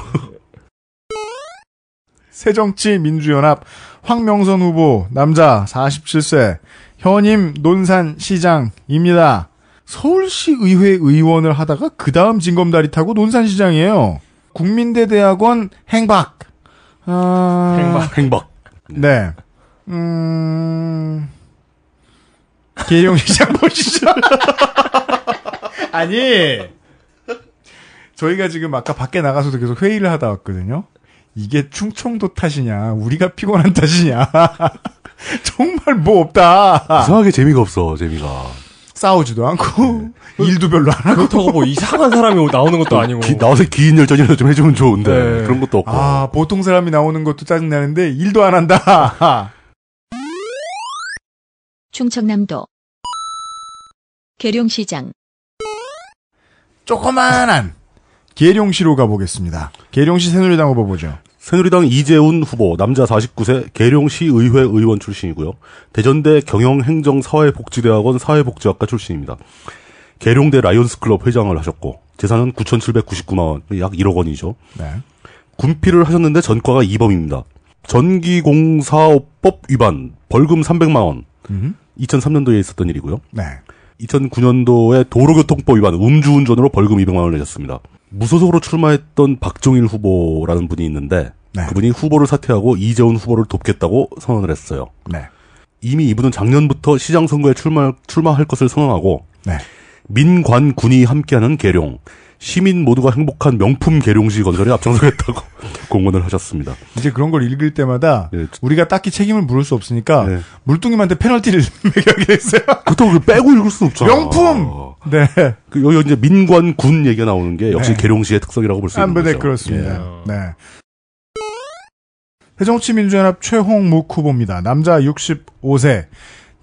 새정치민주연합 황명선 후보 남자 47세 현임 논산시장입니다. 서울시 의회 의원을 하다가 그 다음 징검다리 타고 논산시장이에요. 국민대대학원 행박. 행박. 네. 계룡시장 보시죠. 아니, 저희가 지금 아까 밖에 나가서도 계속 회의를 하다 왔거든요. 이게 충청도 탓이냐, 우리가 피곤한 탓이냐. 정말 뭐 없다. 이상하게 재미가 없어, 재미가. 싸우지도 않고, 일도 별로 안 하고. 그렇다고 뭐 이상한 사람이 나오는 것도 아니고. 나와서 긴 열전이라도 좀 해주면 좋은데. 네. 그런 것도 없고. 아, 보통 사람이 나오는 것도 짜증나는데, 일도 안 한다. 충청남도 계룡시장 조그만한 계룡시로 가보겠습니다. 계룡시 새누리당 후보 보죠. 새누리당 이재훈 후보, 남자 49세, 계룡시 의회 의원 출신이고요. 대전대 경영행정사회복지대학원 사회복지학과 출신입니다. 계룡대 라이온스클럽 회장을 하셨고 재산은 9,799만 원, 약 1억 원이죠. 네. 군필을 하셨는데 전과가 2범입니다. 전기공사업법 위반, 벌금 300만 원. 2003년도에 있었던 일이고요. 네. 2009년도에 도로교통법 위반, 음주운전으로 벌금 200만 원을 내셨습니다. 무소속으로 출마했던 박종일 후보라는 분이 있는데 네. 그분이 후보를 사퇴하고 이재훈 후보를 돕겠다고 선언을 했어요. 네. 이미 이분은 작년부터 시장 선거에 출마할 것을 선언하고 네. 민관 군이 함께하는 계룡, 시민 모두가 행복한 명품 계룡시 건설에 앞장서겠다고 공언을 하셨습니다. 이제 그런 걸 읽을 때마다 예. 우리가 딱히 책임을 물을 수 없으니까 예. 물뚱님한테 페널티를 매겨하게 됐어요. 그렇다고 그걸 빼고 읽을 수는 없잖아. 명품! 네. 여기 이제 민관 군 얘기가 나오는 게 역시 네. 계룡시의 특성이라고 볼 수 있는 거죠. 네, 그렇습니다. 예. 네. 새정치민주연합 최홍묵 후보입니다. 남자 65세.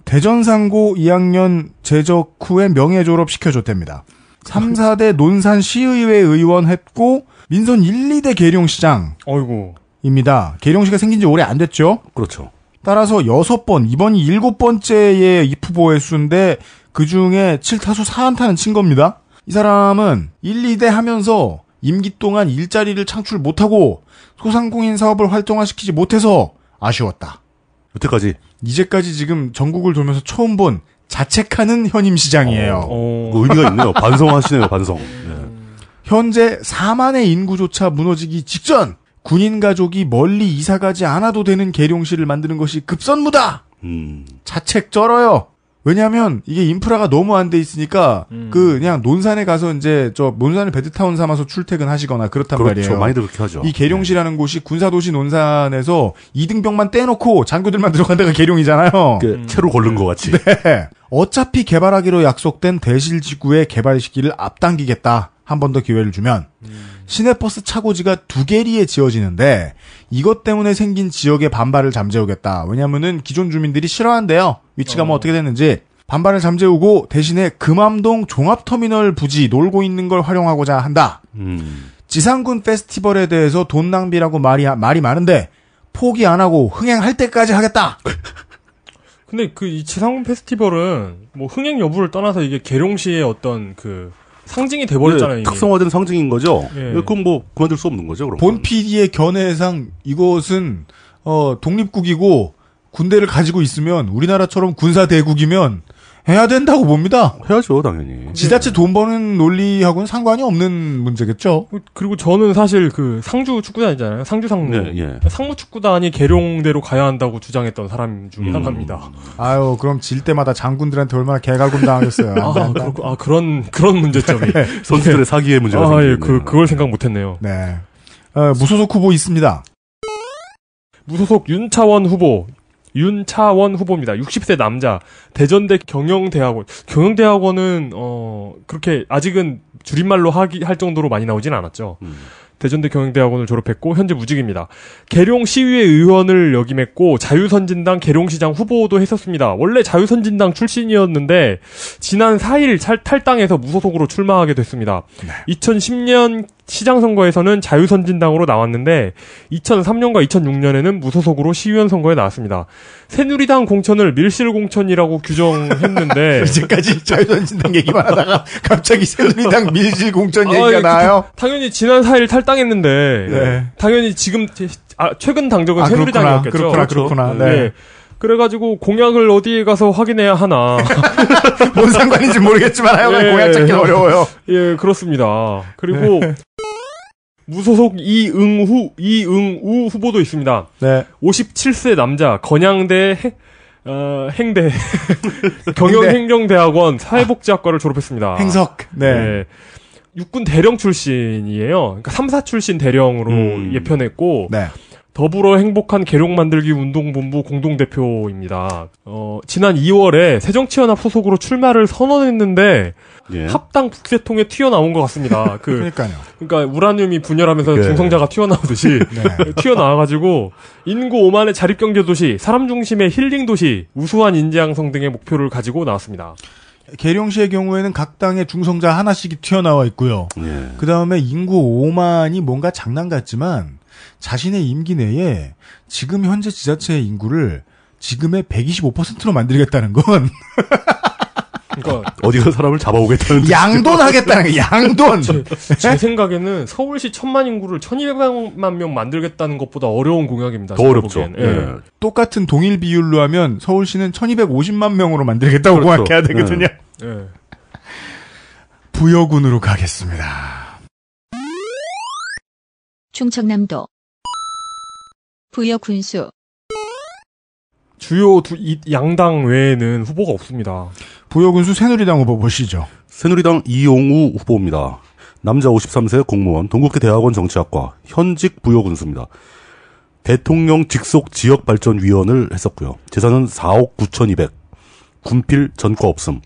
대전상고 2학년 재적 후에 명예 졸업 시켜줬답니다. 3, 4대 논산 시의회 의원 했고 민선 1, 2대 계룡시장입니다. 어이구. 계룡시가 생긴 지 오래 안 됐죠. 그렇죠. 따라서 6번, 이번이 7번째의 입후보의 수인데 그중에 7타수 4안타는 친 겁니다. 이 사람은 1, 2대 하면서 임기 동안 일자리를 창출 못하고 소상공인 사업을 활성화시키지 못해서 아쉬웠다. 여태까지 이제까지 지금 전국을 돌면서 처음 본 자책하는 현임 시장이에요. 의미가 있네요. 반성하시네요, 반성. 네. 현재 4만의 인구조차 무너지기 직전 군인 가족이 멀리 이사가지 않아도 되는 계룡시를 만드는 것이 급선무다. 자책 쩔어요. 왜냐하면 이게 인프라가 너무 안 돼 있으니까 그냥 논산에 가서 이제 저 논산을 베드타운 삼아서 출퇴근하시거나 그렇단 그렇죠. 말이에요. 많이들 그렇게 하죠. 이 계룡시라는 곳이 군사도시 논산에서 이등병만 떼놓고 장교들만 들어간 데가 계룡이잖아요. 채로 고른 것 같이. 네. 어차피 개발하기로 약속된 대실지구의 개발 시기를 앞당기겠다. 한 번 더 기회를 주면 시내버스 차고지가 2개리에 지어지는데 이것 때문에 생긴 지역의 반발을 잠재우겠다. 왜냐면은 기존 주민들이 싫어한대요. 위치가 뭐 어떻게 됐는지. 반발을 잠재우고 대신에 금암동 종합터미널 부지 놀고 있는 걸 활용하고자 한다. 지상군 페스티벌에 대해서 돈 낭비라고 말이 많은데 포기 안 하고 흥행할 때까지 하겠다. 근데 이 지상군 페스티벌은 뭐 흥행 여부를 떠나서 이게 계룡시의 어떤 그 상징이 돼버렸잖아요. 네, 특성화된 상징인 거죠. 예. 그럼 뭐 그만둘 수 없는 거죠. 그럼. 본 PD의 견해상 이것은 독립국이고 군대를 가지고 있으면 우리나라처럼 군사 대국이면 해야 된다고 봅니다. 해야죠, 당연히. 지자체 돈 버는 논리하고는 상관이 없는 문제겠죠. 그리고 저는 사실 그 상주 축구단이잖아요. 상주 상무. 네, 예. 상무 축구단이 계룡대로 가야 한다고 주장했던 사람 중에 하나입니다. 아유, 그럼 질 때마다 장군들한테 얼마나 개갈굼 당하겠어요. 그런 문제점이. 선수들의 사기의 문제가 생기네요. 그걸 생각 못했네요. 네. 무소속 후보 있습니다. 무소속 윤차원 후보입니다. 60세 남자. 대전대 경영대학원. 경영대학원은 그렇게 아직은 줄임말로 할 정도로 많이 나오진 않았죠. 대전대 경영대학원을 졸업했고 현재 무직입니다. 계룡 시의회 의원을 역임했고 자유선진당 계룡시장 후보도 했었습니다. 원래 자유선진당 출신이었는데 지난 4일 탈당해서 무소속으로 출마하게 됐습니다. 네. 2010년 시장 선거에서는 자유선진당으로 나왔는데 2003년과 2006년에는 무소속으로 시의원 선거에 나왔습니다. 새누리당 공천을 밀실공천이라고 규정했는데 이제까지 자유선진당 얘기만 하다가 갑자기 새누리당 밀실공천 얘기가 나와요? 당연히 지난 4일 탈당했는데 네. 당연히 지금 최근 당적은 새누리당이었겠죠. 그렇구나. 네. 네. 그래가지고 공약을 어디에 가서 확인해야 하나. 뭔 상관인지 모르겠지만 하여간 공약 찾기 어려워요. 예, 그렇습니다. 그리고 무소속 이응우 후보도 있습니다. 네. 57세 남자, 건양대 행대 경영행정대학원 사회복지학과를 졸업했습니다. 행석. 네. 육군 대령 출신이에요. 그러니까 3사 출신 대령으로 예편했고 네. 더불어 행복한 계룡 만들기 운동본부 공동대표입니다. 지난 2월에 새정치연합 소속으로 출마를 선언했는데 예. 합당 북새통에 튀어나온 것 같습니다. 그러니까요. 그러니까 우라늄이 분열하면서 중성자가 튀어나오듯이 네. 튀어나와가지고 인구 5만의 자립경제도시, 사람 중심의 힐링도시, 우수한 인재양성 등의 목표를 가지고 나왔습니다. 계룡시의 경우에는 각 당에 중성자 하나씩이 튀어나와 있고요. 예. 그 다음에 인구 5만이 뭔가 장난 같지만 자신의 임기 내에 지금 현재 지자체의 인구를 지금의 125%로 만들겠다는 건 그러니까 어디가 사람을 잡아오겠다는 양돈하겠다는 거 양돈. 제 생각에는 서울시 1000만 인구를 1200만 명 만들겠다는 것보다 어려운 공약입니다. 더 어렵죠. 예. 똑같은 동일 비율로 하면 서울시는 1250만 명으로 만들겠다고 그렇죠. 공약해야 되거든요. 예. 부여군으로 가겠습니다. 충청남도 부여군수 주요 양당 외에는 후보가 없습니다. 부여군수 새누리당 후보 보시죠. 새누리당 이용우 후보입니다. 남자 53세 공무원, 동국대 대학원 정치학과, 현직 부여군수입니다. 대통령 직속 지역발전위원을 했었고요. 재산은 4억 9,200, 군필 전과 없음.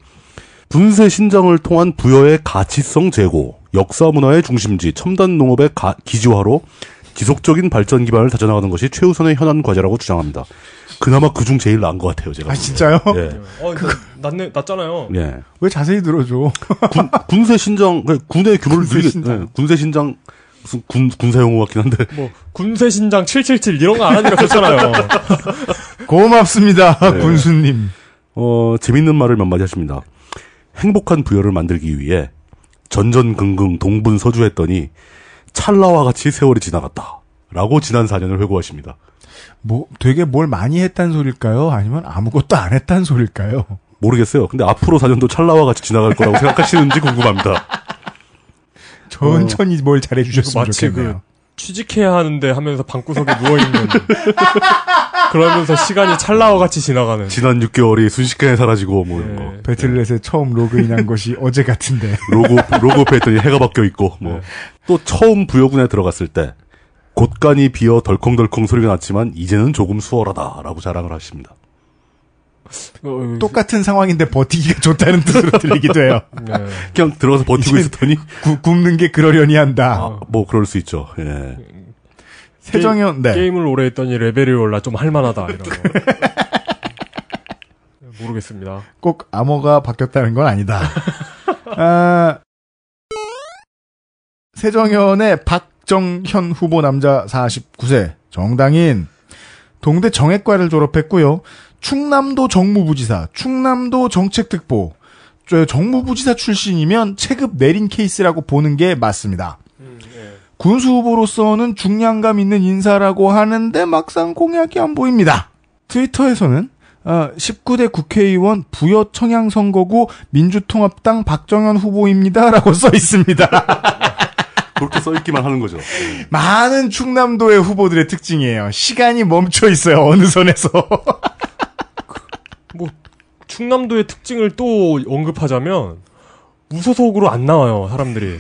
분쇄 신장을 통한 부여의 가치성 제고, 역사문화의 중심지, 첨단 농업의 기지화로 지속적인 발전 기반을 다져나가는 것이 최우선의 현안 과제라고 주장합니다. 그나마 그중 제일 나은 것 같아요, 제가. 아, 진짜요? 예. 낫잖아요. 예. 왜 자세히 들어줘? 군세 신장, 군의 규모를 늘리겠, 군세 신장, 무슨 군사 용어 같긴 한데. 뭐, 군세 신장 777 이런 거 안 하니까 좋잖아요. 고맙습니다, 네. 군수님. 재밌는 말을 몇 마디 하십니다. 행복한 부여를 만들기 위해 전전긍긍 동분서주했더니 찰나와 같이 세월이 지나갔다. 라고 지난 4년을 회고하십니다. 뭐, 되게 뭘 많이 했단 소릴까요? 아니면 아무것도 안 했단 소릴까요? 모르겠어요. 근데 앞으로 4년도 찰나와 같이 지나갈 거라고 생각하시는지 궁금합니다. 천천히 뭘 잘해주셨으면 좋겠네요. 마치 취직해야 하는데 하면서 방구석에 누워있는 그러면서 시간이 찰나와 같이 지나가는 지난 6개월이 순식간에 사라지고 뭐 이런 거. 배틀넷에 처음 로그인한 것이 어제 같은데 로고 했더니 해가 바뀌어 있고 뭐. 또 처음 부여군에 들어갔을 때 곳간이 비어 덜컹덜컹 소리가 났지만 이제는 조금 수월하다라고 자랑을 하십니다. 똑같은 상황인데 버티기가 좋다는 뜻으로 들리기도 해요. 네. 그냥 들어가서 버티고 있었더니 굽는 게 그러려니 한다. 뭐 그럴 수 있죠. 예. 세정현 게임을 오래 했더니 레벨이 올라 좀 할만하다 이런 거. 모르겠습니다. 꼭 암호가 바뀌었다는 건 아니다. 세정현의 박정현 후보 남자 49세 정당인 동대 정액과를 졸업했고요. 충남도 정무부지사, 충남도 정책특보, 정무부지사 출신이면 체급 내린 케이스라고 보는 게 맞습니다. 군수 후보로서는 중량감 있는 인사라고 하는데 막상 공약이 안 보입니다. 트위터에서는 19대 국회의원 부여 청양 선거구 민주통합당 박정현 후보입니다라고 써 있습니다. 그렇게 써있기만 하는 거죠. 많은 충남도의 후보들의 특징이에요. 시간이 멈춰 있어요. 어느 선에서. 뭐 충남도의 특징을 또 언급하자면 무소속으로 안 나와요. 사람들이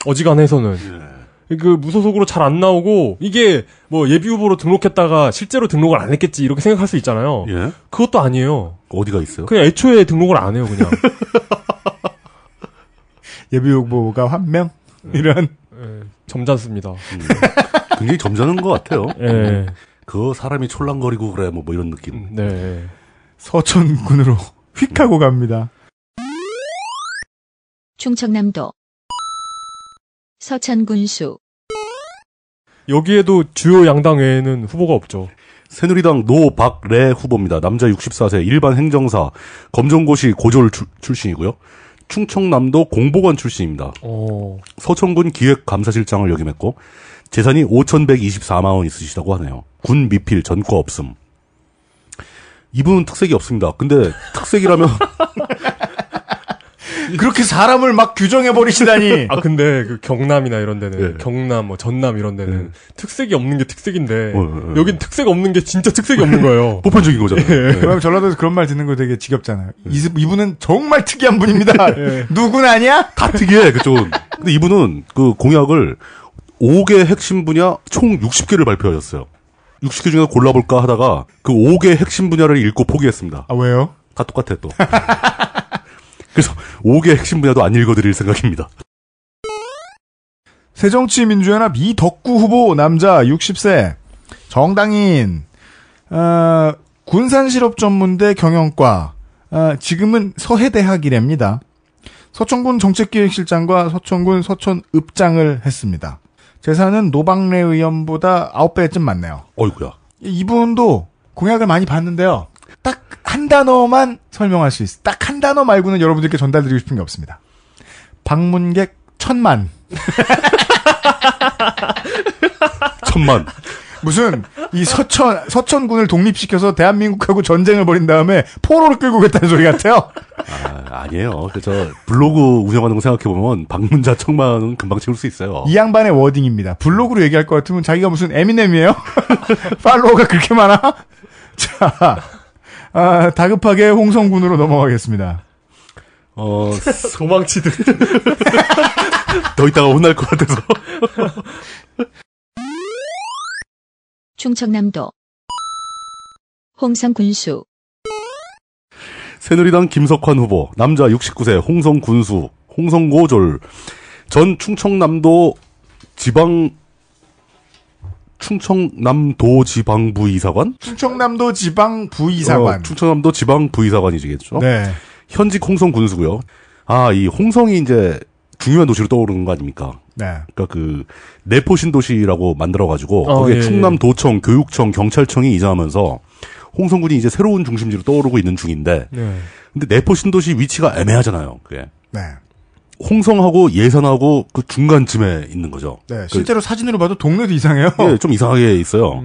어지간해서는. 그 무소속으로 잘 안 나오고 이게 뭐 예비 후보로 등록했다가 실제로 등록을 안 했겠지 이렇게 생각할 수 있잖아요. 예? 그것도 아니에요. 어디가 있어요? 그냥 애초에 등록을 안 해요. 그냥. 예비 후보가 한 명? 이런. 점잖습니다. 굉장히 점잖은 것 같아요. 예. 그 사람이 촐랑거리고 그래 뭐 이런 느낌. 네. 서천군으로 휙 하고 갑니다. 충청남도 서천군수. 여기에도 주요 양당 외에는 후보가 없죠. 새누리당 노박래 후보입니다. 남자 64세 일반 행정사 검정고시 고졸 출신이고요. 충청남도 공보관 출신입니다. 서천군 기획감사실장을 역임했고 재산이 5,124만 원 있으시다고 하네요. 군 미필 전과 없음. 이분은 특색이 없습니다. 근데 특색이라면 그렇게 사람을 막 규정해버리시다니. 아, 근데 그 경남이나 이런 데는, 네. 경남, 뭐 전남 이런 데는 특색이 없는 게 특색인데, 네. 여긴 특색 없는 게 진짜 특색이 없는 거예요. 보편적인 거잖아요. 네. 그럼 전라도에서 그런 말 듣는 거 되게 지겹잖아요. 이분은 정말 특이한 분입니다. 누군 아니야? 다 특이해, 그쪽은. 근데 이분은 그 공약을 5개 핵심 분야 총 60개를 발표하셨어요. 60개 중에서 골라볼까 하다가 그 5개 핵심 분야를 읽고 포기했습니다. 아, 왜요? 다 똑같아, 또. 그래서 5개 핵심 분야도 안 읽어드릴 생각입니다. 새정치민주연합 이덕구 후보 남자 60세 정당인 군산실업전문대 경영과 지금은 서해대학이랍니다. 서천군 정책기획실장과 서천군 서천읍장을 했습니다. 재산은 노박래 의원보다 9배쯤 많네요. 어이구야. 이분도 공약을 많이 봤는데요. 딱 한 단어만 설명할 수 있어요. 딱 한 단어 말고는 여러분들께 전달드리고 싶은 게 없습니다. 방문객 1,000만. 1,000만. 무슨 이 서천군을 독립시켜서 대한민국하고 전쟁을 벌인 다음에 포로를 끌고 오겠다는 소리 같아요. 아니에요. 그래서 블로그 운영하는 거 생각해보면 방문자 1,000만은 금방 채울 수 있어요. 이 양반의 워딩입니다. 블로그로 얘기할 것 같으면 자기가 무슨 에미넴이에요? 팔로워가 그렇게 많아? 자, 다급하게 홍성군으로 넘어가겠습니다. 도망치듯. 더 있다가 혼날 것 같아서. 충청남도 홍성군수. 새누리당 김석환 후보, 남자 69세 홍성군수, 홍성고졸, 전 충청남도 지방부이사관? 충청남도 지방부이사관. 충청남도 지방부이사관이시겠죠? 네. 현직 홍성군수고요. 이 홍성이 이제 중요한 도시로 떠오르는 거 아닙니까? 네. 그러니까 그 내포 신도시라고 만들어가지고 거기에 예, 충남도청, 교육청, 경찰청이 이전하면서 홍성군이 이제 새로운 중심지로 떠오르고 있는 중인데, 네. 근데 내포 신도시 위치가 애매하잖아요. 그게 네. 홍성하고 예산하고 그 중간쯤에 있는 거죠. 네. 실제로 사진으로 봐도 동네도 이상해요. 예, 좀 이상하게 있어요.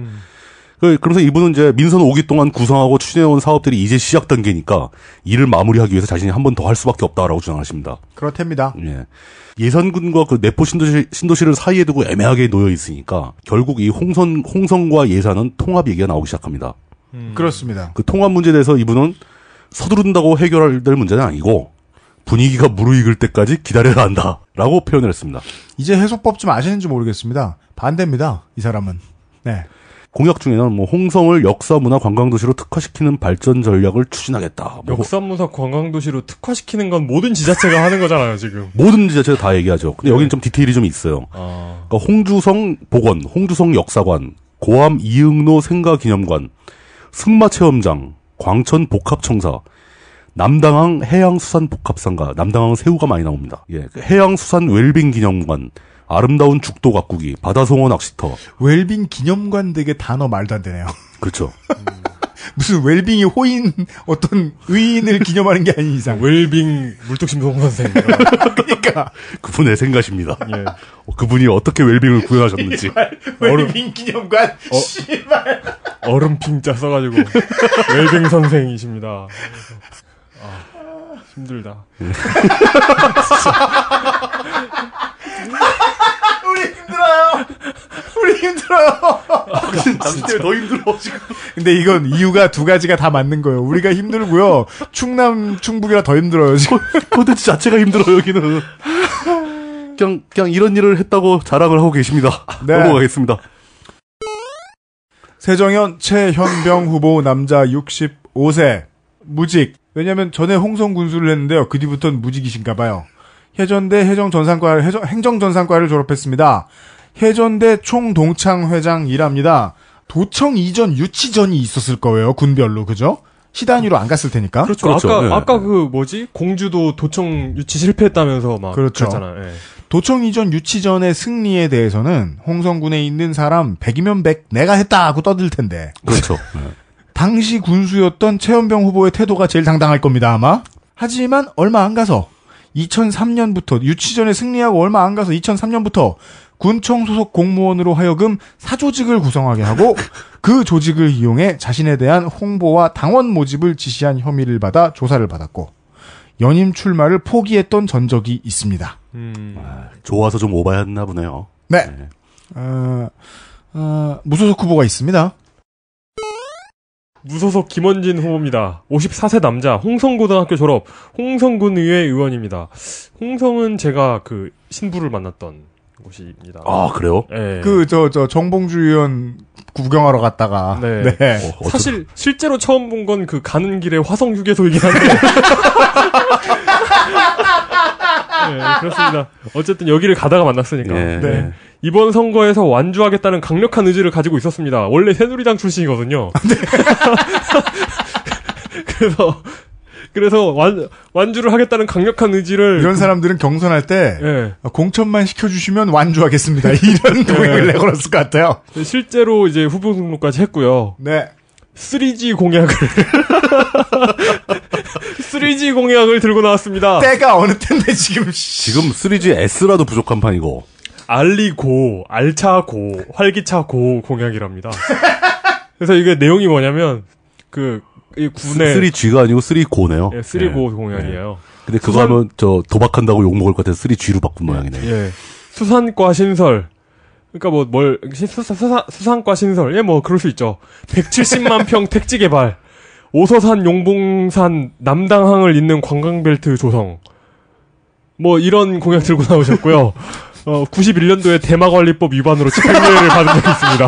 그래서 이분은 이제 민선 5기 동안 구성하고 추진해온 사업들이 이제 시작 단계니까 이를 마무리하기 위해서 자신이 한 번 더 할 수밖에 없다라고 주장하십니다. 그렇답니다. 예. 예산군과 그 내포 신도시를 사이에 두고 애매하게 놓여 있으니까 결국 이 홍성과 예산은 통합 얘기가 나오기 시작합니다. 그렇습니다. 그 통합 문제에 대해서 이분은 서두른다고 해결될 문제는 아니고 분위기가 무르익을 때까지 기다려야 한다라고 표현을 했습니다. 이제 해소법 좀 아시는지 모르겠습니다. 반대입니다. 이 사람은. 네. 공약 중에는 뭐 홍성을 역사문화 관광도시로 특화시키는 발전 전략을 추진하겠다. 뭐 역사문화 관광도시로 특화시키는 건 모든 지자체가 하는 거잖아요, 지금. 모든 지자체가 다 얘기하죠. 근데 여기는 좀 디테일이 좀 있어요. 그러니까 홍주성 복원, 홍주성 역사관, 고암 이응로 생가기념관, 승마체험장, 광천 복합청사, 남당항 해양수산복합상가, 남당항 새우가 많이 나옵니다. 예, 해양수산 웰빙 기념관, 아름다운 죽도 가꾸기, 바다송어 낚시터. 웰빙 기념관 되게 단어 말도 안 되네요. 그렇죠. 무슨 웰빙이 어떤 의인을 기념하는 게 아닌 이상. 웰빙 물뚝심송 선생. 그러니까 그분의 생각입니다. 예. 그분이 어떻게 웰빙을 구현하셨는지. 웰빙 기념관. 씨발. 얼음핑자 써가지고 웰빙 선생이십니다. 힘들다. 우리 힘들어요. 당신 때문에 더 힘들어 지금. 근데 이건 이유가 두 가지가 다 맞는 거예요. 우리가 힘들고요. 충북이라 더 힘들어요. 지금. 콘텐츠 자체가 힘들어 여기는. 그냥 이런 일을 했다고 자랑을 하고 계십니다. 네. 넘어가겠습니다. 세정현 최현병 후보 남자 65세 무직. 왜냐면 전에 홍성 군수를 했는데요. 그 뒤부터는 무직이신가 봐요. 해전대 행정전산과를 졸업했습니다. 해전대 총동창회장 일합니다. 도청 이전 유치전이 있었을 거예요. 군별로. 그죠? 시단위로 안 갔을 테니까. 그렇죠. 그렇죠. 아까 그 뭐지? 공주도 도청 유치 실패했다면서 막 그렇죠. 그랬잖아요. 예. 도청 이전 유치전의 승리에 대해서는 홍성군에 있는 사람 100이면 100 내가 했다 하고 떠들 텐데. 그렇죠. 당시 군수였던 최현병 후보의 태도가 제일 당당할 겁니다, 아마. 하지만 얼마 안 가서 2003년부터 유치전에 승리하고 얼마 안 가서 2003년부터 군청 소속 공무원으로 하여금 사조직을 구성하게 하고 그 조직을 이용해 자신에 대한 홍보와 당원 모집을 지시한 혐의를 받아 조사를 받았고 연임 출마를 포기했던 전적이 있습니다. 좋아서 좀 오바였나 보네요. 네. 무소속 후보가 있습니다. 무소속 김원진 후보입니다. 54세 남자, 홍성고등학교 졸업, 홍성군의회 의원입니다. 홍성은 제가 그 신부를 만났던 곳입니다. 아, 그래요? 네. 정봉주 의원 구경하러 갔다가. 네. 사실, 실제로 처음 본 건 그 가는 길에 화성 휴게소이긴 한데. 네, 그렇습니다. 어쨌든 여기를 가다가 만났으니까. 네. 이번 선거에서 완주하겠다는 강력한 의지를 가지고 있었습니다. 원래 새누리당 출신이거든요. 그래서 완주를 하겠다는 강력한 의지를 이런 사람들은 경선할 때 네. 공천만 시켜주시면 완주하겠습니다. 이런 공약을 내걸었을 것 같아요. 실제로 이제 후보 등록까지 했고요. 네. 3G 공약을 들고 나왔습니다. 때가 어느 때인데 지금 3GS라도 부족한 판이고. 알리고, 알차고, 활기차고 공약이랍니다. 그래서 이게 내용이 뭐냐면 이 군의 3G가 아니고 3고네요. 예, 3고 공약이에요. 근데 그거 하면 도박한다고 욕먹을 것 같아서 3G로 바꾼 모양이네. 예. 수산과 신설. 그러니까 수산과 신설. 예, 뭐 그럴 수 있죠. 170만 평 택지 개발. 오서산, 용봉산, 남당항을 잇는 관광벨트 조성. 뭐 이런 공약 들고 나오셨고요. 91년도에 대마관리법 위반으로 집행유예를 받은 적이 있습니다.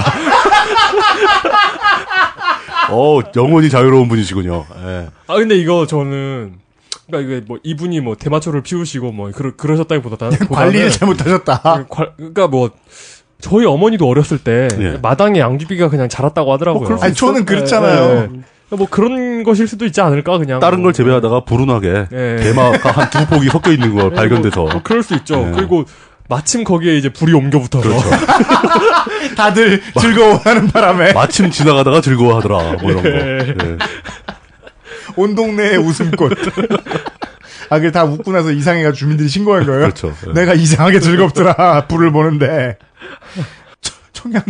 영혼이 자유로운 분이시군요. 예. 근데 이거 저는, 그러니까 이게 뭐 이분이 뭐 대마초를 피우시고 뭐 그러셨다기보다는 관리를 잘못하셨다. 그러니까 뭐 저희 어머니도 어렸을 때 예. 마당에 양귀비가 그냥 자랐다고 하더라고요. 아니 저는 그렇잖아요. 뭐 그런 것일 수도 있지 않을까 그냥. 다른 걸 재배하다가 불운하게 대마가 한 두 폭이 섞여 있는 걸 발견돼서. 뭐 그럴 수 있죠. 그리고 마침 거기에 이제 불이 옮겨 붙어서. 그렇죠. 다들 즐거워하는 바람에. 마침 지나가다가 즐거워하더라. 뭐 이런 거. 예. 온 동네에 웃음꽃. 그게 다 웃고 나서 이상해가 주민들이 신고한 거예요? 그렇죠. 예. 내가 이상하게 즐겁더라. 불을 보는데. 청양.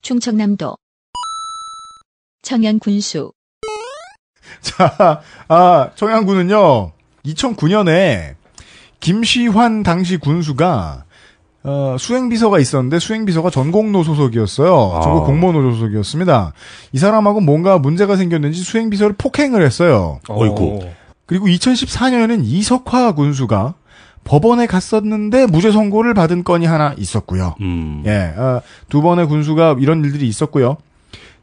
충청남도 청양군수. 자, 청양군은요, 2009년에 김시환 당시 군수가 수행비서가 있었는데 수행비서가 전공노 소속이었어요. 전국 공무원노조 소속이었습니다. 이 사람하고 뭔가 문제가 생겼는지 수행비서를 폭행을 했어요. 어이구. 그리고 2014년에는 이석화 군수가 법원에 갔었는데 무죄 선고를 받은 건이 하나 있었고요. 예, 두 번의 군수가 이런 일들이 있었고요.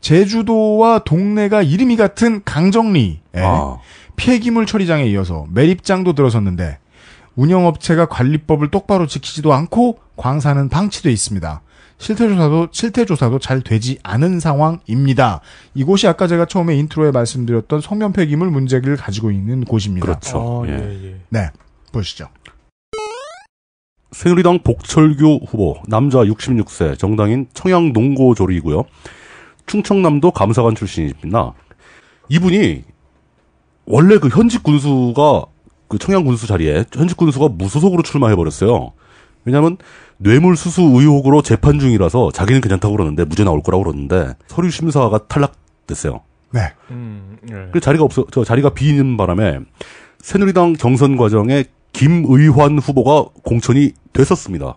제주도와 동네가 이름이 같은 강정리 폐기물 처리장에 이어서 매립장도 들어섰는데 운영업체가 관리법을 똑바로 지키지도 않고 광사는 방치돼 있습니다. 실태조사도 잘 되지 않은 상황입니다. 이곳이 아까 제가 처음에 인트로에 말씀드렸던 성면 폐기물 문제를 가지고 있는 곳입니다. 그렇죠. 네, 보시죠. 새누리당 복철규 후보, 남자 66세, 정당인 청양농고조리이고요. 충청남도 감사관 출신입니다. 이분이 원래 그 현직 군수가 그 청양 군수 자리에 현직 군수가 무소속으로 출마해버렸어요. 왜냐하면 뇌물수수 의혹으로 재판 중이라서 자기는 괜찮다고 그러는데 무죄 나올 거라고 그러는데 서류 심사가 탈락됐어요. 네. 그 자리가 비는 바람에 새누리당 경선 과정에 김의환 후보가 공천이 됐었습니다.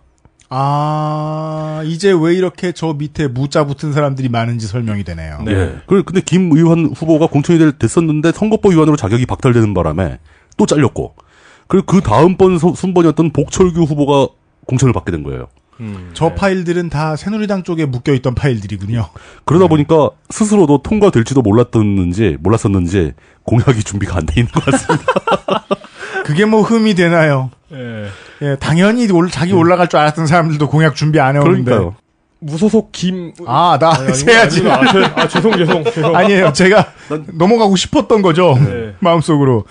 이제 왜 이렇게 저 밑에 무자 붙은 사람들이 많은지 설명이 되네요. 네. 예. 근데 김의환 후보가 공천이 됐었는데 선거법 위반으로 자격이 박탈되는 바람에 또 잘렸고, 그리고 그 다음번 순번이었던 복철규 후보가 공천을 받게 된 거예요. 저 파일들은 다 새누리당 쪽에 묶여있던 파일들이군요. 그러다 보니까 스스로도 통과될지도 몰랐었는지 공약이 준비가 안 돼 있는 것 같습니다. 그게 뭐 흠이 되나요? 예, 당연히 자기 올라갈 줄 알았던 사람들도 공약 준비 안 해오는데. 그러니까요. 무소속 김. 나 세야지. 죄송. 아니에요. 제가 넘어가고 싶었던 거죠. 네. 마음속으로.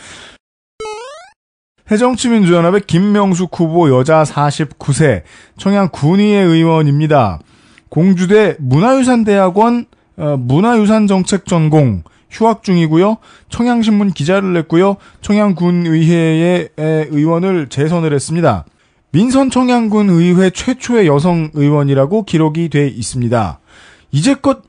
새정치민주연합의 김명숙 후보 여자 49세 청양 군의회 의원입니다. 공주대 문화유산대학원 문화유산정책 전공 휴학 중이고요. 청양신문 기자를 냈고요. 청양군의회의 의원을 재선을 했습니다. 민선 청양군 의회 최초의 여성 의원이라고 기록이 돼 있습니다. 이제껏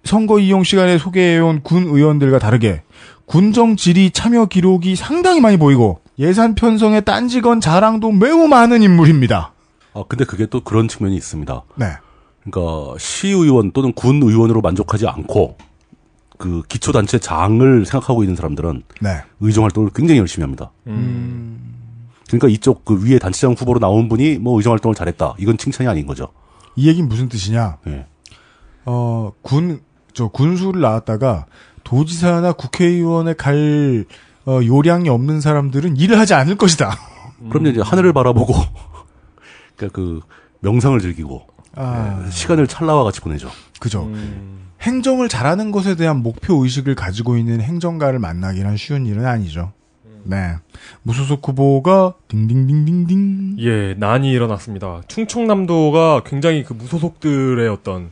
선거 이용 시간에 소개해온 군 의원들과 다르게 군정 질의 참여 기록이 상당히 많이 보이고 예산 편성의 딴지건 자랑도 매우 많은 인물입니다. 근데 그게 또 그런 측면이 있습니다. 네. 그러니까 시의원 또는 군 의원으로 만족하지 않고 그 기초단체 장을 생각하고 있는 사람들은 네. 의정 활동을 굉장히 열심히 합니다. 그러니까 이쪽 그 위에 단체장 후보로 나온 분이 뭐 의정 활동을 잘했다. 이건 칭찬이 아닌 거죠. 이 얘기는 무슨 뜻이냐? 예. 군수를 나왔다가 도지사나 국회의원에 갈 요량이 없는 사람들은 일을 하지 않을 것이다. 그럼 이제 하늘을 바라보고 그러니까 그 명상을 즐기고 시간을 찰나와 같이 보내죠. 그죠. 행정을 잘하는 것에 대한 목표 의식을 가지고 있는 행정가를 만나기는 쉬운 일은 아니죠. 네. 무소속 후보가 딩딩딩딩딩. 예, 난이 일어났습니다. 충청남도가 굉장히 그 무소속들의 어떤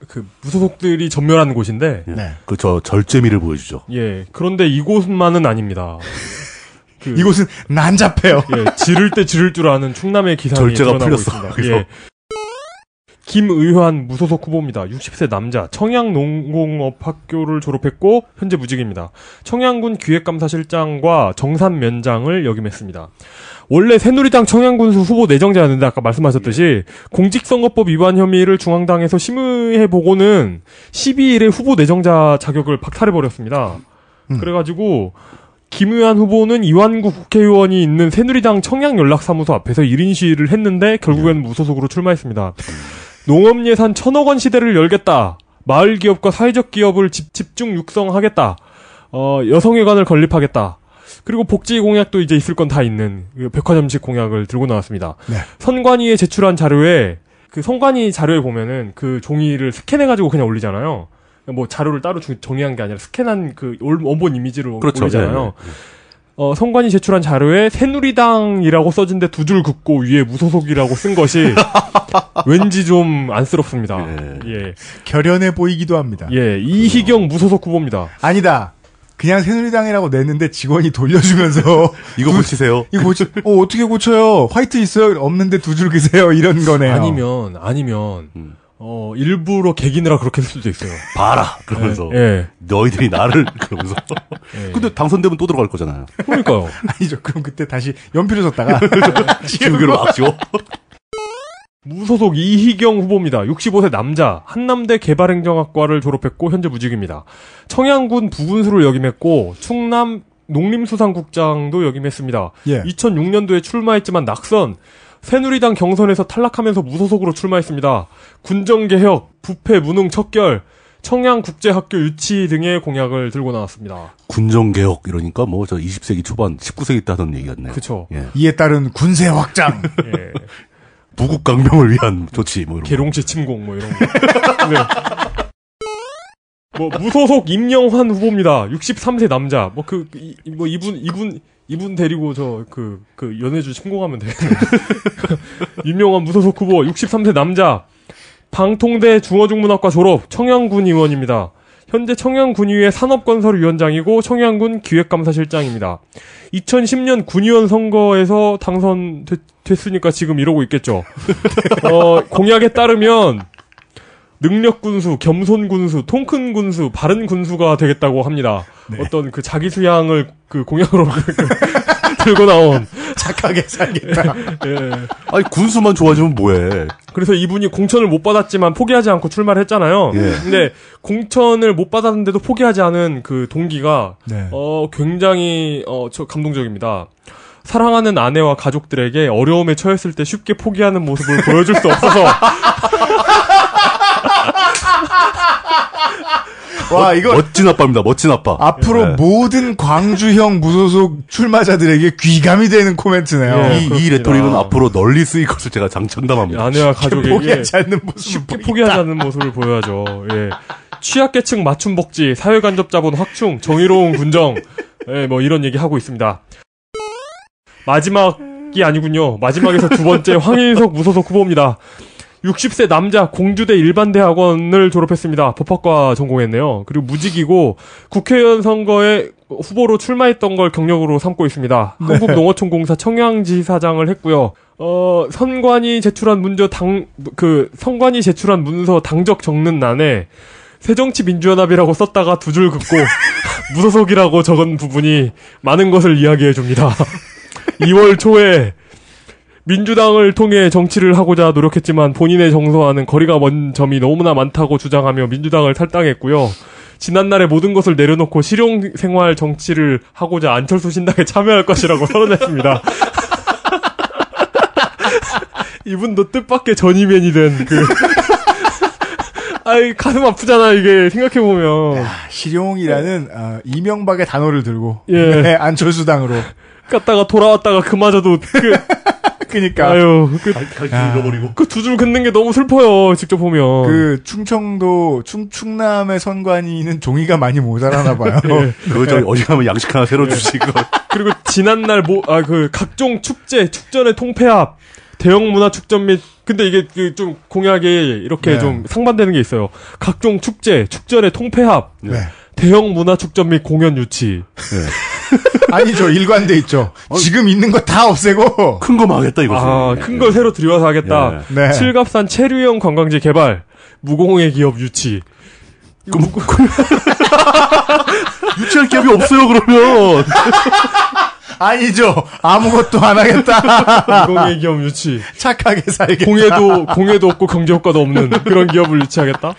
그 무소속들이 전멸한 곳인데, 네. 그저 절제미를 보여주죠. 예, 그런데 이곳만은 아닙니다. 이곳은 난잡해요. 예, 지를 때 지를 줄 아는 충남의 기상이 절제가 드러나고 풀렸어. 있습니다. 그래서. 예. 김의환 무소속 후보입니다. 60세 남자, 청양농공업학교를 졸업했고 현재 무직입니다. 청양군 기획감사실장과 정산면장을 역임했습니다. 원래 새누리당 청양군수 후보 내정자였는데 아까 말씀하셨듯이 공직선거법 위반 혐의를 중앙당에서 심의해보고는 12일에 후보 내정자 자격을 박탈해버렸습니다. 그래가지고 김의환 후보는 이완구 국회의원이 있는 새누리당 청양연락사무소 앞에서 1인 시위를 했는데 결국에는 무소속으로 출마했습니다. 농업예산 1,000억 원 시대를 열겠다. 마을기업과 사회적 기업을 집중 육성하겠다. 여성회관을 건립하겠다. 그리고 복지 공약도 이제 있을 건 다 있는 백화점식 공약을 들고 나왔습니다. 네. 선관위에 제출한 자료에 그 선관위 자료에 보면은 그 종이를 스캔해가지고 그냥 올리잖아요. 뭐 자료를 따로 정리한 게 아니라 스캔한 그 원본 이미지로 그렇죠. 올리잖아요. 네. 선관위 제출한 자료에 새누리당이라고 써진 데 두 줄 긋고 위에 무소속이라고 쓴 것이 왠지 좀 안쓰럽습니다. 예. 결연해 보이기도 합니다. 예, 이희경 무소속 후보입니다. 아니다. 그냥 새누리당이라고 냈는데 직원이 돌려주면서 이거 고치세요. 이거 어떻게 고쳐요? 화이트 있어요? 없는데 두 줄 그세요? 이런 거네요. 아니면 일부러 개기느라 그렇게 했을 수도 있어요. 봐라 그러면서 예. 너희들이 나를 그러면서. 예. 근데 당선되면 또 들어갈 거잖아요. 그러니까요. 아니죠. 그럼 그때 다시 연필을 썼다가 지우개로 막 지워. 무소속 이희경 후보입니다. 65세 남자, 한남대 개발행정학과를 졸업했고 현재 무직입니다. 청양군 부군수를 역임했고 충남 농림수산국장도 역임했습니다. 예. 2006년도에 출마했지만 낙선, 새누리당 경선에서 탈락하면서 무소속으로 출마했습니다. 군정개혁, 부패 무능 척결, 청양국제학교 유치 등의 공약을 들고 나왔습니다. 군정개혁 이러니까 뭐 저 20세기 초반 19세기 때 하던 얘기 같네요. 그렇죠. 예. 이에 따른 군세 확장. 예. 부국 강병을 위한 조치 뭐 이런 계룡시 침공 뭐 이런 거. 네. 뭐 무소속 임영환 후보입니다. 63세 남자. 이분 데리고 그 연해주 침공하면 되겠네요. 임영환 무소속 후보 63세 남자. 방통대 중어중문학과 졸업 청양군 의원입니다. 현재 청양군의회 산업건설위원장이고 청양군 기획감사실장입니다. 2010년 군의원 선거에서 당선됐으니까 지금 이러고 있겠죠. 공약에 따르면 능력군수, 겸손군수, 통큰군수, 바른군수가 되겠다고 합니다. 네. 어떤 그 자기 수양을 그 공약으로 들고 나온. 착하게 살겠다. 예. 아니, 군수만 좋아지면 뭐해. 그래서 이분이 공천을 못 받았지만 포기하지 않고 출마를 했잖아요. 예. 근데 공천을 못 받았는데도 포기하지 않은 그 동기가, 네. 굉장히, 감동적입니다. 사랑하는 아내와 가족들에게 어려움에 처했을 때 쉽게 포기하는 모습을 보여줄 수 없어서. 와, 이거 멋진 아빠입니다. 멋진 아빠. 앞으로 네. 모든 광주형 무소속 출마자들에게 귀감이 되는 코멘트네요. 예. 이 레토릭은 앞으로 널리 쓰일 것을 제가 장담합니다. 아내와 가족에게 포기하지 않는 모습을 쉽게 포기하지 않는 모습을 보여야죠. 예. 취약계층 맞춤 복지, 사회간접자본 확충, 정의로운 군정, 예, 뭐 이런 얘기 하고 있습니다. 마지막이 아니군요. 마지막에서 두 번째 황인석 무소속 후보입니다. 60세 남자 공주대 일반대학원을 졸업했습니다. 법학과 전공했네요. 그리고 무직이고 국회의원 선거에 후보로 출마했던 걸 경력으로 삼고 있습니다. 네. 한국농어촌공사 청양지사장을 했고요. 선관위 제출한 문서 당적 적는 난에 새정치민주연합이라고 썼다가 두 줄 긋고 무소속이라고 적은 부분이 많은 것을 이야기해 줍니다. 2월 초에 민주당을 통해 정치를 하고자 노력했지만 본인의 정서와는 거리가 먼 점이 너무나 많다고 주장하며 민주당을 탈당했고요. 지난날의 모든 것을 내려놓고 실용생활 정치를 하고자 안철수 신당에 참여할 것이라고 선언했습니다. 이분도 뜻밖의 전이맨이 된 아이, 가슴 아프잖아, 이게, 생각해보면. 실용이라는, 이명박의 단어를 들고. 예. 네, 안철수당으로. 갔다가 돌아왔다가 그마저도, 그니까. 아유, 잃어버리고. 그 두 줄 긋는 게 너무 슬퍼요, 직접 보면. 충남의 선관위는 종이가 많이 모자라나 봐요. 예. 그거 저기 어디 가면 양식 하나 새로 주시고. 그리고 지난날 각종 축전의 통폐합, 대형 문화 축전 및 근데 이게 좀 공약에 이렇게 네. 좀 상반되는 게 있어요. 각종 축전의 통폐합, 네. 대형 문화 축전 및 공연 유치. 네. 아니죠. 일관돼 있죠. 지금 있는 거 다 없애고 큰 거 망했다 이거지. 큰 걸 새로 들여와서 하겠다. 예. 네. 칠갑산 체류형 관광지 개발, 무공해 기업 유치. 유치할 기업이 없어요 그러면. 아니죠. 아무것도 안 하겠다. 무공해 기업 유치. 착하게 살겠다. 공해도 없고 경제 효과도 없는 그런 기업을 유치하겠다.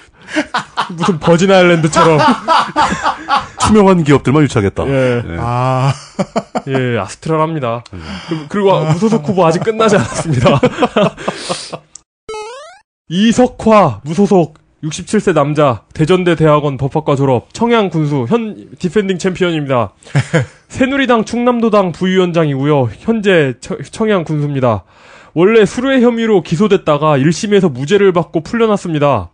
무슨 버진 아일랜드처럼 투명한 기업들만 유치하겠다. 예. 예, 아스트랄합니다. 그리고 무소속 후보 아직 끝나지 않았습니다. 이석화 무소속 67세 남자 대전대 대학원 법학과 졸업 청양 군수 현 디펜딩 챔피언입니다. 새누리당 충남도당 부위원장이고요. 현재 청양 군수입니다. 원래 술회 혐의로 기소됐다가 1심에서 무죄를 받고 풀려났습니다.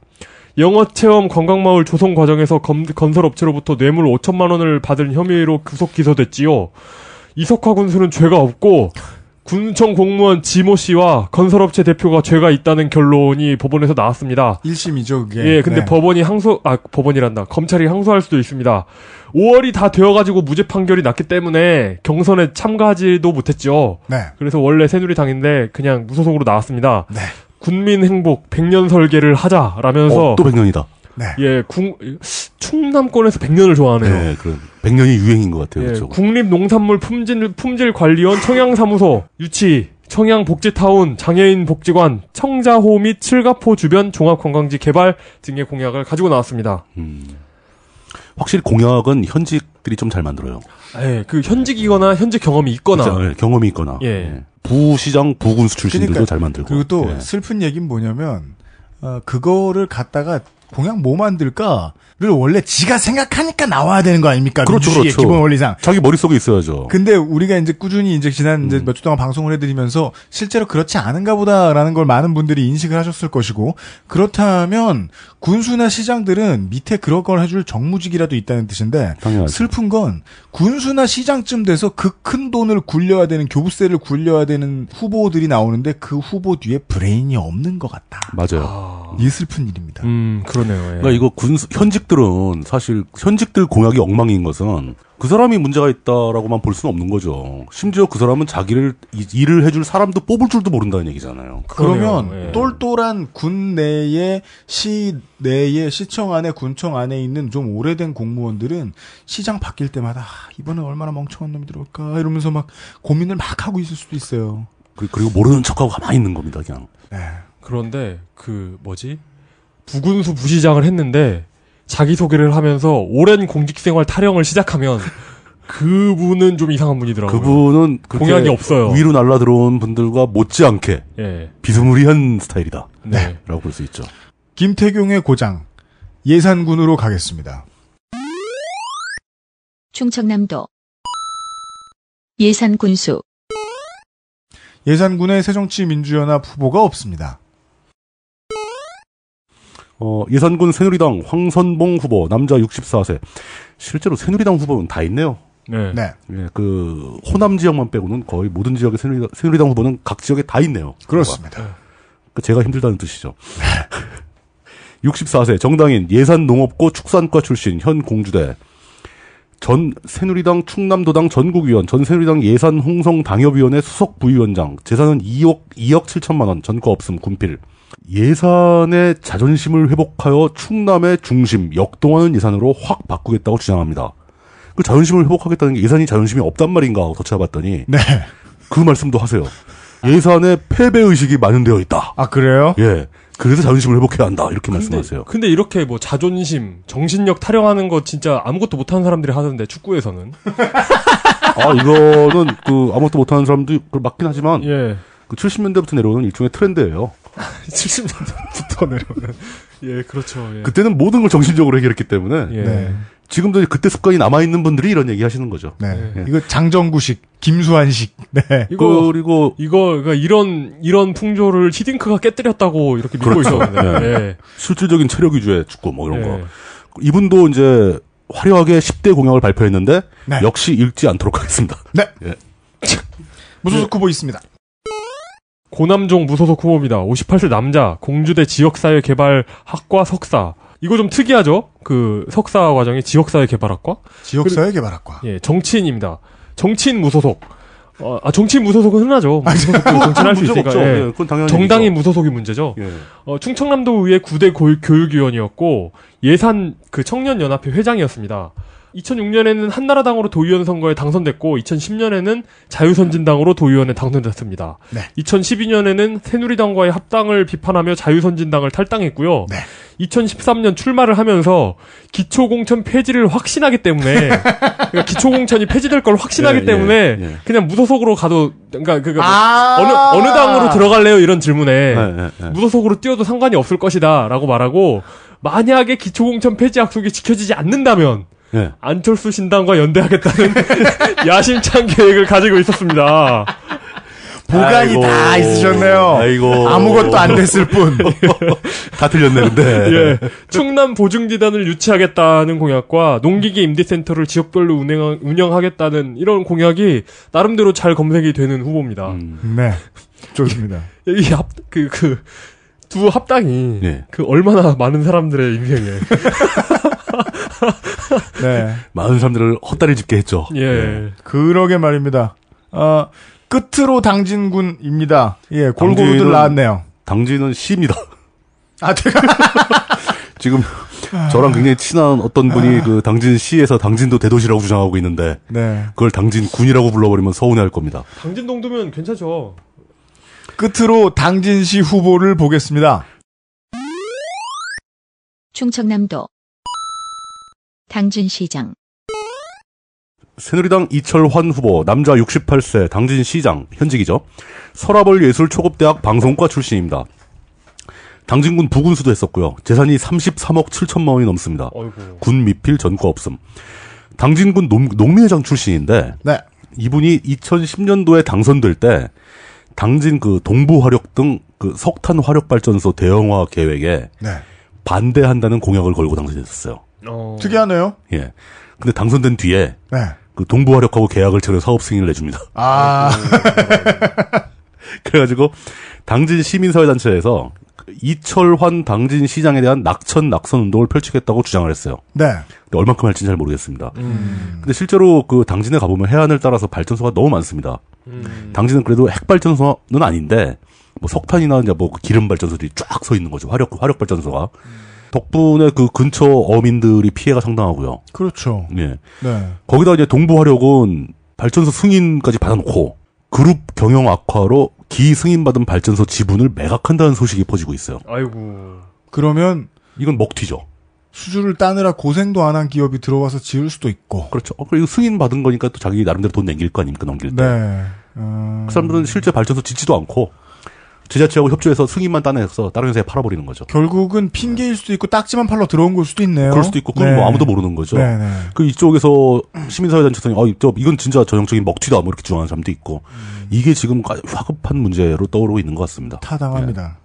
영어체험 관광마을 조성 과정에서 건설업체로부터 뇌물 5천만 원을 받은 혐의로 구속 기소됐지요. 이석화 군수는 죄가 없고 군청 공무원 지모 씨와 건설업체 대표가 죄가 있다는 결론이 법원에서 나왔습니다. 1심이죠, 그게. 예, 근데 네. 법원이란다. 검찰이 항소할 수도 있습니다. 5월이 다 되어가지고 무죄 판결이 났기 때문에 경선에 참가하지도 못했죠. 네. 그래서 원래 새누리당인데 그냥 무소속으로 나왔습니다. 네. 군민 행복 100년 설계를 하자라면서 또 100년이다. 네. 예, 충남권에서 100년을 좋아하네요. 네, 그런 100년이 유행인 것 같아요. 예, 그렇죠. 국립농산물 품질관리원 청양사무소 유치, 청양복지타운, 장애인복지관, 청자호 및 칠갑호 주변 종합관광지 개발 등의 공약을 가지고 나왔습니다. 확실히 공약은 현직들이 좀 잘 만들어요. 예, 그 현직이거나 현직 경험이 있거나. 그렇죠. 네, 경험이 있거나. 예. 네. 부시장, 부군수 출신들도 그러니까, 잘 만들고. 그리고 또 예. 슬픈 얘기는 뭐냐면 그거를 갖다가 공약 뭐 만들까를 원래 지가 생각하니까 나와야 되는 거 아닙니까? 그렇죠, 민주주의의 그렇죠. 기본 원리상. 자기 머릿속에 있어야죠. 근데 우리가 이제 꾸준히 이제 지난 이제 몇 주 동안 방송을 해드리면서 실제로 그렇지 않은가 보다라는 걸 많은 분들이 인식을 하셨을 것이고 그렇다면 군수나 시장들은 밑에 그런 걸 해줄 정무직이라도 있다는 뜻인데 당연하죠. 슬픈 건 군수나 시장쯤 돼서 그 큰 돈을 굴려야 되는 교부세를 굴려야 되는 후보들이 나오는데 그 후보 뒤에 브레인이 없는 것 같다. 맞아요. 이 슬픈 일입니다. 그러네요. 예. 그러니까 이거 현직들은 사실 현직들 공약이 엉망인 것은 그 사람이 문제가 있다라고만 볼 수는 없는 거죠. 심지어 그 사람은 자기를 일을 해줄 사람도 뽑을 줄도 모른다는 얘기잖아요. 그러면 그러네요. 예. 똘똘한 군 내에 시 내에 시청 안에 군청 안에 있는 좀 오래된 공무원들은 시장 바뀔 때마다 이번에 얼마나 멍청한 놈이 들어올까 이러면서 막 고민을 막 하고 있을 수도 있어요. 그리고 모르는 척하고 가만히 있는 겁니다, 그냥. 네. 그런데 부군수 부시장을 했는데 자기소개를 하면서 오랜 공직생활 타령을 시작하면 그분은 좀 이상한 분이더라고요. 그분은 공약이 없어요. 위로 날라 들어온 분들과 못지않게 예. 비스무리한 스타일이다. 네. 라고 볼 수 있죠. 김태경의 고장 예산군으로 가겠습니다. 충청남도 예산군수 예산군의 새정치민주연합 후보가 없습니다. 예산군 새누리당 황선봉 후보 남자 64세. 실제로 새누리당 후보는 다 있네요. 네. 네. 예, 그 호남 지역만 빼고는 거의 모든 지역의 새누리당 후보는 각 지역에 다 있네요. 그렇습니다. 제가 힘들다는 뜻이죠. 64세 정당인 예산농업고 축산과 출신 현 공주대 전 새누리당 충남도당 전국위원 전 새누리당 예산홍성당협위원회 수석 부위원장 재산은 2억 7천만 원 전과 없음 군필 예산의 자존심을 회복하여 충남의 중심 역동하는 예산으로 확 바꾸겠다고 주장합니다. 그 자존심을 회복하겠다는 게 예산이 자존심이 없단 말인가 하고 더 찾아봤더니 네. 그 말씀도 하세요. 예산에 패배의식이 만연되어 있다. 아, 그래요? 예. 그래서 자존심을 회복해야 한다. 이렇게 말씀하세요. 근데 이렇게 뭐 자존심, 정신력 타령하는 거 진짜 아무것도 못하는 사람들이 하던데 축구에서는. 이거는 아무것도 못하는 사람도 맞긴 하지만 예. 70년대부터 내려오는 일종의 트렌드예요. 70년대부터 내려오는. 예, 그렇죠. 예. 그때는 모든 걸 정신적으로 해결했기 때문에 예. 네. 지금도 그때 습관이 남아있는 분들이 이런 얘기 하시는 거죠. 네. 예. 이거 장정구식, 김수환식. 네. 그리고 그러니까 이런 풍조를 히딩크가 깨뜨렸다고 이렇게 믿고 그렇죠. 있었는데. 예. 예. 실질적인 체력 위주의 축구 뭐 이런 예. 거. 이분도 이제 화려하게 10대 공약을 발표했는데 네. 역시 읽지 않도록 하겠습니다. 네. 예. 무소속 후보 있습니다. 고남종 무소속 후보입니다. 58세 남자, 공주대 지역사회개발학과 석사. 이거 좀 특이하죠? 그 석사 과정이 지역사회개발학과? 지역사회개발학과. 예, 정치인입니다. 정치인 무소속. 정치인 무소속은 흔하죠. 무소속도 정치인할 수 문제가 있으니까. 없죠. 예. 예, 그건 당연히 정당인 무소속이 문제죠. 예. 충청남도의회 9대 교육위원이었고 예산 청년연합회 회장이었습니다. 2006년에는 한나라당으로 도의원 선거에 당선됐고 2010년에는 자유선진당으로 도의원에 당선됐습니다. 네. 2012년에는 새누리당과의 합당을 비판하며 자유선진당을 탈당했고요. 네. 2013년 출마를 하면서 기초공천 폐지를 확신하기 때문에 그러니까 기초공천이 폐지될 걸 확신하기 때문에 그냥 무소속으로 가도 그러니까 어느 당으로 들어갈래요 이런 질문에 무소속으로 뛰어도 상관이 없을 것이다라고 말하고 만약에 기초공천 폐지 약속이 지켜지지 않는다면 안철수 신당과 연대하겠다는 야심찬 계획을 가지고 있었습니다. 보강이 다 있으셨네요. 아이고. 아무것도 안 됐을 뿐. 다 틀렸네, 근데. 예. 충남 보증재단을 유치하겠다는 공약과 농기계 임대센터를 지역별로 운영하겠다는 이런 공약이 나름대로 잘 검색이 되는 후보입니다. 네. 좋습니다. 이 두 합당이 얼마나 많은 사람들의 인생에 네. 많은 사람들을 헛다리 짚게 했죠. 예. 그러게 말입니다. 끝으로 당진군입니다. 예, 골고루들 나왔네요. 당진은 시입니다. 제가 지금 저랑 굉장히 친한 어떤 분이 그 당진 시에서 당진도 대도시라고 주장하고 있는데 그걸 당진군이라고 불러버리면 서운해할 겁니다. 당진 정도면 괜찮죠. 끝으로 당진시 후보를 보겠습니다. 충청남도 당진시장 새누리당 이철환 후보 남자 68세 당진시장 현직이죠. 서라벌예술초급대학 방송과 출신입니다. 당진군 부군수도 했었고요. 재산이 33억 7천만 원이 넘습니다. 어이구. 군 미필 전과 없음. 당진군 농민회장 출신인데 이분이 2010년도에 당선될 때 당진 동부화력 등 석탄 화력 발전소 대형화 계획에 반대한다는 공약을 걸고 당선됐었어요. 특이하네요. 예. 근데 당선된 뒤에 동부화력하고 계약을 체결해 사업 승인을 내줍니다. 그래가지고 당진 시민사회단체에서 이철환 당진시장에 대한 낙천 낙선 운동을 펼치겠다고 주장을 했어요. 네. 근데 얼만큼 할지는 잘 모르겠습니다. 근데 실제로 그 당진에 가보면 해안을 따라서 발전소가 너무 많습니다. 당진은 그래도 핵발전소는 아닌데 뭐 석탄이나 이제 뭐 기름 발전소들이 쫙 서 있는 거죠. 화력 발전소가. 덕분에 그 근처 어민들이 피해가 상당하고요. 그렇죠. 예. 네. 거기다 이제 동부화력은 발전소 승인까지 받아놓고 그룹 경영 악화로 기승인받은 발전소 지분을 매각한다는 소식이 퍼지고 있어요. 아이고. 그러면 이건 먹튀죠. 수주를 따느라 고생도 안 한 기업이 들어와서 지을 수도 있고. 그렇죠. 그리고 승인받은 거니까 또 자기 나름대로 돈 남길 거 아닙니까, 넘길 때. 네. 그 사람들은 실제 발전소 짓지도 않고 제자체하고 협조해서 승인만 따내서 다른 회사에 팔아버리는 거죠. 결국은 핑계일 수도 있고 딱지만 팔러 들어온 걸 수도 있네요. 그럴 수도 있고 그건 네. 뭐 아무도 모르는 거죠. 네네. 그 이쪽에서 시민사회단체에서 이건 진짜 전형적인 먹튀다 뭐 이렇게 주장하는 사람도 있고 이게 지금 화급한 문제로 떠오르고 있는 것 같습니다. 타당합니다.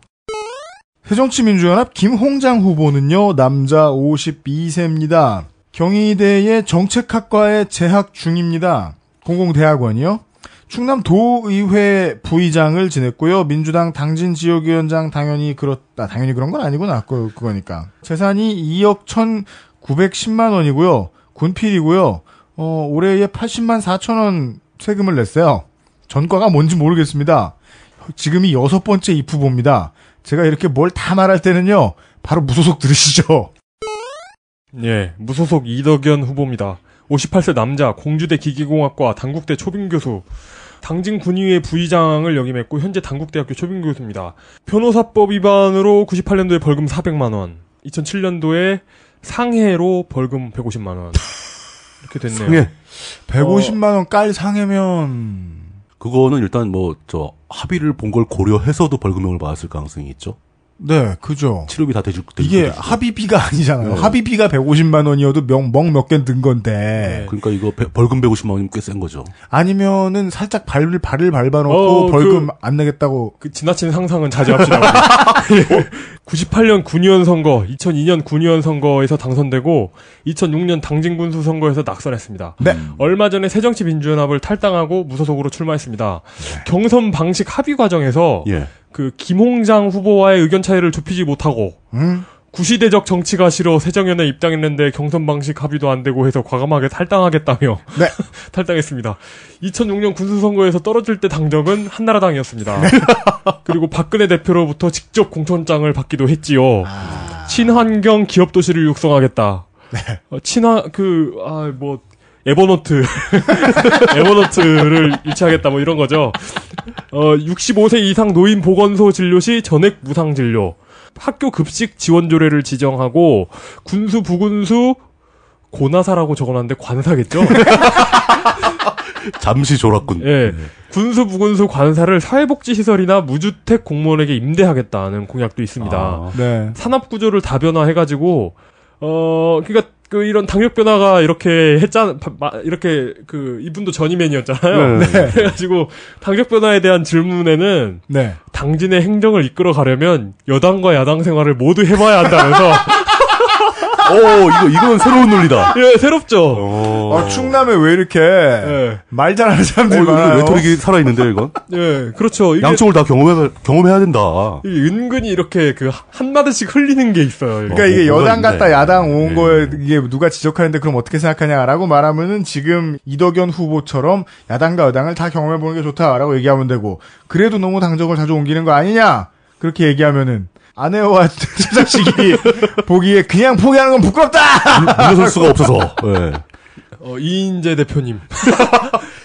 새정치민주연합 김홍장 후보는요. 남자 52세입니다. 경희대의 정책학과에 재학 중입니다. 공공대학원이요. 충남도의회 부의장을 지냈고요. 민주당 당진 지역위원장 당연히 그런 건 아니구나. 그거니까. 재산이 2억 1,910만 원이고요. 군필이고요. 올해에 80만 4천 원 세금을 냈어요. 전과가 뭔지 모르겠습니다. 지금이 6번째 입후보입니다. 제가 이렇게 뭘 다 말할 때는요. 바로 무소속 들으시죠. 예, 무소속 이덕연 후보입니다. 58세 남자, 공주대 기계공학과 단국대 초빙교수, 당진군의회 부의장을 역임했고 현재 단국대학교 초빙교수입니다. 변호사법 위반으로 98년도에 벌금 400만 원, 2007년도에 상해로 벌금 150만 원 이렇게 됐네요. 상해 150만 원 깔 상해면 그거는 일단 뭐 합의를 본 걸 고려해서도 벌금형을 받았을 가능성이 있죠. 네, 그죠. 치료비 다 대주. 이게 합의비가 아니잖아요. 네. 합의비가 150만 원이어도 몇 개 든 건데. 네. 그러니까 이거 벌금 150만 원이면 꽤 센 거죠. 아니면은 살짝 발을 밟아놓고 벌금 안 내겠다고. 그 지나친 상상은 자제합시다. 98년 군의원 선거, 2002년 군의원 선거에서 당선되고 2006년 당진군수 선거에서 낙선했습니다. 네. 얼마 전에 새정치민주연합을 탈당하고 무소속으로 출마했습니다. 경선 방식 합의 과정에서 예. 그 김홍장 후보와의 의견 차이를 좁히지 못하고 구시대적 정치가 싫어 새정연에 입당했는데 경선 방식 합의도 안 되고 해서 과감하게 탈당하겠다며 네. 탈당했습니다. 2006년 군수선거에서 떨어질 때 당적은 한나라당이었습니다. 그리고 박근혜 대표로부터 직접 공천장을 받기도 했지요. 친환경 기업도시를 육성하겠다. 네. 에버노트. 에버노트를 유치하겠다, 뭐 이런 거죠. 65세 이상 노인 보건소 진료 시 전액 무상 진료. 학교 급식 지원 조례를 지정하고, 군수, 부군수, 고나사라고 적어놨는데 관사겠죠? 잠시 졸았군. 예. 군수, 부군수, 관사를 사회복지시설이나 무주택 공무원에게 임대하겠다는 공약도 있습니다. 네. 산업구조를 다변화해가지고, 그러니까 이런 당력 변화가 이렇게 이렇게 이분도 전임맨이었잖아요. 네. 그래가지고 당력 변화에 대한 질문에는 네. 당진의 행정을 이끌어 가려면 여당과 야당 생활을 모두 해봐야 한다면서. 이건 새로운 논리다. 예, 새롭죠. 충남에 왜 이렇게 말 잘하는 사람들이 많아요. 레토릭이 살아있는데요, 이건? 예, 그렇죠. 이게 양쪽을 다 경험해야 된다. 이게 은근히 이렇게 한마디씩 흘리는 게 있어요. 그러니까 이게 여당 있네. 갔다 야당 온 거에 이게 누가 지적하는데 그럼 어떻게 생각하냐라고 말하면은 지금 이덕연 후보처럼 야당과 여당을 다 경험해보는 게 좋다라고 얘기하면 되고 그래도 너무 당적을 자주 옮기는 거 아니냐 그렇게 얘기하면은 아내와 자식이 보기에 그냥 포기하는 건 부끄럽다. 물러설 수가 없어서. 예. 이인재 대표님.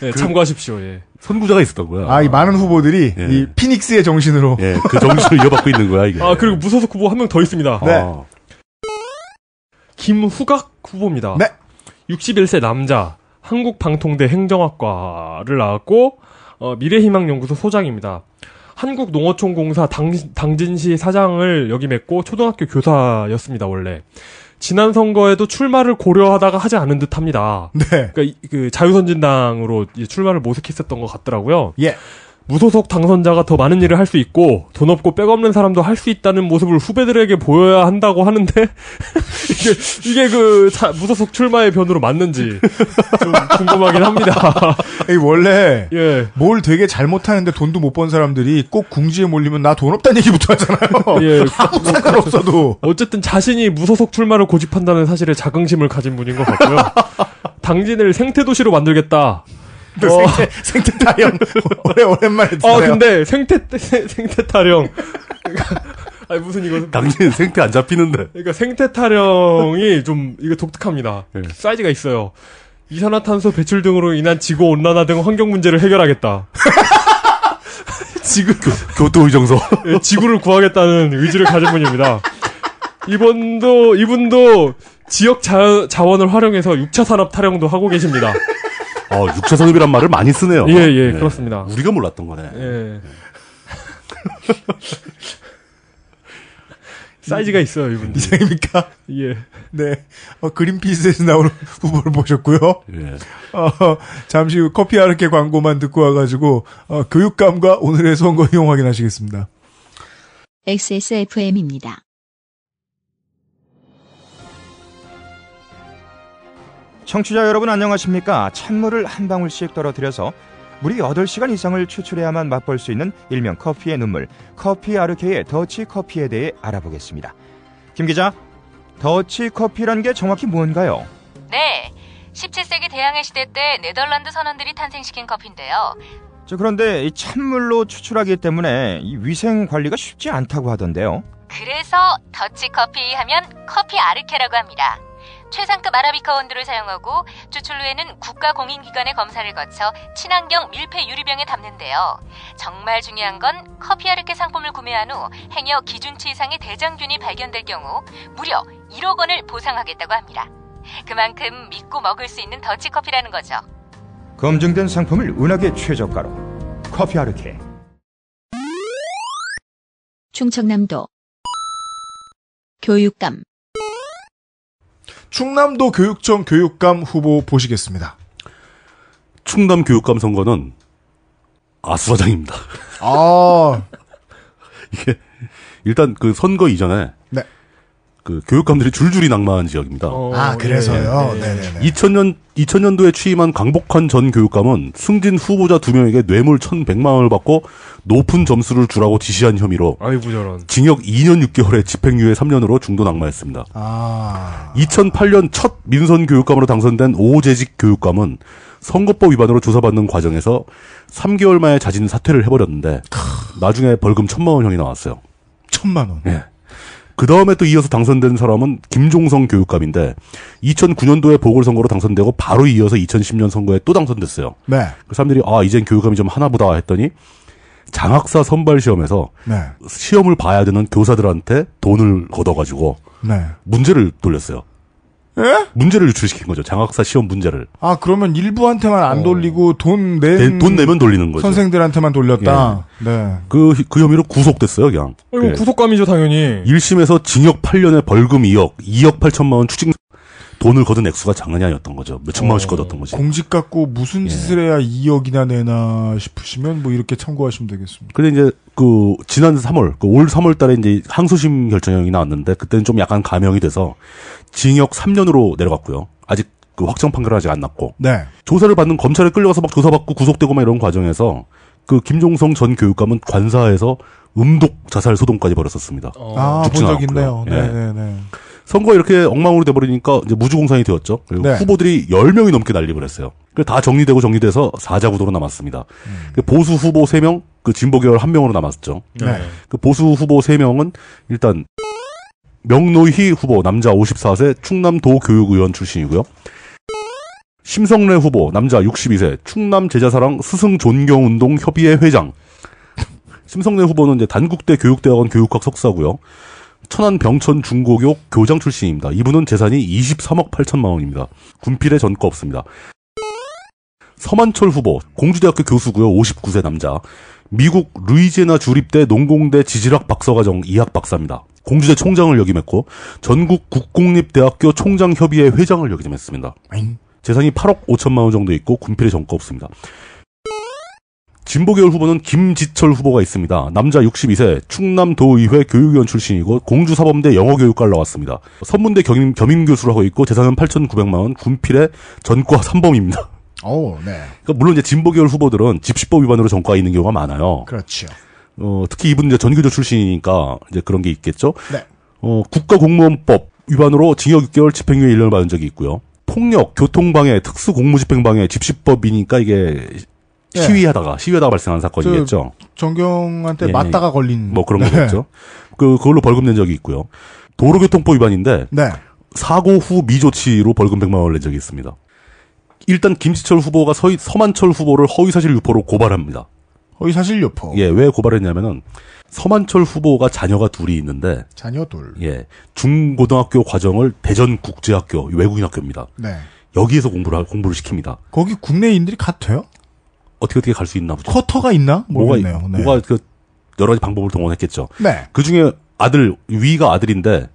네, 참고하십시오. 예. 선구자가 있었던 거야. 이 많은 후보들이 예. 이 피닉스의 정신으로. 예, 그 정신을 이어받고 있는 거야, 이게. 그리고 무소속 후보 한 명 더 있습니다. 네. 김후각 후보입니다. 네. 61세 남자, 한국방통대 행정학과를 나왔고 미래희망연구소 소장입니다. 한국농어촌공사 당진시 사장을 역임했고 초등학교 교사였습니다. 원래 지난 선거에도 출마를 고려하다가 하지 않은 듯합니다. 네. 그러니까 그 자유선진당으로 출마를 모색했었던 것 같더라고요. 예. 무소속 당선자가 더 많은 일을 할 수 있고 돈 없고 백 없는 사람도 할 수 있다는 모습을 후배들에게 보여야 한다고 하는데 이게 무소속 출마의 변으로 맞는지 좀 궁금하긴 합니다. 원래 예. 뭘 되게 잘못하는데 돈도 못 번 사람들이 꼭 궁지에 몰리면 나 돈 없다는 얘기부터 하잖아요. 예. 아무 상관없어도. 어쨌든 자신이 무소속 출마를 고집한다는 사실에 자긍심을 가진 분인 것 같고요. 당진을 생태도시로 만들겠다. 생태 타령 오랜만에 듣네요. 근데 생태 타령. 아니 무슨 이거 당신 생태 안 잡히는데. 그러니까 생태 타령이 좀 이거 독특합니다. 네. 사이즈가 있어요. 이산화탄소 배출 등으로 인한 지구 온난화 등 환경 문제를 해결하겠다. 교토의정서. 지구를 구하겠다는 의지를 가진 분입니다. 이분도 지역 자원을 활용해서 6차 산업 타령도 하고 계십니다. 6차 산업이란 말을 많이 쓰네요. 예, 그렇습니다. 우리가 몰랐던 거네. 예. 사이즈가 있어요, 이분. 이상입니까? 예. 네. 그린피스에서 나오는 후보를 보셨고요. 예. 잠시 후 커피 아르케 광고만 듣고 와가지고, 교육감과 오늘의 선거 내용 확인하시겠습니다. XSFM입니다. 청취자 여러분 안녕하십니까? 찬물을 한 방울씩 떨어뜨려서 무려 8시간 이상을 추출해야만 맛볼 수 있는 일명 커피의 눈물, 커피 아르케의 더치 커피에 대해 알아보겠습니다. 김 기자, 더치 커피란 게 정확히 뭔가요? 네, 17세기 대항해 시대 때 네덜란드 선원들이 탄생시킨 커피인데요. 그런데 이 찬물로 추출하기 때문에 이 위생 관리가 쉽지 않다고 하던데요. 그래서 더치 커피 하면 커피 아르케라고 합니다. 최상급 아라비카 원두를 사용하고 추출 후에는 국가공인기관의 검사를 거쳐 친환경 밀폐 유리병에 담는데요. 정말 중요한 건 커피 아르케 상품을 구매한 후 행여 기준치 이상의 대장균이 발견될 경우 무려 1억 원을 보상하겠다고 합니다. 그만큼 믿고 먹을 수 있는 더치커피라는 거죠. 검증된 상품을 은하계 최저가로 커피 아르케. 충청남도 교육감 충남도 교육청 교육감 후보 보시겠습니다. 충남 교육감 선거는 아수라장입니다. 이게 일단 그 선거 이전에 네. 그 교육감들이 줄줄이 낙마한 지역입니다. 그래서요. 예. 네네네. 2000년도에 취임한 강복환 전 교육감은 승진 후보자 2명에게 뇌물 1,100만 원을 받고 높은 점수를 주라고 지시한 혐의로 아이고 저런. 징역 2년 6개월에 집행유예 3년으로 중도 낙마했습니다. 2008년 첫 민선 교육감으로 당선된 오재직 교육감은 선거법 위반으로 조사받는 과정에서 3개월 만에 자진 사퇴를 해버렸는데 나중에 벌금 1,000만 원형이 나왔어요. 1,000만 원. 예. 그 다음에 또 이어서 당선된 사람은 김종성 교육감인데 2009년도에 보궐선거로 당선되고 바로 이어서 2010년 선거에 또 당선됐어요. 네. 그 사람들이 이젠 교육감이 좀 하나보다 했더니 장학사 선발 시험에서 네. 시험을 봐야 되는 교사들한테 돈을 걷어가지고 네. 문제를 돌렸어요. 예? 문제를 유출시킨 거죠. 장학사 시험 문제를. 그러면 일부한테만 안 돌리고 돈 내면 돌리는 거죠. 선생들한테만 돌렸다. 네. 그 혐의로 구속됐어요, 그냥. 이거 구속감이죠, 당연히. 1심에서 징역 8년에 벌금 2억 8천만 원 추징 돈을 거둔 액수가 장난이 아니었던 거죠. 몇 천만 원씩 걷었던 거지. 공직 갖고 무슨 짓을 해야 2억이나 내나 싶으시면 뭐 이렇게 참고하시면 되겠습니다. 근데 이제 지난 3월, 올 3월 달에 이제 항소심 결정형이 나왔는데 그때는 좀 약간 감형이 돼서 징역 3년으로 내려갔고요. 아직 확정 판결은 아직 안 났고. 네. 조사를 받는 검찰에 끌려가서 막 조사받고 구속되고 막 이런 과정에서 김종성 전 교육감은 관사에서 음독 자살 소동까지 벌였었습니다. 본 적 있네요. 네네네. 선거가 이렇게 엉망으로 돼버리니까 이제 무주공산이 되었죠. 그리고 네. 후보들이 10명이 넘게 난립을 했어요. 다 정리돼서 사자구도로 남았습니다. 보수 후보 3명, 진보 계열 1명으로 남았죠. 네. 보수 후보 3명은 일단 명노희 후보 남자 54세 충남도 교육의원 출신이고요. 심성래 후보 남자 62세 충남 제자사랑 스승존경운동 협의회 회장. 심성래 후보는 이제 단국대 교육대학원 교육학 석사고요. 천안 병천 중고교 교장 출신입니다. 이분은 재산이 23억 8천만 원입니다. 군필에 전과 없습니다. 서만철 후보 공주대학교 교수고요. 59세 남자. 미국 루이지애나 주립대 농공대 지질학 박사과정 2학 박사입니다. 공주대 총장을 역임했고 전국 국공립대학교 총장협의회 회장을 역임했습니다. 재산이 8억 5천만 원 정도 있고 군필에 전과 없습니다. 진보계열 후보는 김지철 후보가 있습니다. 남자 62세, 충남도의회 교육위원 출신이고 공주사범대 영어교육과를 나왔습니다. 선문대 겸임교수를 하고 있고 재산은 8,900만 원, 군필의 전과 3범입니다. 오, 네. 그러니까 물론 이제 진보계열 후보들은 집시법 위반으로 전과가 있는 경우가 많아요. 그렇죠. 특히 이분 이제 전교조 출신이니까 이제 그런 게 있겠죠. 네. 국가공무원법 위반으로 징역 6개월 집행유예 1년을 받은 적이 있고요. 폭력, 교통방해, 특수공무집행방해, 집시법이니까 이게 시위하다가 발생한 사건이겠죠. 정경한테 예, 맞다가 걸린 뭐 그런 거겠죠. 그걸로 벌금 낸 적이 있고요. 도로교통법 위반인데 네. 사고 후 미조치로 벌금 100만 원을 낸 적이 있습니다. 일단 김지철 후보가 서만철 후보를 허위사실 유포로 고발합니다. 허위사실 유포. 예, 왜 고발했냐면은 서만철 후보가 자녀가 둘이 있는데 자녀 둘. 예, 중고등학교 과정을 대전국제학교 외국인 학교입니다. 네. 여기에서 공부를 시킵니다. 거기 국내인들이 가도 돼요? 어떻게 갈 수 있나 보죠. 쿼터가 있나? 모르겠네요. 뭐가 그 여러 가지 방법을 동원했겠죠. 네. 그 중에 위가 아들인데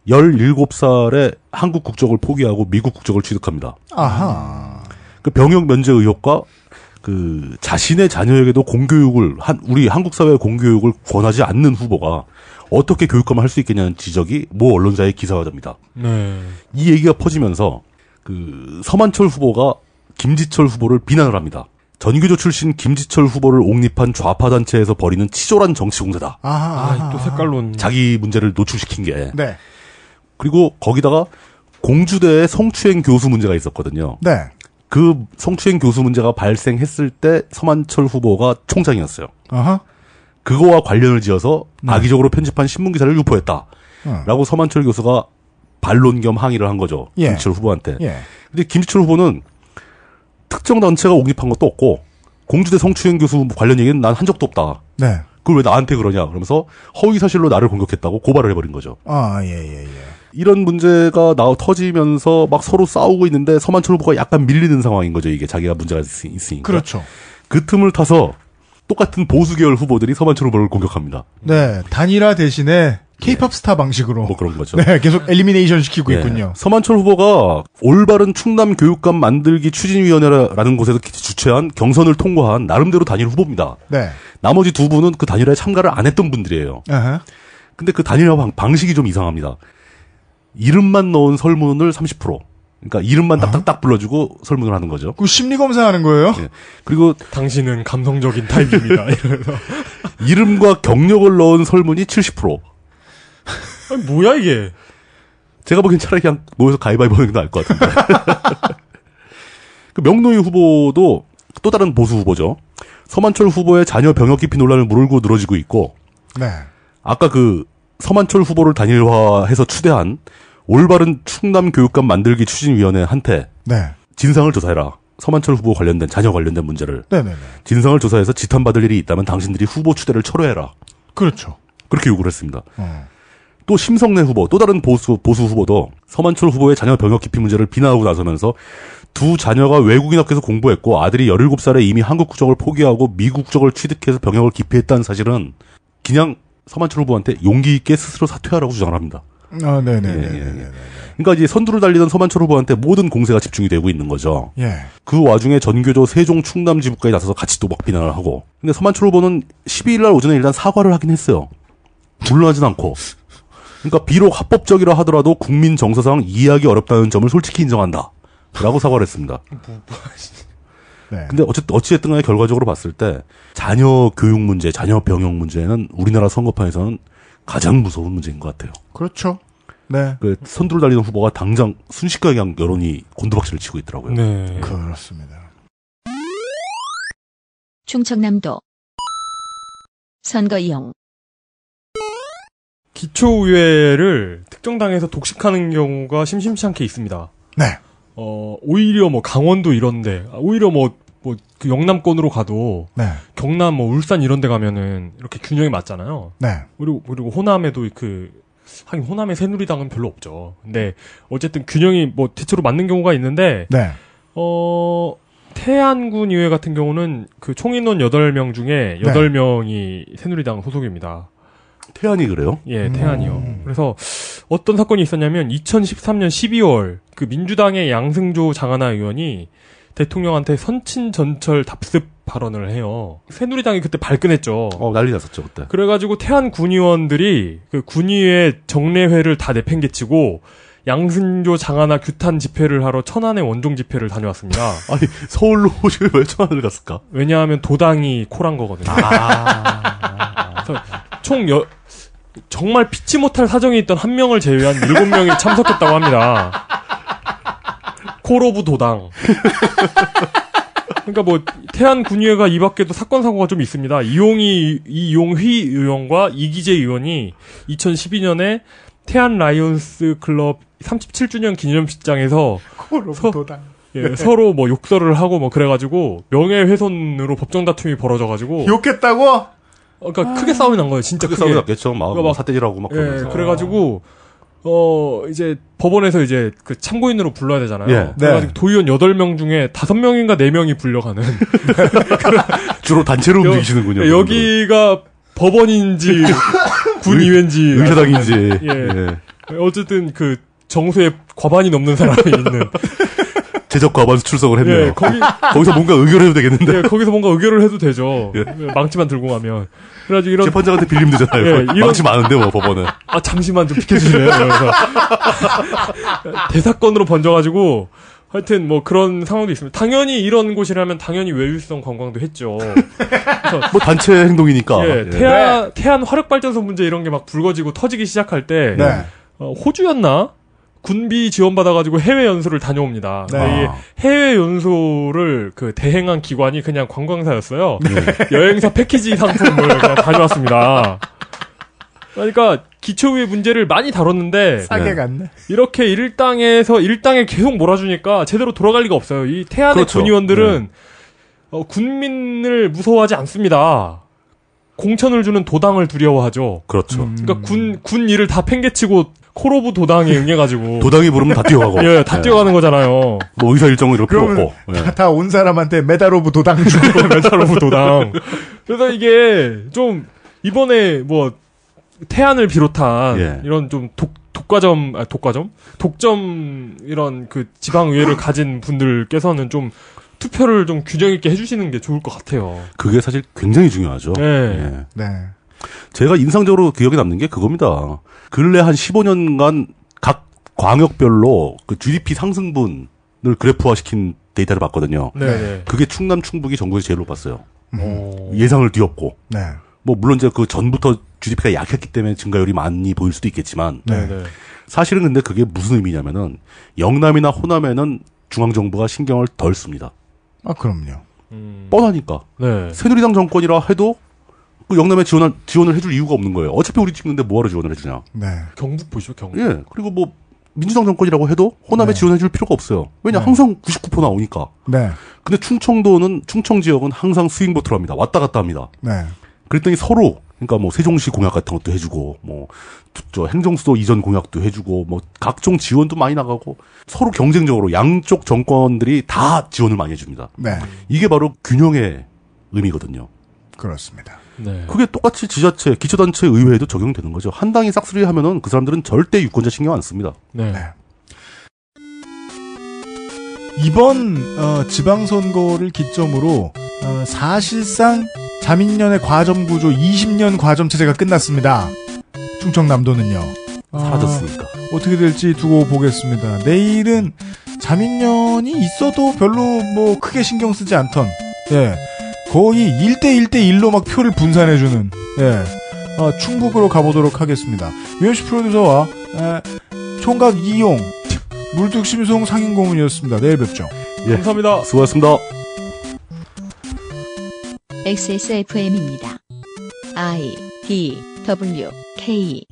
17살에 한국 국적을 포기하고 미국 국적을 취득합니다. 아하. 그 병역 면제 의혹과 그 자신의 자녀에게도 공교육을 우리 한국 사회의 공교육을 권하지 않는 후보가 어떻게 교육감을 할 수 있겠냐는 지적이 모 언론사의 기사가 됩니다. 네. 이 얘기가 퍼지면서 그 서만철 후보가 김지철 후보를 비난을 합니다. 전교조 출신 김지철 후보를 옹립한 좌파 단체에서 벌이는 치졸한 정치 공세다. 아하. 또 색깔론. 자기 문제를 노출시킨 게. 네. 그리고 거기다가 공주대에 성추행 교수 문제가 있었거든요. 네. 그 성추행 교수 문제가 발생했을 때 서만철 후보가 총장이었어요. 아하. 그거와 관련을 지어서 악의적으로 편집한 신문기사를 유포했다. 라고 서만철 교수가 반론 겸 항의를 한 거죠. 예. 김지철 후보한테. 예. 근데 김지철 후보는 특정 단체가 옹립한 것도 없고 공주대 성추행 교수 관련 얘기는 난 한 적도 없다. 네. 그걸 왜 나한테 그러냐. 그러면서 허위 사실로 나를 공격했다고 고발을 해버린 거죠. 예. 이런 문제가 터지면서 막 서로 싸우고 있는데 서만철 후보가 약간 밀리는 상황인 거죠. 이게 자기가 문제가 있으니까. 그렇죠. 그 틈을 타서 똑같은 보수 계열 후보들이 서만철 후보를 공격합니다. 네. 단일화 대신에 K-팝 스타 방식으로. 뭐 그런 거죠. 네. 계속 엘리미네이션 시키고 네. 있군요. 서만철 후보가 올바른 충남 교육감 만들기 추진위원회라는 곳에서 주최한 경선을 통과한 나름대로 단일 후보입니다. 네. 나머지 두 분은 그 단일화에 참가를 안 했던 분들이에요. 아하. 근데 그 단일화 방식이 좀 이상합니다. 이름만 넣은 설문을 30%. 그러니까 이름만 딱딱딱 불러주고 설문을 하는 거죠. 그 심리 검사하는 거예요? 네. 그리고 당신은 감성적인 타입입니다. 이러면서. 이름과 경력을 넣은 설문이 70%. 아니, 뭐야 이게? 제가 보기엔 차라리 그냥 모여서 가위바위보 하는 게 나을 것 같은데. 그 명노희 후보도 또 다른 보수 후보죠. 서만철 후보의 자녀 병역 기피 논란을 물고 늘어지고 있고, 네. 아까 그 서만철 후보를 단일화해서 추대한 올바른 충남 교육감 만들기 추진위원회한테 네. 진상을 조사해라. 서만철 후보 관련된 자녀 관련된 문제를 네네네. 진상을 조사해서 지탄받을 일이 있다면 당신들이 후보 추대를 철회해라. 그렇죠. 그렇게 요구를 했습니다. 또 심성래 후보, 또 다른 보수 후보도 서만철 후보의 자녀 병역 기피 문제를 비난하고 나서면서 두 자녀가 외국인 학교에서 공부했고 아들이 17살에 이미 한국 국적을 포기하고 미국 국적을 취득해서 병역을 기피했다는 사실은 그냥 서만철 후보한테 용기 있게 스스로 사퇴하라고 주장을 합니다. 네네네. 그러니까 이제 선두를 달리던 서만철 후보한테 모든 공세가 집중이 되고 있는 거죠. 예. 그 와중에 전교조 세종 충남 지부까지 나서서 같이 또 막 비난을 하고. 근데 서만철 후보는 12일 날 오전에 일단 사과를 하긴 했어요. 물러나진 않고. 그러니까 비록 합법적이라 하더라도 국민 정서상 이해하기 어렵다는 점을 솔직히 인정한다. 라고 사과를 했습니다. 네. 근데 어찌됐든 간에 결과적으로 봤을 때 자녀 교육 문제, 자녀 병역 문제는 우리나라 선거판에서는 가장 무서운 문제인 것 같아요. 그렇죠. 네. 그 선두를 달리는 후보가 당장 순식간에 그냥 여론이 곤두박질을 치고 있더라고요. 네. 그렇습니다. 충청남도 선거 이용 기초의회를 특정 당에서 독식하는 경우가 심심치 않게 있습니다. 네. 오히려 뭐 강원도 이런데, 오히려 그 영남권으로 가도, 네. 경남 울산 이런데 가면은 이렇게 균형이 맞잖아요. 네. 그리고 호남에도 하긴 호남의 새누리당은 별로 없죠. 근데 어쨌든 균형이 대체로 맞는 경우가 있는데, 네. 태안군 의회 같은 경우는 그 총인원 8명 중에 8명이 새누리당 소속입니다. 태안이 그래요? 예, 태안이요. 그래서 어떤 사건이 있었냐면 2013년 12월 그 민주당의 양승조 장하나 의원이 대통령한테 선친전철 답습 발언을 해요. 새누리당이 그때 발끈했죠. 난리 났었죠 그때. 그래가지고 태안 군의원들이 그 군의회 정례회를 다 내팽개치고 양승조 장하나 규탄 집회를 하러 천안의 원종 집회를 다녀왔습니다. 아니 서울로 왜 천안을 갔을까? 왜냐하면 도당이 콜한 거거든요. 그래서 정말 피치 못할 사정이 있던 한 명을 제외한 7명이 참석했다고 합니다. 콜 오브 도당. 그러니까 뭐 태안 군의회가 이 밖에도 사건 사고가 좀 있습니다. 이용휘 의원과 이기재 의원이 2012년에 태안 라이온스 클럽 37주년 기념식장에서 서로 뭐 욕설을 하고 뭐 그래가지고 명예훼손으로 법정 다툼이 벌어져가지고 욕했다고? 그러니까 크게 싸움이 난 거예요. 진짜 크게 싸움이 났겠죠. 막 사태질하고 막 그러면서. 그래가지고 이제 법원에서 이제 그 참고인으로 불러야 되잖아요. 예. 그래가지고 도의원 8명 중에 5명인가 4명이 불려가는. 주로 단체로 움직이시는군요. 여기가 법원인지 군의회인지 의사당인지. 예. 어쨌든 그 정수에 과반이 넘는 사람이 있는. 제적 과반수 출석을 했네요. 예, 거기서 뭔가 의결을 해도 되겠는데. 예, 거기서 뭔가 의결을 해도 되죠. 망치만 들고 가면. 그래가지고 이런 재판장한테 빌리면 되잖아요. 예, 망치 많은데 뭐 법원은. 잠시만 좀 비켜주실래요? 그래서 대사건으로 번져가지고 하여튼 뭐 그런 상황도 있습니다. 당연히 이런 곳이라면 당연히 외유성 관광도 했죠. 그래서 뭐 단체 행동이니까. 예, 태안 화력발전소 문제 이런 게 막 불거지고 터지기 시작할 때 호주였나? 군비 지원받아가지고 해외 연수를 다녀옵니다. 네. 해외 연수를 그 대행한 기관이 그냥 관광사였어요. 여행사 패키지 상품을 그냥 다녀왔습니다. 그러니까 기초의 문제를 많이 다뤘는데 싸게 갔네. 이렇게 일당에 계속 몰아주니까 제대로 돌아갈 리가 없어요. 이 태안의 그렇죠. 군의원들은 군민을 무서워하지 않습니다. 공천을 주는 도당을 두려워하죠. 그렇죠. 그러니까 군 일을 다 팽개치고 콜 오브 도당에 응해가지고 도당이 부르면 다 뛰어가고. 예, 다 뛰어가는 거잖아요. 뭐 의사 일정은 이럴 필요 없고. 다 온 사람한테 메달 오브 도당 주고 메달 오브 도당. 그래서 이게 좀 이번에 뭐 태안을 비롯한 이런 좀 독점 이런 그 지방의회를 가진 분들께서는 좀 투표를 좀 균형 있게 해주시는 게 좋을 것 같아요. 그게 사실 굉장히 중요하죠. 네. 제가 인상적으로 기억에 남는 게 그겁니다. 근래 한 15년간 각 광역별로 그 GDP 상승분을 그래프화시킨 데이터를 봤거든요. 네. 그게 충남, 충북이 전국에서 제일 높았어요. 예상을 뒤엎고. 뭐 물론 이제 그 전부터 GDP가 약했기 때문에 증가율이 많이 보일 수도 있겠지만 사실은 근데 그게 무슨 의미냐면은 영남이나 호남에는 중앙정부가 신경을 덜 씁니다. 그럼요. 뻔하니까. 새누리당 정권이라 해도 그 영남에 지원을 해줄 이유가 없는 거예요. 어차피 우리 찍는데 뭐하러 지원을 해주냐. 경북 보시죠, 경북. 예. 그리고 뭐 민주당 정권이라고 해도 호남에 지원해줄 필요가 없어요. 왜냐 항상 99% 나오니까. 근데 충청 지역은 항상 스윙보트로 합니다. 왔다 갔다 합니다. 그랬더니 서로 그러니까 뭐 세종시 공약 같은 것도 해주고 뭐 저 행정수도 이전 공약도 해주고 뭐 각종 지원도 많이 나가고 서로 경쟁적으로 양쪽 정권들이 다 지원을 많이 해줍니다. 이게 바로 균형의 의미거든요. 그렇습니다. 그게 똑같이 지자체, 기초단체 의회에도 적용되는 거죠. 한 당이 싹쓸이 하면은 그 사람들은 절대 유권자 신경 안 씁니다. 이번 지방선거를 기점으로 사실상 자민련의 과점구조 20년 과점체제가 끝났습니다. 충청남도는요. 사라졌으니까. 어떻게 될지 두고 보겠습니다. 내일은 자민련이 있어도 별로 뭐 크게 신경 쓰지 않던 거의 1대1로 막 표를 분산해주는 충북으로 가보도록 하겠습니다. UMC 프로듀서와 총각 이용 물뚝심송 상인고문이었습니다. 내일 뵙죠. 감사합니다. 수고하셨습니다. XSFM입니다. I, D, W, K